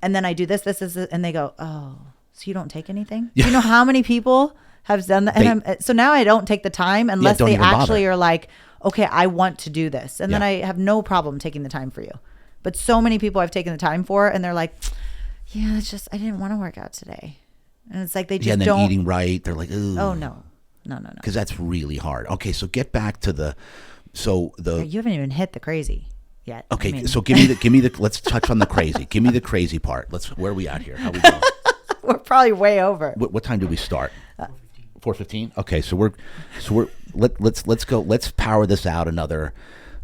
Speaker 2: And then I do this, and they go, oh, so you don't take anything? Yeah. You know how many people have done that? And so now I don't take the time unless they actually are like, okay, I want to do this. And then I have no problem taking the time for you. But so many people I've taken the time for, and they're like, Yeah, it's just I didn't want to work out today, and it's like they just
Speaker 1: and then
Speaker 2: don't
Speaker 1: eating right. They're like, ooh.
Speaker 2: Oh no.
Speaker 1: Because that's really hard. Okay, so get back to the.
Speaker 2: You haven't even hit the crazy yet.
Speaker 1: Okay, so give me the. Let's touch on the crazy. Give me the crazy part. Where are we at here? How we doing?
Speaker 2: We're probably way over.
Speaker 1: What time do we start? 4:15. Okay, so let's go. Let's power this out another.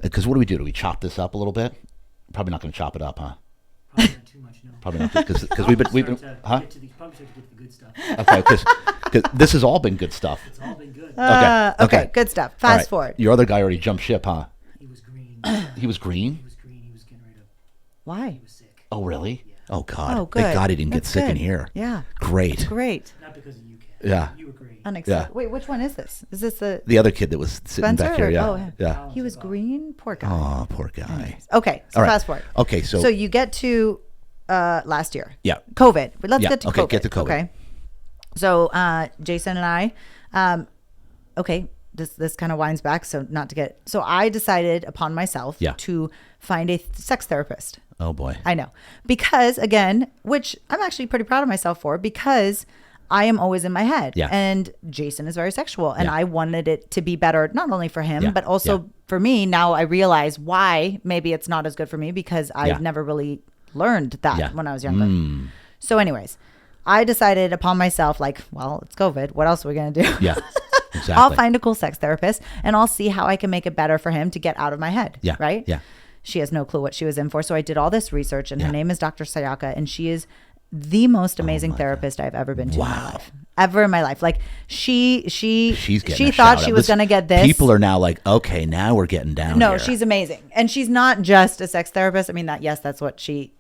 Speaker 1: Because what do? Do we chop this up a little bit? Probably not going to chop it up, huh?
Speaker 3: Probably not too much, no.
Speaker 1: Probably not because we've been huh?
Speaker 3: Probably start to get to the good stuff.
Speaker 1: Okay, because this has all been good stuff.
Speaker 3: It's all been good.
Speaker 1: Okay,
Speaker 2: good stuff. Fast forward.
Speaker 1: Your other guy already jumped ship, huh?
Speaker 3: He was green.
Speaker 1: He was green?
Speaker 3: He was green. He was getting ready to.
Speaker 2: Why?
Speaker 3: He was sick.
Speaker 1: Oh, really?
Speaker 3: Yeah.
Speaker 1: Oh, God.
Speaker 2: Oh, good.
Speaker 1: Thank God he didn't get
Speaker 2: That's
Speaker 1: sick in
Speaker 2: good.
Speaker 1: here.
Speaker 2: Yeah.
Speaker 1: Great.
Speaker 2: Great.
Speaker 3: Not because of you, Kat.
Speaker 1: Yeah.
Speaker 3: You were great.
Speaker 2: Unacceptable.
Speaker 1: Yeah.
Speaker 2: Wait, which one is this? Is this
Speaker 1: The other kid that was sitting
Speaker 2: Spencer?
Speaker 1: back here. Yeah.
Speaker 2: Oh,
Speaker 1: yeah.
Speaker 2: He was green? Poor guy.
Speaker 1: Oh, poor guy.
Speaker 2: Okay, so
Speaker 1: All right.
Speaker 2: fast forward.
Speaker 1: Okay, so
Speaker 2: you get to last year.
Speaker 1: Yeah.
Speaker 2: COVID. But let's
Speaker 1: Yeah,
Speaker 2: get to
Speaker 1: okay,
Speaker 2: COVID.
Speaker 1: get to COVID.
Speaker 2: Okay. So Jason and I, this kind of winds back. So I decided upon myself
Speaker 1: Yeah.
Speaker 2: to find a sex therapist.
Speaker 1: oh boy.
Speaker 2: I know. Because again, which I'm actually pretty proud of myself for, because I am always in my head.
Speaker 1: Yeah.
Speaker 2: And Jason is very sexual. And
Speaker 1: Yeah.
Speaker 2: I wanted it to be better, not only for him,
Speaker 1: Yeah.
Speaker 2: but also
Speaker 1: Yeah.
Speaker 2: for me. Now I realize why maybe it's not as good for me, because I've
Speaker 1: Yeah.
Speaker 2: never really learned that
Speaker 1: Yeah.
Speaker 2: when I was younger. So anyways, I decided upon myself, like, well, it's COVID. What else are we going to do?
Speaker 1: Yeah. Exactly.
Speaker 2: I'll find a cool sex therapist and I'll see how I can make it better for him to get out of my head.
Speaker 1: Yeah.
Speaker 2: Right?
Speaker 1: Yeah.
Speaker 2: She has no clue what she was in for. So I did all this research, and
Speaker 1: Yeah.
Speaker 2: her name is Dr. Sayaka, and she is the most amazing therapist I've ever been to in my life. Ever in my life. Like she's
Speaker 1: getting
Speaker 2: she
Speaker 1: a
Speaker 2: thought
Speaker 1: shout
Speaker 2: she
Speaker 1: out.
Speaker 2: was going to get this.
Speaker 1: People are now like, okay, now we're getting down
Speaker 2: No,
Speaker 1: here.
Speaker 2: she's amazing. And she's not just a sex therapist. I mean, that's what she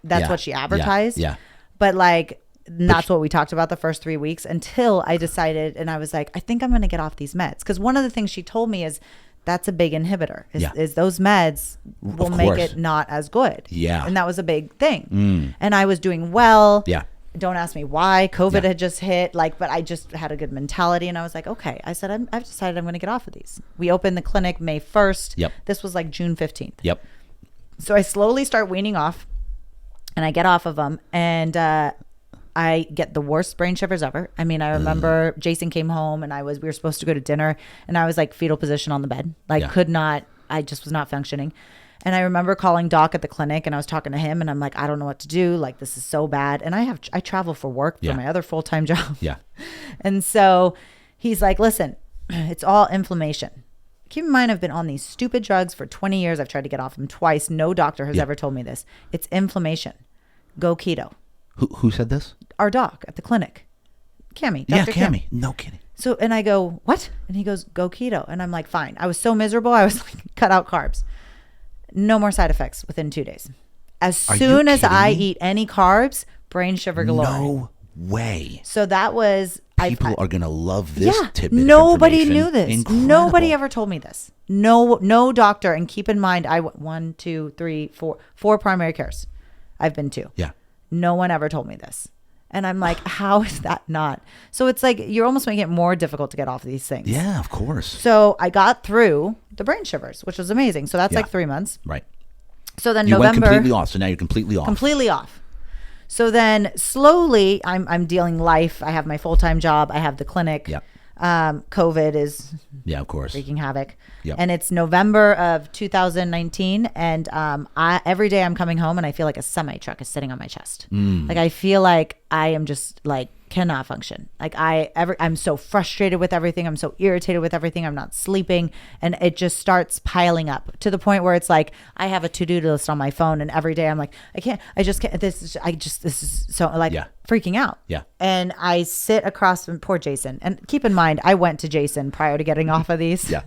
Speaker 1: Yeah.
Speaker 2: what she advertised.
Speaker 1: Yeah.
Speaker 2: But like, that's what we talked about the first 3 weeks, until I decided, and I was like, I think I'm going to get off these meds. Because one of the things she told me is that's a big inhibitor, is those meds will make
Speaker 1: course.
Speaker 2: it not as good.
Speaker 1: Yeah.
Speaker 2: And that was a big thing. And I was doing well.
Speaker 1: Yeah.
Speaker 2: Don't ask me why. COVID
Speaker 1: Yeah.
Speaker 2: had just hit, but I just had a good mentality. And I was like, okay. I said, I've decided I'm going to get off of these. We opened the clinic May 1st.
Speaker 1: Yep.
Speaker 2: This was like June 15th.
Speaker 1: Yep.
Speaker 2: So I slowly start weaning off, and I get off of them, and I get the worst brain shivers ever. I mean, I remember Jason came home, and we were supposed to go to dinner, and I was like fetal position on the bed. I just was not functioning. And I remember calling Doc at the clinic, and I was talking to him, and I'm like, I don't know what to do. Like, this is so bad. And I travel for work for my other full-time job.
Speaker 1: Yeah.
Speaker 2: And so he's like, listen, it's all inflammation. Keep in mind, I've been on these stupid drugs for 20 years. I've tried to get off them twice. No doctor has ever told me this. It's inflammation. Go keto.
Speaker 1: Who said this?
Speaker 2: Our doc at the clinic. Cammie.
Speaker 1: Yeah,
Speaker 2: Dr. Cam.
Speaker 1: Cammie. No kidding.
Speaker 2: So, and I go, what? And he goes, go keto. And I'm like, fine. I was so miserable. I was like, cut out carbs. No more side effects within 2 days. As soon as I eat any carbs, brain shiver galore.
Speaker 1: No way.
Speaker 2: So that was...
Speaker 1: People are going to love this tidbit of
Speaker 2: nobody
Speaker 1: information.
Speaker 2: knew this.
Speaker 1: Incredible.
Speaker 2: Nobody ever told me this. No doctor. And keep in mind, I went 4 primary cares I've been to.
Speaker 1: Yeah.
Speaker 2: No one ever told me this. And I'm like, how is that not? So it's like, you're almost making it more difficult to get off these things.
Speaker 1: Yeah, of course.
Speaker 2: So I got through the brain shivers, which was amazing. So that's like 3 months.
Speaker 1: Right.
Speaker 2: So then
Speaker 1: You
Speaker 2: November.
Speaker 1: went completely off. So now you're completely off.
Speaker 2: Completely off. So then slowly I'm dealing life. I have my full-time job. I have the clinic.
Speaker 1: Yeah.
Speaker 2: COVID is
Speaker 1: Yeah, of course.
Speaker 2: wreaking havoc.
Speaker 1: Yep.
Speaker 2: And it's November of 2019. And every day I'm coming home and I feel like a semi-truck is sitting on my chest. Like I feel like I am just like cannot function. Like I'm so frustrated with everything. I'm so irritated with everything. I'm not sleeping. And it just starts piling up to the point where it's like I have a to-do list on my phone, and every day I'm like, I just can't, this is so like freaking out.
Speaker 1: Yeah.
Speaker 2: And I sit across from poor Jason. And keep in mind, I went to Jason prior to getting off of these.
Speaker 1: Yeah.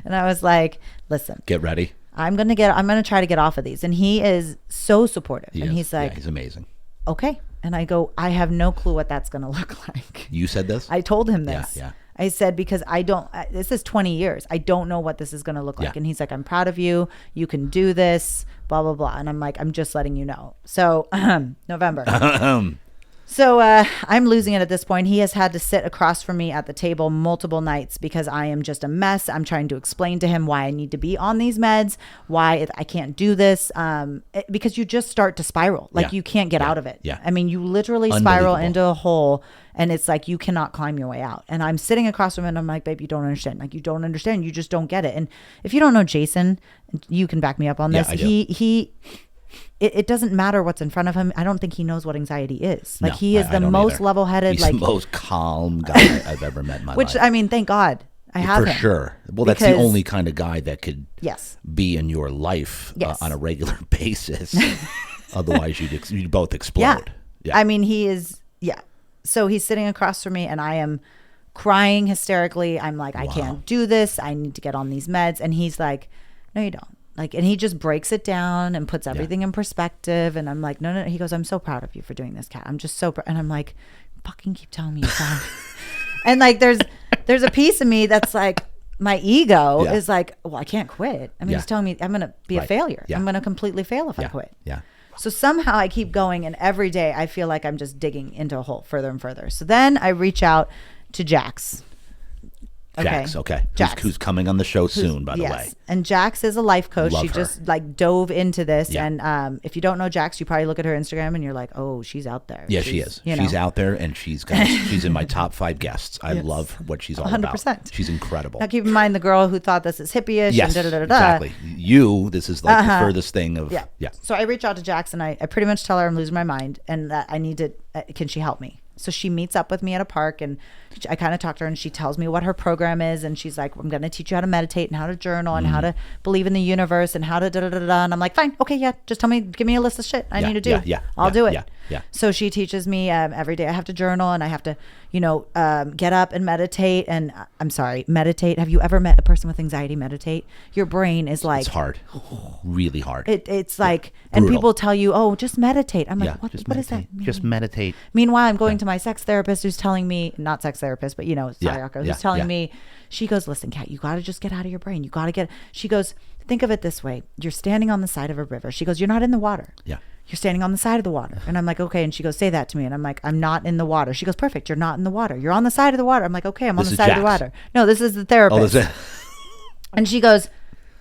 Speaker 2: And I was like, listen,
Speaker 1: Get ready.
Speaker 2: I'm going to try to get off of these. And he is so supportive. And he's like,
Speaker 1: he's amazing.
Speaker 2: okay. And I go, I have no clue what that's going to look like.
Speaker 1: You said this?
Speaker 2: I told him this.
Speaker 1: Yeah.
Speaker 2: I said, because this is 20 years. I don't know what this is going to look like.
Speaker 1: Yeah.
Speaker 2: And he's like, I'm proud of you. You can do this, blah, blah, blah. And I'm like, I'm just letting you know. So November. So I'm losing it at this point. He has had to sit across from me at the table multiple nights because I am just a mess. I'm trying to explain to him why I need to be on these meds, why I can't do this, because you just start to spiral. Like you can't get out of it.
Speaker 1: Yeah.
Speaker 2: I mean, you literally spiral into a hole, and it's like you cannot climb your way out. And I'm sitting across from him, and I'm like, babe, you don't understand. Like, you don't understand. You just don't get it. And if you don't know Jason, you can back me up on this. It doesn't matter what's in front of him. I don't think he knows what anxiety is. Like, he is the most level-headed.
Speaker 1: He's the most calm guy I've ever met in my life.
Speaker 2: Which, I mean, thank God I have him.
Speaker 1: For sure. Well, that's the only kind of guy that could be in your life on a regular basis. Otherwise, you'd both explode.
Speaker 2: Yeah. I mean, he is, So he's sitting across from me, and I am crying hysterically. I'm like, I can't do this. I need to get on these meds. And he's like, no, you don't. Like, and he just breaks it down and puts everything in perspective. And I'm like, no. He goes, I'm so proud of you for doing this, Kat. I'm just so proud. And I'm like, fucking keep telling me you're proud. And like, there's a piece of me that's like, my ego is like, well, I can't quit. I mean, he's telling me I'm going to be a failure. I'm going to completely fail if I quit.
Speaker 1: Yeah.
Speaker 2: So somehow I keep going. And every day I feel like I'm just digging into a hole further and further. So then I reach out to Jax.
Speaker 1: Jax, okay.
Speaker 2: Jax.
Speaker 1: Who's coming on the show soon, by the way.
Speaker 2: And Jax is a life coach.
Speaker 1: Love
Speaker 2: she
Speaker 1: her.
Speaker 2: just like dove into this. Yeah. And if you don't know Jax, you probably look at her Instagram and you're like, oh, she's out there.
Speaker 1: Yeah, she is. She's out there, and she's in my top 5 guests. I love what she's all 100%. About. She's incredible.
Speaker 2: Now keep in mind the girl who thought this is hippie-ish.
Speaker 1: Yes,
Speaker 2: and
Speaker 1: exactly. This is like the furthest thing of. Yeah.
Speaker 2: So I reach out to Jax, and I pretty much tell her I'm losing my mind and that I need to, can she help me? So she meets up with me at a park, and I kind of talk to her, and she tells me what her program is. And she's like, I'm going to teach you how to meditate and how to journal and how to believe in the universe and how to da-da-da-da. And I'm like, fine. Okay. Yeah. Just tell me, give me a list of shit I need to do. I'll do it.
Speaker 1: Yeah.
Speaker 2: So she teaches me every day I have to journal, and I have to, get up and meditate. And meditate. Have you ever met a person with anxiety meditate? Your brain is like,
Speaker 1: it's hard, really hard.
Speaker 2: It's like, and people tell you, oh, just meditate. I'm like, what does that mean?
Speaker 1: Just meditate.
Speaker 2: Meanwhile, I'm going to my sex therapist who's telling me, not sex therapist, but Sayaka, who's telling me, she goes, listen, Kat, you got to just get out of your brain. You got to she goes, think of it this way. You're standing on the side of a river. She goes, you're not in the water.
Speaker 1: Yeah.
Speaker 2: You're standing on the side of the water. And I'm like, okay. And she goes, say that to me. And I'm like, I'm not in the water. She goes, perfect. You're not in the water. You're on the side of the water. I'm like, okay, I'm on the side of the water. No, this is the therapist. And she goes,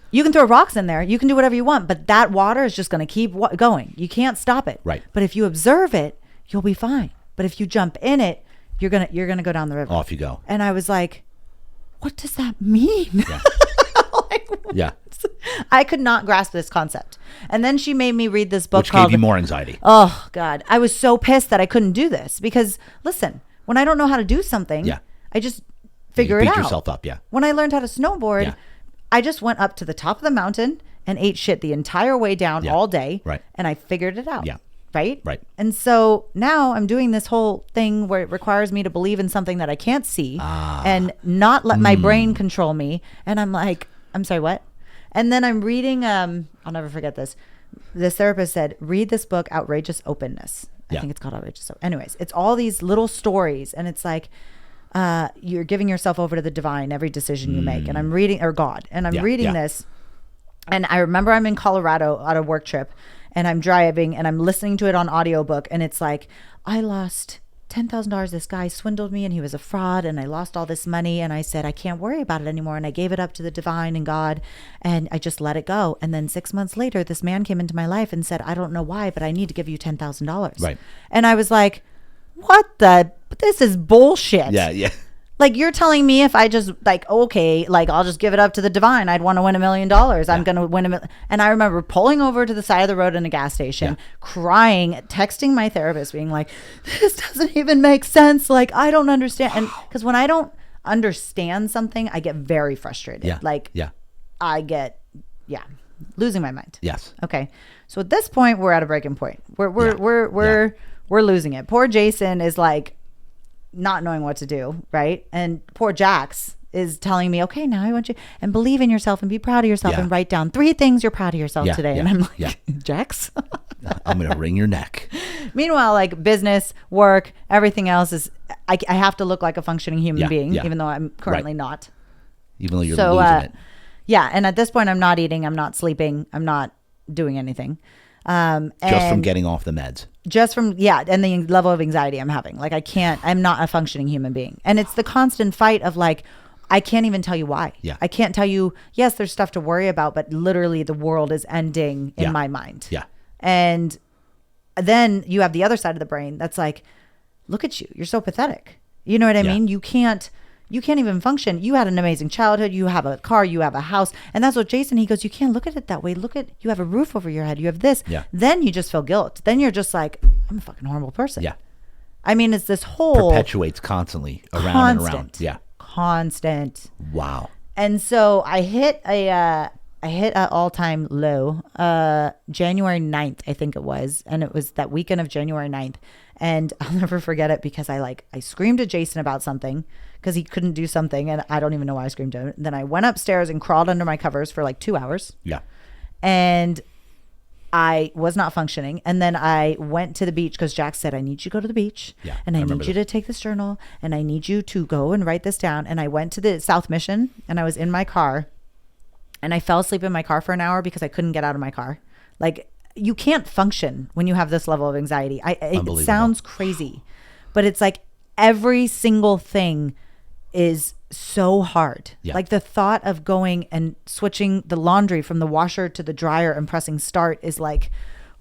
Speaker 2: you can throw rocks in there. You can do whatever you want, but that water is just going to keep going. You can't stop it.
Speaker 1: Right.
Speaker 2: But if you observe it, you'll be fine. But if you jump in it, you're going to go down the river.
Speaker 1: Off you go.
Speaker 2: And I was like, what does that mean?
Speaker 1: Yeah.
Speaker 2: I could not grasp this concept. And then she made me read this book
Speaker 1: Which
Speaker 2: called...
Speaker 1: gave you more anxiety.
Speaker 2: Oh, God. I was so pissed that I couldn't do this because, listen, when I don't know how to do something, I just figure it out.
Speaker 1: Beat yourself up,
Speaker 2: When I learned how to snowboard, I just went up to the top of the mountain and ate shit the entire way down all day.
Speaker 1: Right.
Speaker 2: And I figured it out.
Speaker 1: Yeah.
Speaker 2: Right?
Speaker 1: Right.
Speaker 2: And so now I'm doing this whole thing where it requires me to believe in something that I can't see and not let my brain control me. And I'm like, I'm sorry, what? And then I'm reading, I'll never forget this. This therapist said, read this book, Outrageous Openness. I think it's called Outrageous. Anyways, it's all these little stories. And it's like, you're giving yourself over to the divine, every decision you make. And I'm reading, or God. And I'm reading this. And I remember I'm in Colorado on a work trip. And I'm driving and I'm listening to it on audiobook. And it's like, I lost $10,000. This guy swindled me and he was a fraud. And I lost all this money. And I said, I can't worry about it anymore. And I gave it up to the divine and God. And I just let it go. And then 6 months later, this man came into my life and said, I don't know why, but I need to give you $10,000.
Speaker 1: Right.
Speaker 2: And I was like, this is bullshit.
Speaker 1: Yeah.
Speaker 2: Like, you're telling me if I just I'll just give it up to the divine, I'd want to win $1 million. I'm going to win $1 million. And I remember pulling over to the side of the road in a gas station, crying, texting my therapist, being like, this doesn't even make sense. Like, I don't understand. And because when I don't understand something, I get very frustrated. I get, losing my mind.
Speaker 1: Yes.
Speaker 2: Okay. So at this point, we're at a breaking point. We're losing it. Poor Jason is like, not knowing what to do, right? And poor Jax is telling me, okay, now I want you, and believe in yourself and be proud of yourself and write down 3 things you're proud of yourself today. And I'm like, Jax?
Speaker 1: I'm going to wring your neck.
Speaker 2: Meanwhile, like business, work, everything else is, I have to look like a functioning human being, even though I'm currently not.
Speaker 1: Even though you're losing it.
Speaker 2: Yeah. And at this point, I'm not eating, I'm not sleeping, I'm not doing anything.
Speaker 1: Just from getting off the meds.
Speaker 2: Just from, and the level of anxiety I'm having. Like I'm not a functioning human being. And it's the constant fight of like, I can't even tell you why.
Speaker 1: Yeah.
Speaker 2: I can't tell you, yes, there's stuff to worry about, but literally the world is ending in my mind.
Speaker 1: Yeah.
Speaker 2: And then you have the other side of the brain that's like, look at you. You're so pathetic. You know what I mean? You can't even function. You had an amazing childhood. You have a car, you have a house. And that's what Jason, he goes, you can't look at it that way. You have a roof over your head. You have this.
Speaker 1: Yeah.
Speaker 2: Then you just feel guilt. Then you're just like, I'm a fucking horrible person.
Speaker 1: Yeah.
Speaker 2: I mean, it's this whole
Speaker 1: perpetuates constly around and around. Yeah.
Speaker 2: Constant.
Speaker 1: Wow.
Speaker 2: And so I hit an all-time low, January 9th, I think it was. And it was that weekend of January 9th. And I'll never forget it because I screamed at Jason about something because he couldn't do something. And I don't even know why I screamed at him. Then I went upstairs and crawled under my covers for like 2 hours.
Speaker 1: Yeah.
Speaker 2: And I was not functioning. And then I went to the beach because Jack said, I need you to go to the beach.
Speaker 1: Yeah,
Speaker 2: and I need you to take this journal. And I need you to go and write this down. And I went to the South Mission and I was in my car. And I fell asleep in my car for an hour because I couldn't get out of my car. Like, you can't function when you have this level of anxiety. It sounds crazy, but it's like every single thing is so hard.
Speaker 1: Yeah.
Speaker 2: Like the thought of going and switching the laundry from the washer to the dryer and pressing start is like,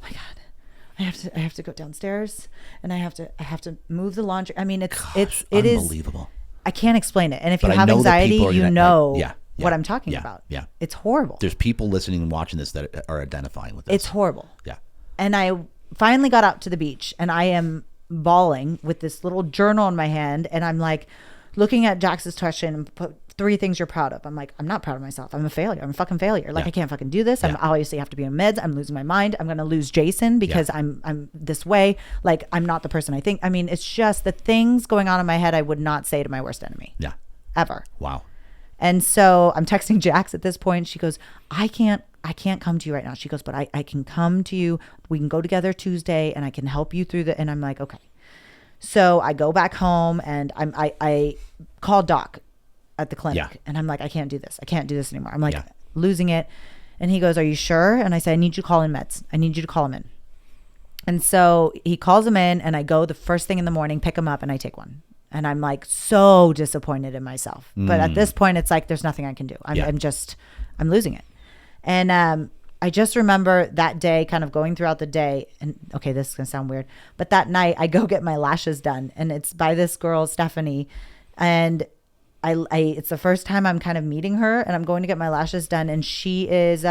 Speaker 2: oh my God, I have to go downstairs and I have to move the laundry. I mean, it is
Speaker 1: unbelievable.
Speaker 2: I can't explain it. And if
Speaker 1: But
Speaker 2: you
Speaker 1: I
Speaker 2: have
Speaker 1: know that
Speaker 2: anxiety,
Speaker 1: people are
Speaker 2: you
Speaker 1: gonna-
Speaker 2: know
Speaker 1: yeah.
Speaker 2: what I'm talking about.
Speaker 1: Yeah.
Speaker 2: It's horrible.
Speaker 1: There's people listening and watching this that are identifying with this.
Speaker 2: It's horrible.
Speaker 1: Yeah.
Speaker 2: And I finally got out to the beach and I am bawling with this little journal in my hand. And I'm like looking at Jax's question and put 3 things you're proud of. I'm like, I'm not proud of myself. I'm a failure. I'm a fucking failure. Like I can't fucking do this. I obviously have to be on meds. I'm losing my mind. I'm going to lose Jason because I'm this way. Like I'm not the person I think. I mean, it's just the things going on in my head I would not say to my worst enemy.
Speaker 1: Yeah.
Speaker 2: Ever.
Speaker 1: Wow.
Speaker 2: And so I'm texting Jax at this point. She goes, I can't come to you right now. She goes, but I can come to you. We can go together Tuesday and I can help you through and I'm like, okay. So I go back home and I call Doc at the clinic and I'm like, I can't do this. I can't do this anymore. I'm like losing it. And he goes, are you sure? And I said, I need you to call in meds. I need you to call him in. And so he calls him in and I go the first thing in the morning, pick him up and I take one. And I'm like so disappointed in myself. But at this point, it's like, there's nothing I can do. I'm losing it. And I just remember that day kind of going throughout the day. And okay, this is going to sound weird. But that night I go get my lashes done. And it's by this girl, Stephanie. And it's the first time I'm kind of meeting her. And I'm going to get my lashes done. And she's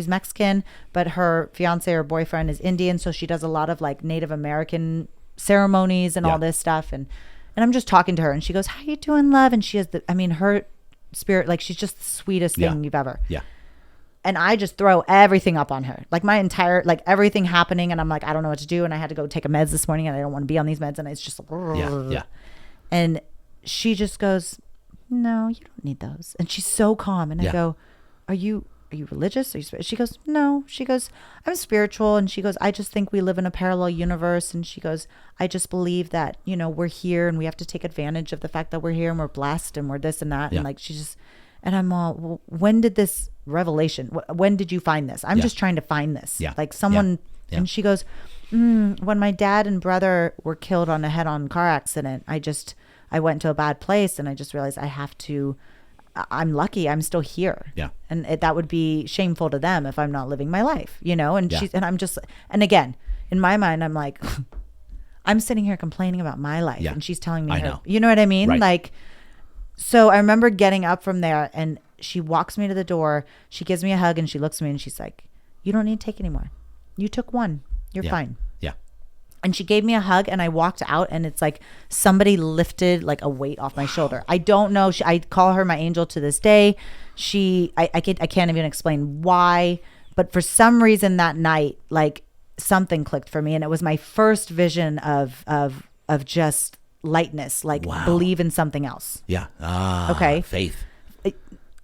Speaker 2: Mexican, but her fiance or boyfriend is Indian. So she does a lot of like Native American ceremonies and all this stuff. And I'm just talking to her and she goes, how you doing, love? And she has her spirit, like she's just the sweetest thing you've ever.
Speaker 1: Yeah.
Speaker 2: And I just throw everything up on her, like my entire, like everything happening. And I'm like, I don't know what to do. And I had to go take a meds this morning and I don't want to be on these meds. And it's just,
Speaker 1: Yeah.
Speaker 2: And she just goes, no, you don't need those. And she's so calm. And I go, are you religious? Are you she goes, no. She goes, I'm spiritual. And she goes, I just think we live in a parallel universe. And she goes, I just believe that, we're here and we have to take advantage of the fact that we're here and we're blessed and we're this and that. And like, and I'm all, well, when did this revelation, when did you find this? I'm just trying to find this.
Speaker 1: Yeah.
Speaker 2: Like someone, and she goes, when my dad and brother were killed on a head-on car accident, I went to a bad place and I just realized I'm lucky I'm still here.
Speaker 1: Yeah.
Speaker 2: And that would be shameful to them if I'm not living my life, and I'm just, and again, in my mind, I'm like, I'm sitting here complaining about my life and she's telling me,
Speaker 1: I know.
Speaker 2: You know what I mean?
Speaker 1: Right.
Speaker 2: Like, so I remember getting up from there and she walks me to the door. She gives me a hug and she looks at me and she's like, you don't need to take anymore. You took one. You're fine.
Speaker 1: Yeah.
Speaker 2: And she gave me a hug and I walked out and it's like somebody lifted like a weight off my shoulder. I don't know. I call her my angel to this day. I can't even explain why, but for some reason that night, like something clicked for me. And it was my first vision of just lightness, like believe in something else.
Speaker 1: Yeah.
Speaker 2: Okay.
Speaker 1: Faith.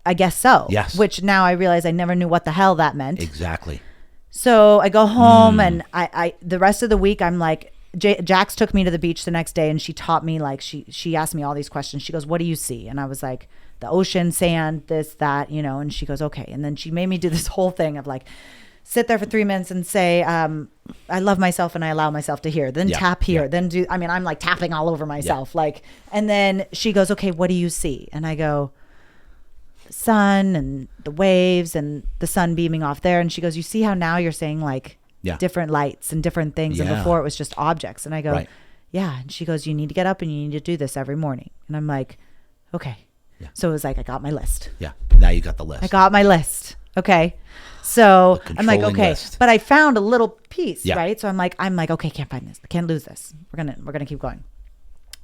Speaker 2: I guess so.
Speaker 1: Yes.
Speaker 2: Which now I realize I never knew what the hell that meant.
Speaker 1: Exactly.
Speaker 2: So I go home and I the rest of the week I'm like, Jax took me to the beach the next day and she taught me, like she asked me all these questions. She goes, what do you see? And I was like, the ocean, sand, this, that, and she goes, okay. And then she made me do this whole thing of like, sit there for 3 minutes and say, I love myself and I allow myself to hear. Then tap here. Then I'm like tapping all over myself. Like, and then she goes, okay, what do you see? And I go, the sun and the waves and the sun beaming off there. And she goes, you see how now you're saying like different lights and different things. And before it was just objects. And I go, yeah. And she goes, you need to get up and you need to do this every morning. And I'm like, okay. Yeah. So it was like, I got my list.
Speaker 1: Yeah. Now you got the list.
Speaker 2: I got my list. Okay. So I'm like, okay, list. But I found a little piece, right? So I'm like, okay, can't find this. I can't lose this. We're going to keep going.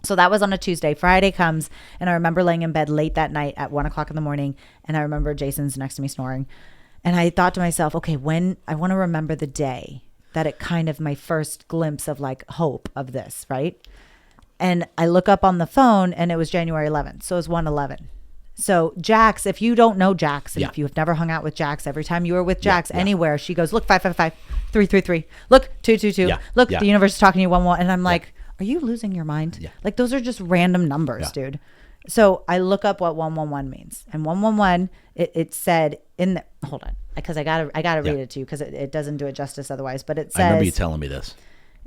Speaker 2: So that was on a Tuesday. Friday comes, and I remember laying in bed late that night at 1:00 in the morning. And I remember Jason's next to me snoring. And I thought to myself, okay, when I want to remember the day that it kind of my first glimpse of like hope of this, right? And I look up on the phone and it was January 11th. So it was 1/11. So Jax, if you don't know Jax, and if you have never hung out with Jax, every time you were with Jax anywhere, she goes, look, 555, 333, look, 222, look, the universe is talking to you 11. And I'm like, are you losing your mind? Yeah. Like those are just random numbers, dude. So I look up what 111 means. And 111, it said in the, hold on, because I gotta read it to you because it doesn't do it justice otherwise. But it says,
Speaker 1: I remember you telling me this.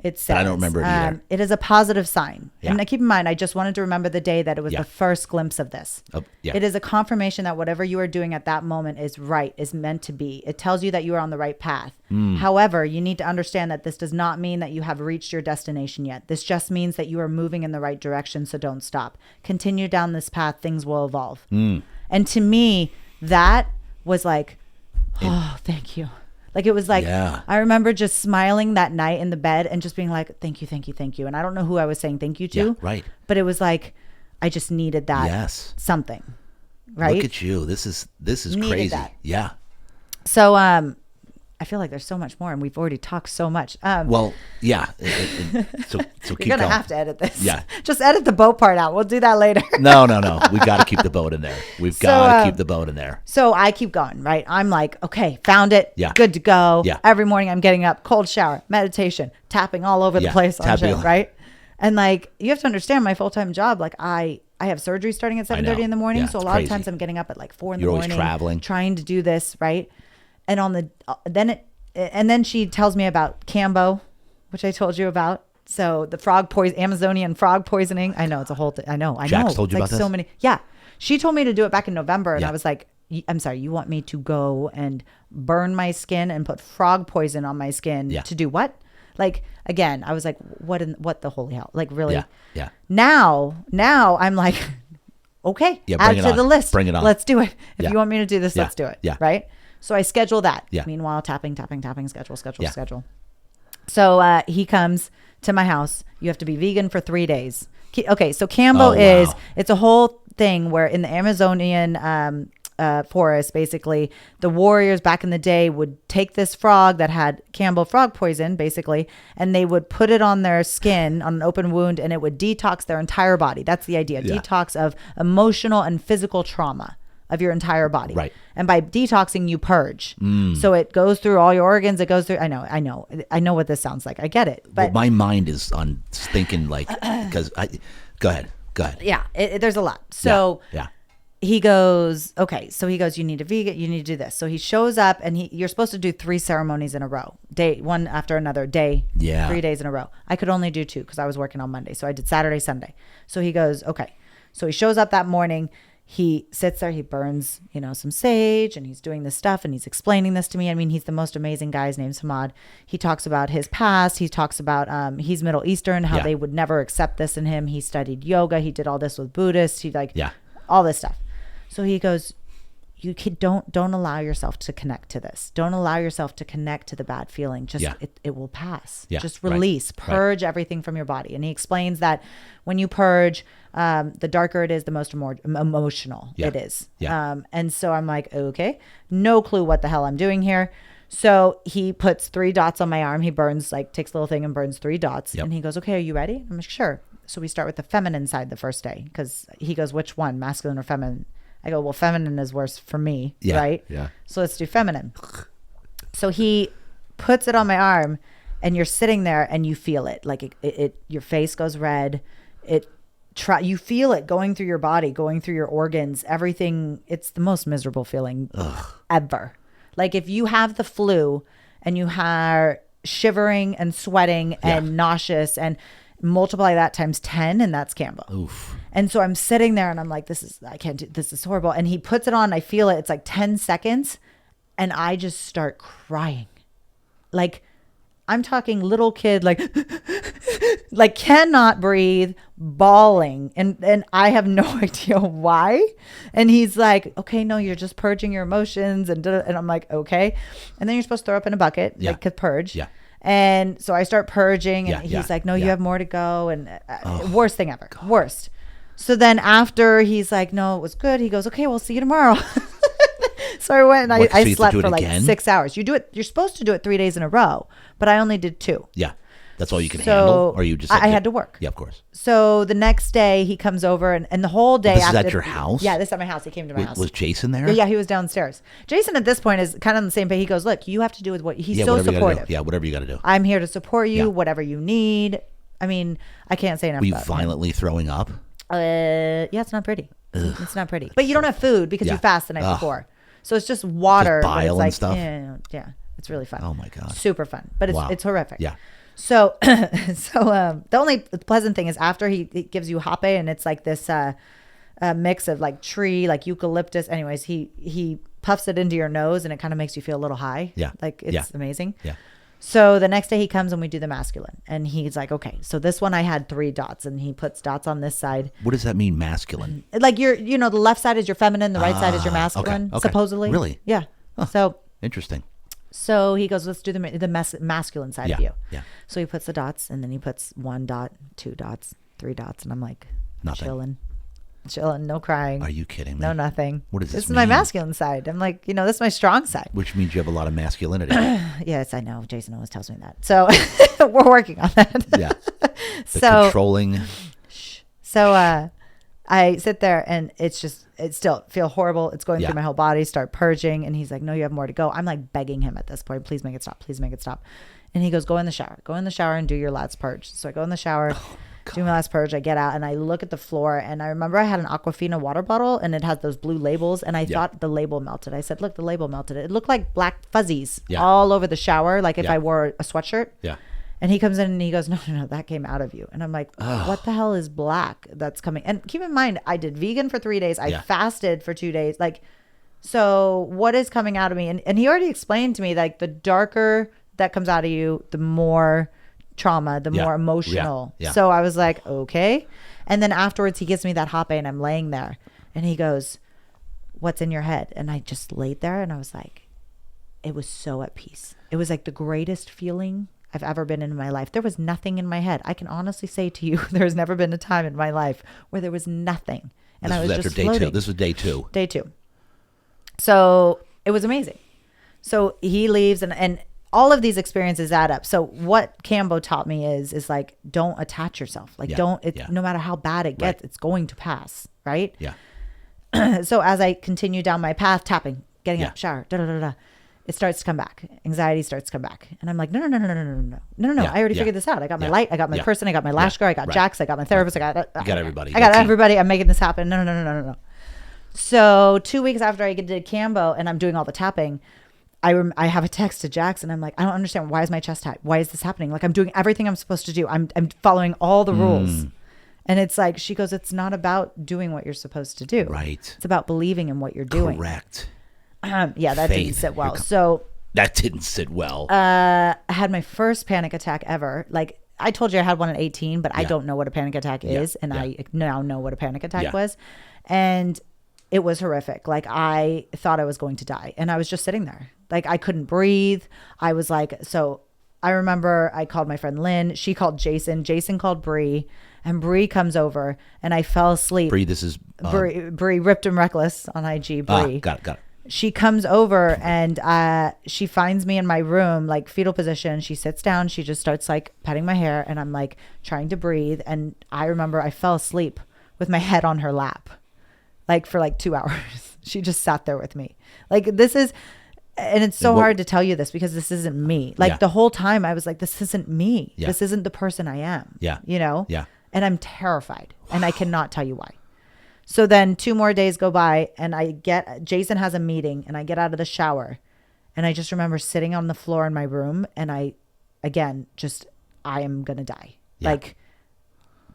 Speaker 2: It says,
Speaker 1: but I don't remember it either.
Speaker 2: It is a positive sign. Yeah. And keep in mind, I just wanted to remember the day that it was the first glimpse of this. It is a confirmation that whatever you are doing at that moment is right, is meant to be. It tells you that you are on the right path. However, you need to understand that this does not mean that you have reached your destination yet. This just means that you are moving in the right direction, so don't stop. Continue down this path. Things will evolve. And to me, that was like, oh, thank you. Like it was like, I remember just smiling that night in the bed and just being like, thank you, thank you, thank you. And I don't know who I was saying thank you to.
Speaker 1: Yeah, right.
Speaker 2: But it was like, I just needed that something. Right.
Speaker 1: Look at you. This is crazy. That. Yeah.
Speaker 2: So, I feel like there's so much more and we've already talked so much.
Speaker 1: Well, yeah. So
Speaker 2: You're
Speaker 1: keep
Speaker 2: going to
Speaker 1: going.
Speaker 2: have to edit this.
Speaker 1: Yeah.
Speaker 2: Just edit the boat part out. We'll do that later.
Speaker 1: No. We got to keep the boat in there. We've got to keep the boat in there.
Speaker 2: So I keep going, right? I'm like, okay, found it. Yeah. Good to go. Yeah. Every morning I'm getting up, cold shower, meditation, tapping all over the place on shit, right? And like, you have to understand my full-time job. Like I have surgery starting at 7:30 in the morning. So a lot of times I'm getting up at like 4 in the morning.
Speaker 1: You're always traveling.
Speaker 2: Trying to do this, right? And on the then she tells me about Cambo, which I told you about. So the Amazonian frog poisoning. I know it's a whole thing. I know.
Speaker 1: Jax told you about this?
Speaker 2: So many. Yeah. She told me to do it back in November. And I was like, I'm sorry, you want me to go and burn my skin and put frog poison on my skin to do what? Like, again, I was like, what the holy hell? Like, really?
Speaker 1: Yeah.
Speaker 2: Now I'm like, okay, add to the list.
Speaker 1: Bring it on.
Speaker 2: Let's do it. If you want me to do this, let's do it.
Speaker 1: Yeah.
Speaker 2: Right? So I schedule that. Yeah. Meanwhile, tapping, schedule. So he comes to my house. You have to be vegan for 3 days. Okay, so Cambo it's a whole thing where in the Amazonian forest, basically, the warriors back in the day would take this frog that had Cambo frog poison, basically, and they would put it on their skin on an open wound, and it would detox their entire body. That's the idea. Yeah. Detox of emotional and physical trauma of your entire body. Right. And by detoxing, you purge. So it goes through all your organs. It goes through, I know what this sounds like. I get it. But
Speaker 1: my mind is on thinking like, because go ahead.
Speaker 2: Yeah. There's a lot. So he goes, okay. So he goes, you need to do this. So he shows up and you're supposed to do 3 ceremonies in a row, one after another day, 3 days in a row. I could only do 2 because I was working on Monday. So I did Saturday, Sunday. So he goes, okay. So he shows up that morning. He sits there, he burns, some sage, and he's doing this stuff, and he's explaining this to me. I mean, he's the most amazing guy. His name's Hamad. He talks about his past. He talks about, he's Middle Eastern, how they would never accept this in him. He studied yoga. He did all this with Buddhists. All this stuff. So he goes, don't allow yourself to connect to this. Don't allow yourself to connect to the bad feeling. Just, it will pass. Yeah. Just release, purge everything from your body. And he explains that when you purge, the darker it is, the most more emotional it is. Yeah. And so I'm like, okay, no clue what the hell I'm doing here. So he puts 3 dots on my arm. He burns, takes a little thing and burns 3 dots. Yep. And he goes, okay, are you ready? I'm like, sure. So we start with the feminine side the first day, because he goes, which one, masculine or feminine? I go, well, feminine is worse for me, right? Yeah. So let's do feminine. So he puts it on my arm, and you're sitting there, and you feel it. Like your face goes red. You feel it going through your body, going through your organs, everything. It's the most miserable feeling ever. Like if you have the flu, and you are shivering and sweating and nauseous, and multiply that times 10, and that's Cambo.
Speaker 1: Oof.
Speaker 2: And so I'm sitting there and I'm like, I can't do this. Is horrible. And he puts it on. I feel it. It's like 10 seconds. And I just start crying. Like, I'm talking little kid, like, like cannot breathe, bawling. And I have no idea why. And he's like, okay, no, you're just purging your emotions. And I'm like, okay. And then you're supposed to throw up in a bucket, like to purge.
Speaker 1: Yeah.
Speaker 2: And so I start purging, and he's like, no, you have more to go. And worst thing ever. God. Worst. So then after he's like, no, it was good. He goes, okay, we'll see you tomorrow. So I went and I slept for like 6 hours. You're supposed to do it 3 days in a row, but I only did 2.
Speaker 1: Yeah. That's all you can handle? Or you just
Speaker 2: I had to work.
Speaker 1: Yeah, of course.
Speaker 2: So the next day he comes over, and the whole day
Speaker 1: This is at your house?
Speaker 2: Yeah, this is at my house. He came to my house.
Speaker 1: Was Jason there?
Speaker 2: Yeah, he was downstairs. Jason at this point is kind of on the same page. He goes, look, you have to do with what he's so supportive.
Speaker 1: Yeah, whatever you got to do.
Speaker 2: I'm here to support you, whatever you need. I mean, I can't say enough.
Speaker 1: Were you violently throwing up?
Speaker 2: Yeah, it's not pretty. It's not pretty. But you don't have food because you fast the night before. So it's just water.
Speaker 1: Just bile
Speaker 2: and
Speaker 1: stuff?
Speaker 2: Yeah, it's really fun.
Speaker 1: Oh my God.
Speaker 2: Super fun. But it's horrific.
Speaker 1: Yeah.
Speaker 2: So the only pleasant thing is after he gives you hape, and it's like this mix of like tree, like eucalyptus. Anyways, he puffs it into your nose, and it kind of makes you feel a little high.
Speaker 1: Yeah.
Speaker 2: Like it's amazing.
Speaker 1: Yeah.
Speaker 2: So the next day he comes and we do the masculine, and he's like, okay, so this one I had 3 dots, and he puts dots on this side.
Speaker 1: What does that mean, masculine?
Speaker 2: Like the left side is your feminine, the right side is your masculine,
Speaker 1: okay.
Speaker 2: supposedly.
Speaker 1: Really?
Speaker 2: Yeah.
Speaker 1: Huh.
Speaker 2: So
Speaker 1: interesting.
Speaker 2: So he goes, let's do the masculine side of you.
Speaker 1: Yeah.
Speaker 2: So he puts the dots, and then he puts 1 dot, 2 dots, 3 dots, and I'm like,
Speaker 1: nothing.
Speaker 2: Chilling, no crying.
Speaker 1: Are you kidding me?
Speaker 2: No, nothing.
Speaker 1: What does this
Speaker 2: is
Speaker 1: mean?
Speaker 2: my masculine side. I'm like, this is my strong side.
Speaker 1: Which means you have a lot of masculinity.
Speaker 2: Yes, I know. Jason always tells me that. So we're working on that.
Speaker 1: Yeah. The controlling.
Speaker 2: So I sit there, and it still feel horrible. It's going through my whole body, start purging. And he's like, no, you have more to go. I'm like begging him at this point, please make it stop. Please make it stop. And he goes, go in the shower and do your last purge. So I go in the shower. Do my last purge. I get out and I look at the floor, and I remember I had an Aquafina water bottle, and it has those blue labels, and I thought the label melted. I said, look, the label melted. It looked like black fuzzies all over the shower, like if I wore a sweatshirt.
Speaker 1: Yeah.
Speaker 2: And he comes in and he goes, no, that came out of you. And I'm like, what the hell is black that's coming? And keep in mind, I did vegan for 3 days. I fasted for 2 days. Like, so what is coming out of me? And he already explained to me, like, the darker that comes out of you, the more trauma, the more emotional.
Speaker 1: Yeah.
Speaker 2: So I was like, okay. And then afterwards he gives me that hape, and I'm laying there, and he goes, what's in your head? And I just laid there, and I was like, it was so at peace. It was like the greatest feeling I've ever been in my life. There was nothing in my head. I can honestly say to you, there's never been a time in my life where there was nothing. And I was just floating.
Speaker 1: This was day 2.
Speaker 2: Day 2. So it was amazing. So he leaves, and all of these experiences add up. So what Cambo taught me is like, don't attach yourself. Like no matter how bad it gets, it's going to pass. Right.
Speaker 1: Yeah.
Speaker 2: So as I continue down my path, tapping, getting up, shower, it starts to come back. Anxiety starts to come back. And I'm like, no. I already figured this out. I got my light. I got my person. I got my lash guard. I got Jax. I got my therapist. I got
Speaker 1: everybody.
Speaker 2: I got everybody. I'm making this happen. No. So 2 weeks after I did Cambo and I'm doing all the tapping, I have a text to Jax, and I'm like, I don't understand. Why is my chest tight? Why is this happening? Like, I'm doing everything I'm supposed to do. I'm following all the rules. And it's like, she goes, it's not about doing what you're supposed to do.
Speaker 1: Right.
Speaker 2: It's about believing in what you're doing.
Speaker 1: Correct.
Speaker 2: That didn't sit well.
Speaker 1: That didn't sit well.
Speaker 2: I had my first panic attack ever. Like, I told you I had one at 18, but I don't know what a panic attack is. And I now know what a panic attack was. And it was horrific. Like, I thought I was going to die, and I was just sitting there. Like, I couldn't breathe. I was like, so I remember I called my friend Lynn. She called Jason. Jason called Bree, and Bree comes over, and I fell asleep.
Speaker 1: Bree, this is
Speaker 2: Bree Ripped and Reckless on IG. Bree.
Speaker 1: Got it.
Speaker 2: She comes over, and she finds me in my room, like fetal position. She sits down. She just starts like petting my hair, and I'm like trying to breathe. And I remember I fell asleep with my head on her lap, like for like 2 hours. She just sat there with me. Like, this is. And it's so hard to tell you this because this isn't me. Like the whole time I was like, this isn't me.
Speaker 1: Yeah.
Speaker 2: This isn't the person I am.
Speaker 1: Yeah. Yeah.
Speaker 2: And I'm terrified. And I cannot tell you why. So then 2 more days go by, and Jason has a meeting, and I get out of the shower, And I just remember sitting on the floor in my room and I am going to die.
Speaker 1: Yeah.
Speaker 2: Like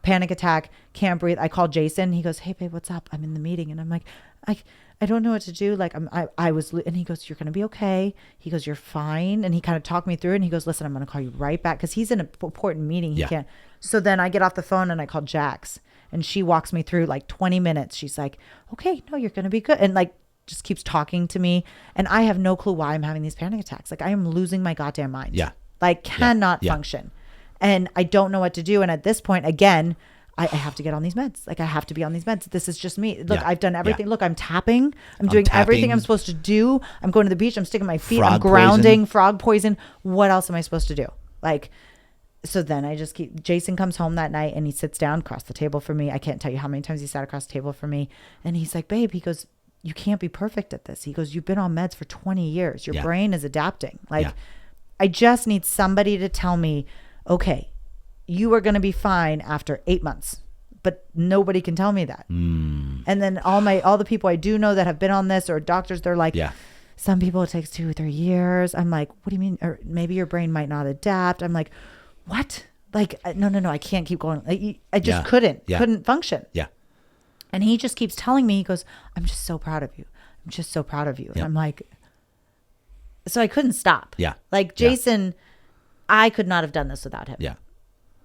Speaker 2: panic attack, can't breathe. I called Jason. He goes, hey babe, what's up? I'm in the meeting. And I'm like, I don't know what to do. Like and he goes, you're going to be okay. He goes, you're fine. And he kind of talked me through it. And he goes, listen, I'm going to call you right back. Cause he's in an important meeting. He can't. So then I get off the phone and I call Jax and she walks me through like 20 minutes. She's like, okay, no, you're going to be good. And like, just keeps talking to me. And I have no clue why I'm having these panic attacks. Like I am losing my goddamn mind.
Speaker 1: Yeah.
Speaker 2: Like cannot function. And I don't know what to do. And at this point, again, I have to get on these meds. Like I have to be on these meds. This is just me. Look, I've done everything. Look, I'm tapping. I'm doing everything I'm supposed to do. I'm going to the beach. I'm sticking my feet. I'm grounding. Frog poison. What else am I supposed to do? Like, so then I just Jason comes home that night and he sits down across the table for me. I can't tell you how many times he sat across the table for me. And he's like, babe, he goes, you can't be perfect at this. He goes, you've been on meds for 20 years. Your brain is adapting. Like I just need somebody to tell me, okay, you are going to be fine after 8 months, but nobody can tell me that. And then all the people I do know that have been on this or doctors, they're like, some people it takes 2 or 3 years. I'm like, what do you mean? Or maybe your brain might not adapt. I'm like, what? Like, no, I can't keep going. Like, I just couldn't function.
Speaker 1: Yeah.
Speaker 2: And he just keeps telling me, he goes, I'm just so proud of you. I'm just so proud of you. And I'm like, so I couldn't stop.
Speaker 1: Yeah.
Speaker 2: Like Jason, I could not have done this without him.
Speaker 1: Yeah.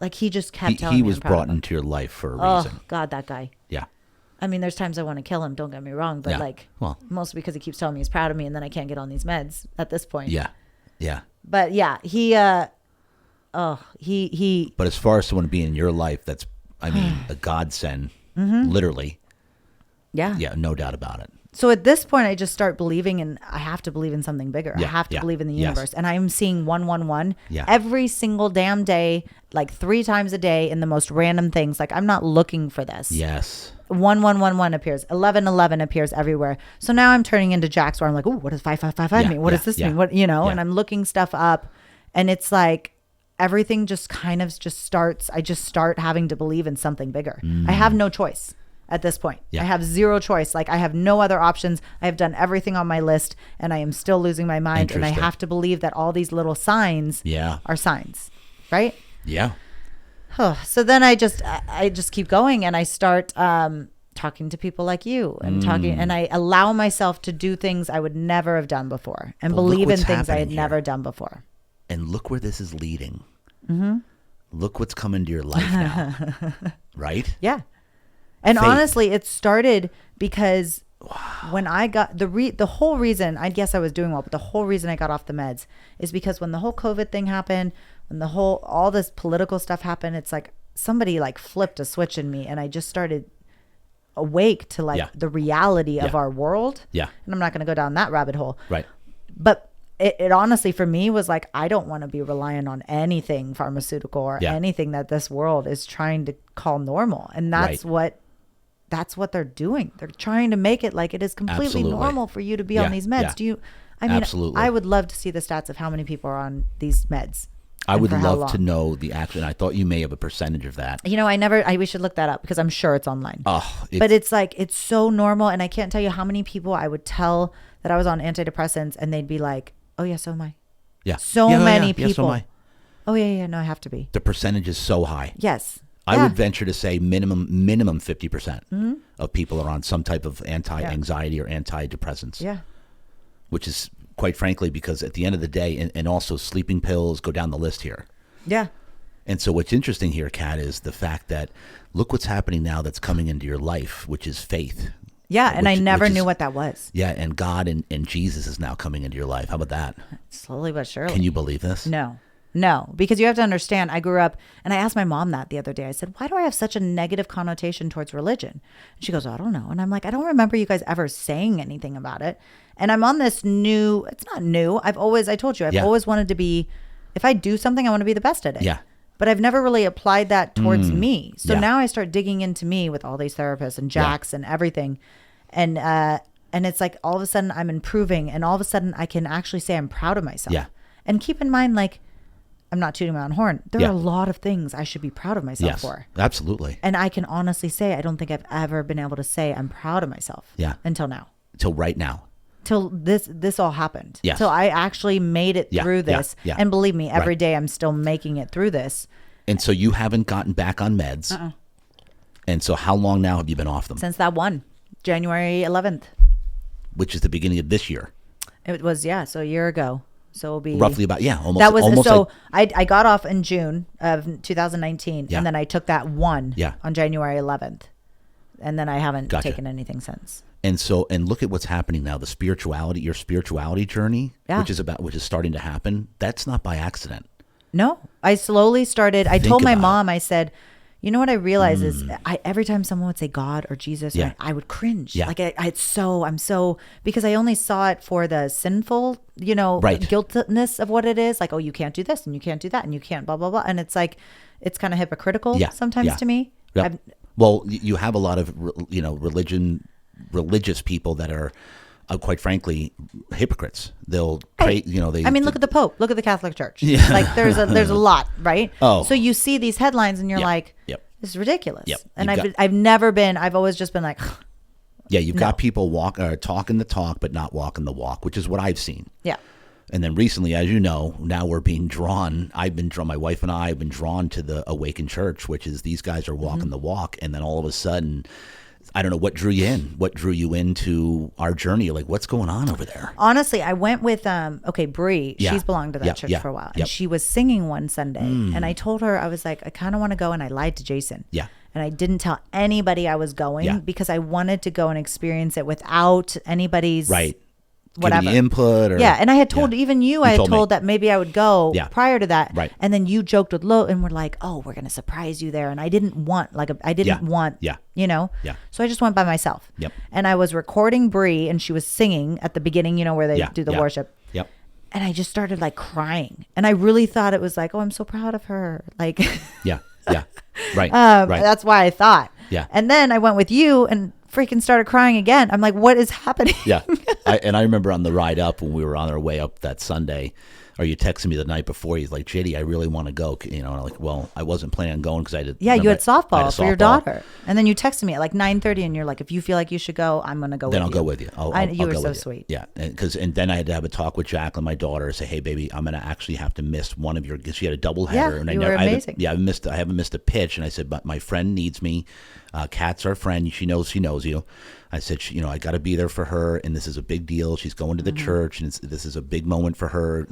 Speaker 2: Like he just kept telling me.
Speaker 1: He was brought into your life for a reason.
Speaker 2: Oh God, that guy.
Speaker 1: Yeah.
Speaker 2: I mean, there's times I want to kill him. Don't get me wrong, but mostly because he keeps telling me he's proud of me, and then I can't get on these meds at this point.
Speaker 1: Yeah. Yeah.
Speaker 2: But yeah, he.
Speaker 1: But as far as someone being in your life, that's, I mean, a godsend, literally.
Speaker 2: Yeah.
Speaker 1: Yeah. No doubt about it.
Speaker 2: So at this point, I just start believing, and I have to believe in something bigger. I have to believe in the universe. And I am seeing 111 every single damn day, like 3 times a day in the most random things. Like I'm not looking for this.
Speaker 1: Yes.
Speaker 2: 1111 appears. 1111 appears everywhere. So now I'm turning into Jax where I'm like, ooh, what does 5555 mean? What does this mean? What, and I'm looking stuff up, and it's like everything just kind of just starts. I just start having to believe in something bigger. I have no choice. At this point, I have zero choice. Like I have no other options. I have done everything on my list and I am still losing my mind. And I have to believe that all these little signs are signs, right?
Speaker 1: Yeah.
Speaker 2: So then I just keep going and I start talking to people like you and and I allow myself to do things I would never have done before and believe in things I had never done before.
Speaker 1: And look where this is leading. Look what's come into your life now. Right?
Speaker 2: Yeah. And honestly, it started because when I got the whole reason, I guess I was doing well, but the whole reason I got off the meds is because when the whole COVID thing happened, when all this political stuff happened, it's like somebody like flipped a switch in me and I just started awake to like the reality of our world. Yeah. And I'm not going to go down that rabbit hole.
Speaker 1: Right.
Speaker 2: But it honestly for me was like, I don't want to be reliant on anything pharmaceutical or anything that this world is trying to call normal. And that's what they're doing. They're trying to make it like it is completely normal for you to be on these meds. I mean, I would love to see the stats of how many people are on these meds.
Speaker 1: I would love to know the action. I thought you may have a percentage of that.
Speaker 2: We should look that up because I'm sure it's online. But it's like, it's so normal. And I can't tell you how many people I would tell that I was on antidepressants and they'd be like, oh yeah, so am I. Yeah. Many people. Yeah, so am I. Oh yeah, no, I have to be.
Speaker 1: The percentage is so high.
Speaker 2: Yes.
Speaker 1: I would venture to say minimum 50% of people are on some type of anti-anxiety or antidepressants. Yeah. Which is quite frankly because at the end of the day, and also sleeping pills go down the list here. Yeah. And so what's interesting here, Kat, is the fact that look what's happening now that's coming into your life, which is faith.
Speaker 2: Yeah, and I never knew what that was.
Speaker 1: Yeah, and God and Jesus is now coming into your life. How about that?
Speaker 2: Slowly but surely.
Speaker 1: Can you believe this?
Speaker 2: No, because you have to understand, I grew up, and I asked my mom that the other day. I said, why do I have such a negative connotation towards religion? And she goes, I don't know. And I'm like, I don't remember you guys ever saying anything about it. And I'm on this it's not new. I told you, I've always wanted to be, if I do something, I want to be the best at it. Yeah. But I've never really applied that towards me. So now I start digging into me with all these therapists and Jax and everything. And it's like all of a sudden I'm improving and all of a sudden I can actually say I'm proud of myself. Yeah. And keep in mind, like, I'm not tooting my own horn. There are a lot of things I should be proud of myself for.
Speaker 1: Absolutely.
Speaker 2: And I can honestly say, I don't think I've ever been able to say I'm proud of myself. Yeah. Until now.
Speaker 1: Until right now.
Speaker 2: till this all happened.
Speaker 1: Yes.
Speaker 2: Till I actually made it through this.
Speaker 1: Yeah.
Speaker 2: And believe me, every day I'm still making it through this.
Speaker 1: And so you haven't gotten back on meds. And so how long now have you been off them?
Speaker 2: Since that one, January 11th.
Speaker 1: Which is the beginning of this year.
Speaker 2: It was, so a year ago. So it'll be
Speaker 1: roughly about, almost.
Speaker 2: That was
Speaker 1: almost
Speaker 2: so. I got off in June of 2019, and then I took that one on January 11th, and then I haven't taken anything since.
Speaker 1: And so, and look at what's happening now. Your spirituality journey, which is starting to happen. That's not by accident. No,
Speaker 2: I slowly started. I told my mom, I said, you know what I realized is every time someone would say God or Jesus, I would cringe. Like I'm so, because I only saw it for the sinful, guiltness of what it is. Like, oh, you can't do this and you can't do that and you can't blah, blah, blah. And it's like, it's kind of hypocritical sometimes to me.
Speaker 1: Yeah. Well, you have a lot of, religious people that are, quite frankly, hypocrites. They'll pray,
Speaker 2: look at the Pope, look at the Catholic Church. Yeah. Like there's a lot, right? Oh. So you see these headlines and you're like, this is ridiculous. Yep. And I've always just been like,
Speaker 1: you've got people talking the talk, but not walking the walk, which is what I've seen. Yeah. And then recently, as you know, now we're being drawn. My wife and I have been drawn to the Awakened Church, which is these guys are walking the walk. And then all of a sudden, I don't know what drew you in. What drew you into our journey? Like, what's going on over there?
Speaker 2: Honestly, I went with Bree. Yeah. She's belonged to that church for a while, and she was singing one Sunday, and I told her, I was like, I kind of want to go, and I lied to Jason. Yeah. And I didn't tell anybody I was going because I wanted to go and experience it without anybody's whatever
Speaker 1: input.
Speaker 2: And I had told even you, I had told that maybe I would go prior to that. Right. And then you joked with Lo and were like, oh, we're going to surprise you there. And I didn't want So I just went by myself. Yep. And I was recording Bree and she was singing at the beginning, where they do the worship. Yep. And I just started like crying. And I really thought it was like, oh, I'm so proud of her. Like,
Speaker 1: yeah. Right.
Speaker 2: That's why I thought. Yeah. And then I went with you and freaking started crying again. I'm like, what is happening?
Speaker 1: Yeah. I remember on the ride up when we were on our way up that Sunday, or you texted me the night before, he's like, JD, I really want to go. And I'm like, well, I wasn't planning on going because I did.
Speaker 2: Yeah, you had softball for your daughter. And then you texted me at like 9:30 and you're like, if you feel like you should go, I'm going to go with you.
Speaker 1: Then I'll go with you.
Speaker 2: You were so sweet.
Speaker 1: Yeah. And then I had to have a talk with Jacqueline, my daughter, say, hey, baby, I'm going to actually have to miss one of your, because she had a doubleheader.
Speaker 2: Yeah, and you were amazing.
Speaker 1: I haven't missed a pitch. And I said, but my friend needs me. Kat's our friend. She knows you. I said, I got to be there for her, and this is a big deal. She's going to the church, and this is a big moment for her,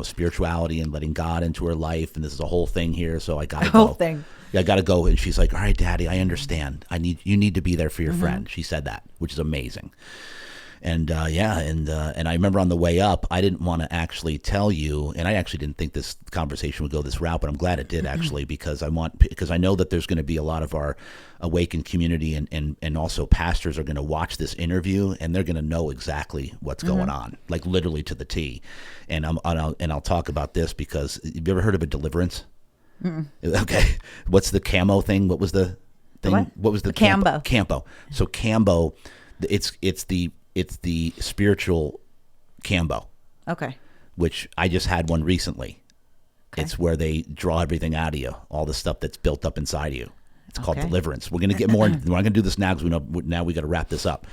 Speaker 1: spirituality and letting God into her life, and this is a whole thing here, so I got to go.
Speaker 2: Whole thing.
Speaker 1: Yeah, I got to go. And she's like, all right, Daddy, I understand. You need to be there for your friend. She said that, which is amazing. And and I remember on the way up, I didn't want to actually tell you, and I actually didn't think this conversation would go this route, but I'm glad it did actually, because I know that there's going to be a lot of our awakened community and also pastors are going to watch this interview, and they're going to know exactly what's going on, like literally to the T. And I'll talk about this because have you ever heard of a deliverance? Okay, what's the camo thing? What was the thing? What was the
Speaker 2: Cambo?
Speaker 1: Cambo. So Cambo, it's the spiritual Cambo. Okay. Which I just had one recently. Okay. It's where they draw everything out of you, all the stuff that's built up inside of you. It's called deliverance. We're going to get more. We're not going to do this now because now we got to wrap this up.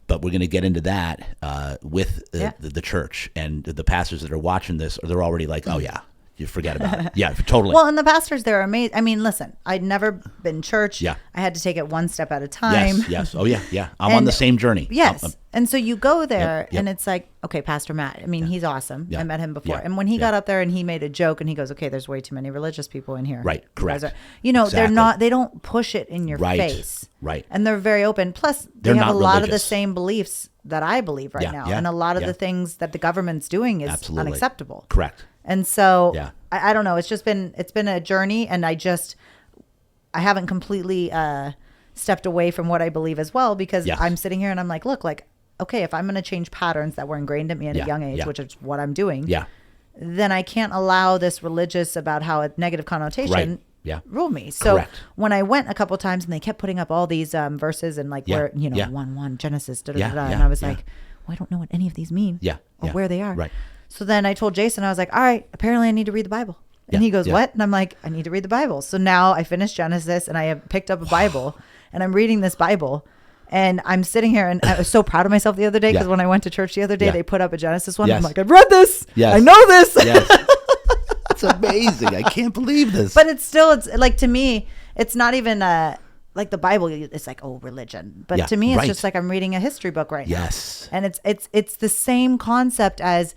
Speaker 1: But we're going to get into that with the church, and the pastors that are watching this, they're already like, oh yeah. You forget about it. Yeah, totally.
Speaker 2: Well, and the pastors, they're amazing. I mean, listen, I'd never been church. Yeah. I had to take it one step at a time.
Speaker 1: Yes. Oh, yeah. I'm on the same journey.
Speaker 2: Yes. And so you go there and it's like, okay, Pastor Matt, I mean, he's awesome. Yeah. I met him before. Yeah. And when he got up there and he made a joke and he goes, okay, there's way too many religious people in here.
Speaker 1: Right. Correct.
Speaker 2: Exactly. They don't push it in your face.
Speaker 1: Right.
Speaker 2: And they're very open. Plus, they have a lot of the same beliefs that I believe right now. And a lot of the things that the government's doing is unacceptable.
Speaker 1: Correct.
Speaker 2: And so I don't know. It's been a journey, and I haven't completely stepped away from what I believe as well, because I'm sitting here and I'm like, look, like, okay, if I'm going to change patterns that were ingrained in me at a young age, which is what I'm doing, then I can't allow this religious about how a negative connotation rule me. So when I went a couple of times and they kept putting up all these verses and like where 1:1 Genesis, and I was like, well, I don't know what any of these mean or where they are. Right. So then I told Jason, I was like, all right, apparently I need to read the Bible. And he goes, what? And I'm like, I need to read the Bible. So now I finished Genesis and I have picked up a Bible and I'm reading this Bible. And I'm sitting here, and I was so proud of myself the other day because
Speaker 1: Yeah.
Speaker 2: when I went to church the other day,
Speaker 1: Yeah.
Speaker 2: they put up a Genesis one.
Speaker 1: Yes.
Speaker 2: I'm like, I've read this.
Speaker 1: Yes.
Speaker 2: I know this.
Speaker 1: Yes. It's amazing. I can't believe this.
Speaker 2: But it's like, to me, it's not even like the Bible. It's like, oh, religion. But
Speaker 1: Yeah,
Speaker 2: to me, it's
Speaker 1: right.
Speaker 2: just like I'm reading a history book right now.
Speaker 1: Yes.
Speaker 2: And it's the same concept as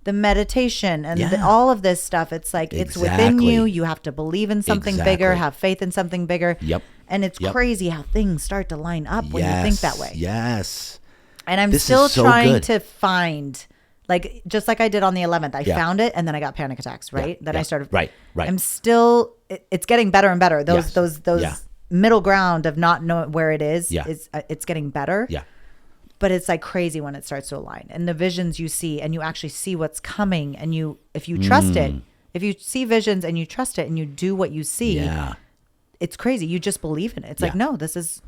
Speaker 2: the meditation and
Speaker 1: Yeah.
Speaker 2: all of this stuff. It's like it's within
Speaker 1: Exactly.
Speaker 2: you. You have to believe in something bigger,
Speaker 1: Exactly.
Speaker 2: have faith in something bigger.
Speaker 1: Yep.
Speaker 2: And it's
Speaker 1: Yep.
Speaker 2: crazy how things start to line up when you think that way.
Speaker 1: Yes.
Speaker 2: And I'm
Speaker 1: This is
Speaker 2: still
Speaker 1: so
Speaker 2: trying
Speaker 1: good.
Speaker 2: to find, like, just like I did on the 11th, I
Speaker 1: Yeah.
Speaker 2: found it and then I got panic attacks, right? Then
Speaker 1: yeah,
Speaker 2: I started,
Speaker 1: right.
Speaker 2: I'm still, it's getting better and better. Those
Speaker 1: Yeah.
Speaker 2: middle ground of not knowing where it is,
Speaker 1: Yeah.
Speaker 2: it's getting better.
Speaker 1: Yeah.
Speaker 2: But it's like crazy when it starts to align and the visions you see and you actually see what's coming. And if you trust it, if you see visions and you trust it and you do what you see,
Speaker 1: Yeah.
Speaker 2: it's crazy. You just believe in it. It's like,
Speaker 1: Yeah.
Speaker 2: no,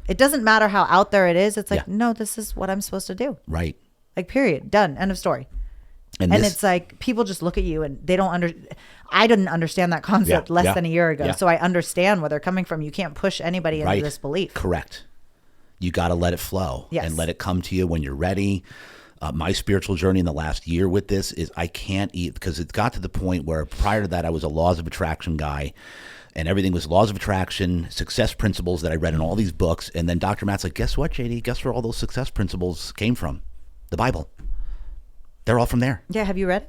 Speaker 2: it doesn't matter how out there it is. It's like,
Speaker 1: Yeah.
Speaker 2: no, this is what I'm supposed to do.
Speaker 1: Right.
Speaker 2: Like, period, done, end of story. And
Speaker 1: this-
Speaker 2: it's like people just look at you and they don't I didn't understand that concept
Speaker 1: Yeah,
Speaker 2: less
Speaker 1: yeah,
Speaker 2: than a year ago.
Speaker 1: yeah.
Speaker 2: So I understand where they're coming from. You can't push anybody into
Speaker 1: Right.
Speaker 2: this belief.
Speaker 1: Correct. You got to let it flow
Speaker 2: Yes.
Speaker 1: and let it come to you when you're ready. My spiritual journey in the last year with this is I can't eat because it got to the point where prior to that I was a laws of attraction guy and everything was laws of attraction, success principles that I read in all these books. And then Dr. Matt's like, guess what, JD? Guess where all those success principles came from? The Bible. They're all from there.
Speaker 2: Yeah, have you read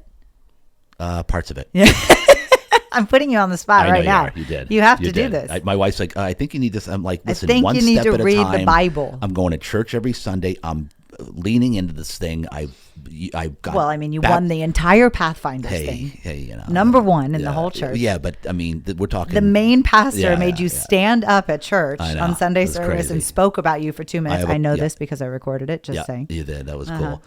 Speaker 2: it?
Speaker 1: Parts of it.
Speaker 2: Yeah. I'm putting you on the spot
Speaker 1: I know
Speaker 2: right
Speaker 1: you
Speaker 2: now.
Speaker 1: are. You did.
Speaker 2: You have
Speaker 1: You
Speaker 2: to do
Speaker 1: did.
Speaker 2: this.
Speaker 1: My wife's like, I think you need this. I'm like, listen,
Speaker 2: think
Speaker 1: one
Speaker 2: you need
Speaker 1: step
Speaker 2: to
Speaker 1: at a
Speaker 2: read the
Speaker 1: time.
Speaker 2: Bible.
Speaker 1: I'm going to church every Sunday. I'm leaning into this thing. I got.
Speaker 2: Well, I mean, you won the entire Pathfinders thing.
Speaker 1: Hey, you know,
Speaker 2: Number one in the
Speaker 1: yeah,
Speaker 2: whole church.
Speaker 1: Yeah, but I mean, we're talking.
Speaker 2: The main pastor
Speaker 1: Yeah,
Speaker 2: made
Speaker 1: yeah,
Speaker 2: you
Speaker 1: yeah.
Speaker 2: stand up at church
Speaker 1: I know.
Speaker 2: on Sunday
Speaker 1: It was
Speaker 2: service
Speaker 1: crazy.
Speaker 2: and spoke about you for 2 minutes.
Speaker 1: have
Speaker 2: I
Speaker 1: a-
Speaker 2: know
Speaker 1: yeah.
Speaker 2: this because I recorded it, just
Speaker 1: Yeah,
Speaker 2: saying.
Speaker 1: you did. That was cool.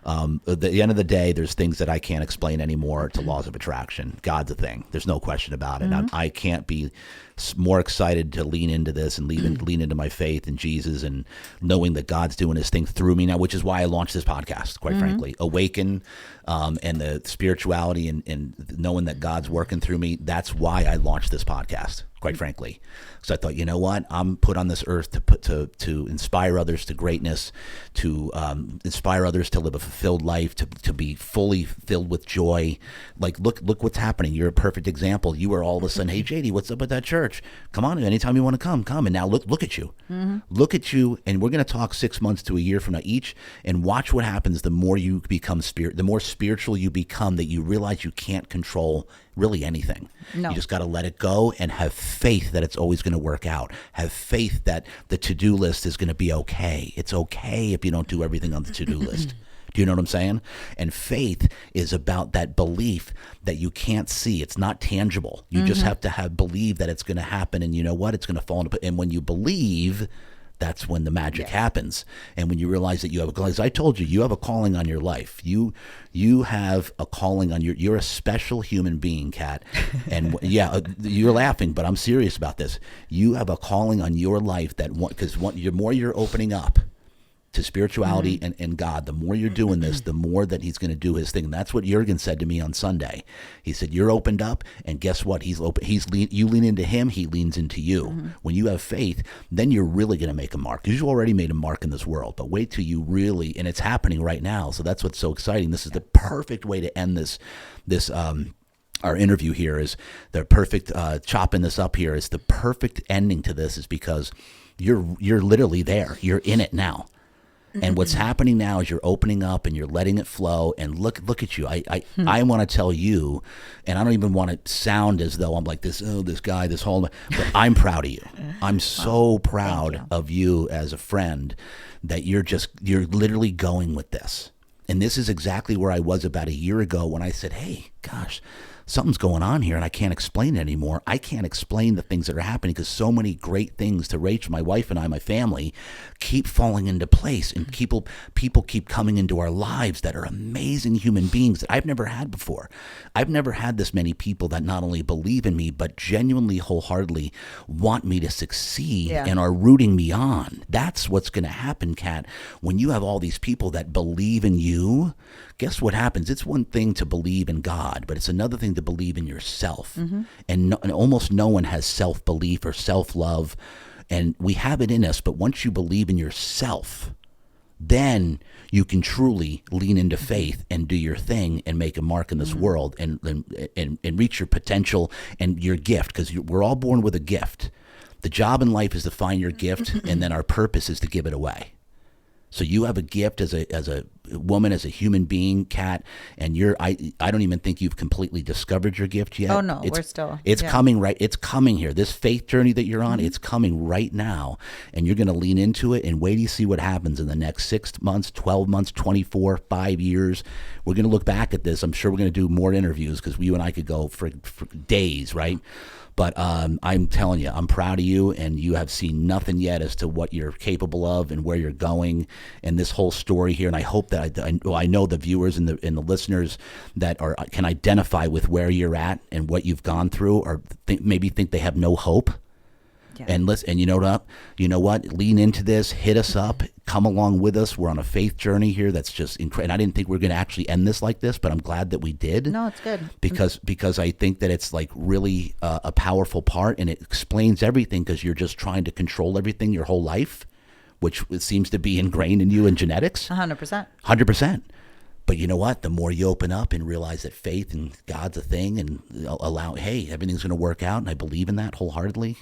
Speaker 1: At the end of the day, there's things that I can't explain anymore to laws of attraction. God's a thing. There's no question about it. I can't be more excited to lean into this and lean into my faith in Jesus and knowing that God's doing his thing through me now, which is why I launched this podcast, quite frankly. Awaken and the spirituality and knowing that God's working through me. That's why I launched this podcast, quite frankly. So I thought, you know what? I'm put on this earth to inspire others to greatness, to inspire others to live a fulfilled life, to be fully filled with joy. Like, look what's happening. You're a perfect example. You were all of a sudden, hey, JD, what's up with that church? Come on, anytime you want to come. And now look at you. Look at you. And we're going to talk 6 months to a year from now each and watch what happens the more you become the more spiritual you become, that you realize you can't control really anything.
Speaker 2: No.
Speaker 1: You just got to let it go and have faith that it's always going to work out. Have faith that the to-do list is going to be okay. It's okay if you don't do everything on the to-do list. Do you know what I'm saying? And faith is about that belief that you can't see. It's not tangible. You just have to believe that it's going to happen, and you know what? It's going to fall into. And when you believe, that's when the magic happens. And when you realize that you have as I told you, you have a calling on your life. You have a calling on you're a special human being, Kat. And yeah, you're laughing, but I'm serious about this. You have a calling on your life because the more you're opening up to spirituality and God, the more you're doing this, the more that he's going to do his thing. And that's what Jurgen said to me on Sunday. He said, you're opened up, and guess what? He's open. You lean into him, he leans into you. When you have faith, then you're really going to make a mark, because you already made a mark in this world. But wait till you really, and it's happening right now. So that's what's so exciting. This is the perfect way to end this our interview here. Is the perfect chopping this up here is the perfect ending to this, is because you're literally there. You're in it now. And what's happening now is you're opening up and you're letting it flow. And look at you. I want to tell you, and I don't even want to sound as though I'm like this guy, this whole, but I'm proud of you. I'm so proud of you as a friend that you're literally going with this. And this is exactly where I was about a year ago when I said, hey, gosh, something's going on here and I can't explain it anymore. I can't explain the things that are happening because so many great things to Rachel, my wife and I, my family, keep falling into place, and people keep coming into our lives that are amazing human beings that I've never had before. I've never had this many people that not only believe in me, but genuinely, wholeheartedly want me to succeed and are rooting me on. That's what's going to happen, Kat. When you have all these people that believe in you, guess what happens? It's one thing to believe in God, but it's another thing to believe in yourself. And almost no one has self-belief or self-love And we have it in us, but once you believe in yourself, then you can truly lean into faith and do your thing and make a mark in this world and reach your potential and your gift, because we're all born with a gift. The job in life is to find your gift, and then our purpose is to give it away. So you have a gift as a woman, as a human being, Kat, and I don't even think you've completely discovered your gift yet.
Speaker 2: Oh no, we're still.
Speaker 1: It's coming, right? It's coming here. This faith journey that you're on, it's coming right now, and you're going to lean into it and wait till you see what happens in the next 6 months, 12 months, 24, 5 years. We're going to look back at this. I'm sure we're going to do more interviews because you and I could go for days, right? But I'm telling you, I'm proud of you, and you have seen nothing yet as to what you're capable of and where you're going, and this whole story here. And I hope that I know the viewers and the listeners that can identify with where you're at and what you've gone through, or maybe think they have no hope. Yeah. And listen, and you know what? Lean into this. Hit us up. Come along with us. We're on a faith journey here that's just incredible. And I didn't think we were going to actually end this like this, but I'm glad that we did.
Speaker 2: No, it's good.
Speaker 1: Because I think that it's like really a powerful part, and it explains everything, because you're just trying to control everything your whole life, which seems to be ingrained in you in genetics.
Speaker 2: 100%.
Speaker 1: 100%. But you know what? The more you open up and realize that faith and God's a thing, and allow, hey, everything's going to work out, and I believe in that wholeheartedly.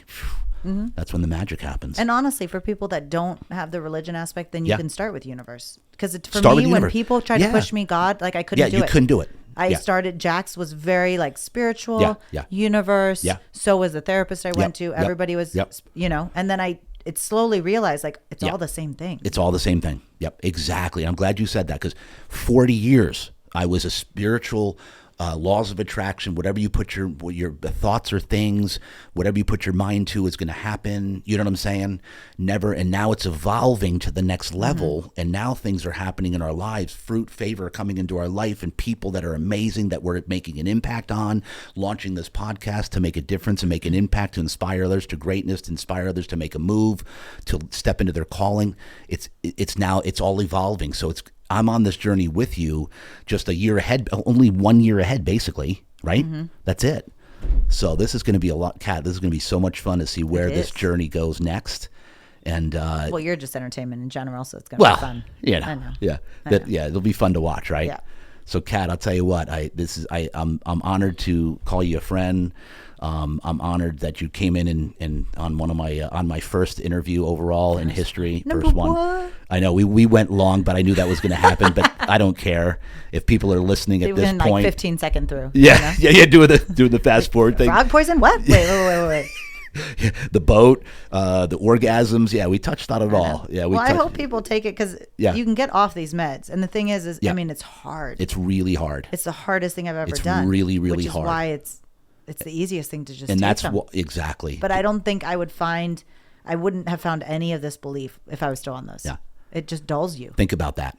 Speaker 1: That's when the magic happens.
Speaker 2: And honestly, for people that don't have the religion aspect, then you can start with universe. Because for
Speaker 1: Start
Speaker 2: me, when people tried to push me God, like I couldn't do it.
Speaker 1: Yeah, you couldn't do it.
Speaker 2: I started, Jax was very like spiritual, universe. Yeah. So was the therapist I went to. Everybody was, and then it slowly realized like it's all the same thing.
Speaker 1: It's all the same thing. Yep, exactly. I'm glad you said that, because 40 years I was a spiritual laws of attraction, whatever you put your thoughts or things, whatever you put your mind to is going to happen. You know what I'm saying? Never. And now it's evolving to the next level. And now things are happening in our lives. Fruit, favor coming into our life, and people that are amazing that we're making an impact on, launching this podcast to make a difference and make an impact, to inspire others to greatness, to inspire others to make a move, to step into their calling. It's all evolving. So I'm on this journey with you, just a year ahead, only 1 year ahead, basically, right? That's it. So this is going to be a lot, Kat. This is going to be so much fun to see where this journey goes next. And
Speaker 2: well, you're just entertainment in general, so it's going to be fun.
Speaker 1: I know. It'll be fun to watch, right? Yeah. So, Kat, I'll tell you what. I'm honored to call you a friend. I'm honored that you came in and on one of my on my first interview overall in history, first one. I know we went long, but I knew that was going to happen. But I don't care if people are listening at this point.
Speaker 2: Like 15-second through.
Speaker 1: Yeah, doing the fast forward thing.
Speaker 2: Frog poison? What? Wait.
Speaker 1: The boat, the orgasms. Yeah, we touched on it all. Yeah,
Speaker 2: I hope people take it, because you can get off these meds, and the thing is I mean, it's hard.
Speaker 1: It's really hard.
Speaker 2: It's the hardest thing I've ever done.
Speaker 1: It's really, really
Speaker 2: which is
Speaker 1: hard.
Speaker 2: Why it's the easiest thing to just.
Speaker 1: And
Speaker 2: take
Speaker 1: that's
Speaker 2: them.
Speaker 1: Exactly.
Speaker 2: But I don't think I wouldn't have found any of this belief if I was still on those. Yeah, it just dulls you.
Speaker 1: Think about that.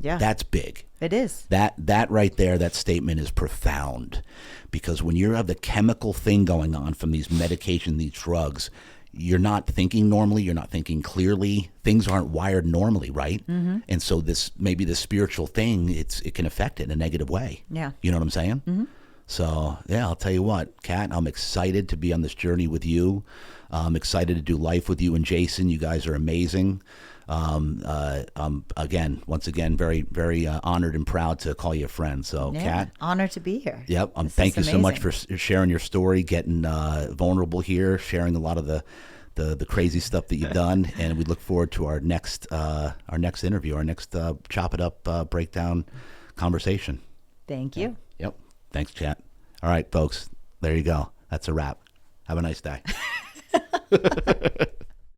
Speaker 1: Yeah, that's big.
Speaker 2: It is.
Speaker 1: That right there, that statement is profound, because when you have the chemical thing going on from these medication, these drugs, you're not thinking normally. You're not thinking clearly. Things aren't wired normally, right? And so this spiritual thing, it can affect it in a negative way. Yeah. You know what I'm saying? So, yeah, I'll tell you what, Kat, I'm excited to be on this journey with you. I'm excited to do life with you and Jason. You guys are amazing. Once again, very, very honored and proud to call you a friend. So, Kat.
Speaker 2: Honored to be here.
Speaker 1: Yep. Thank you so much for sharing your story, getting vulnerable here, sharing a lot of the crazy stuff that you've done. And we look forward to our next interview, our next chop it up, breakdown conversation.
Speaker 2: Thank you.
Speaker 1: Yep. Thanks, Kat. All right, folks. There you go. That's a wrap. Have a nice day.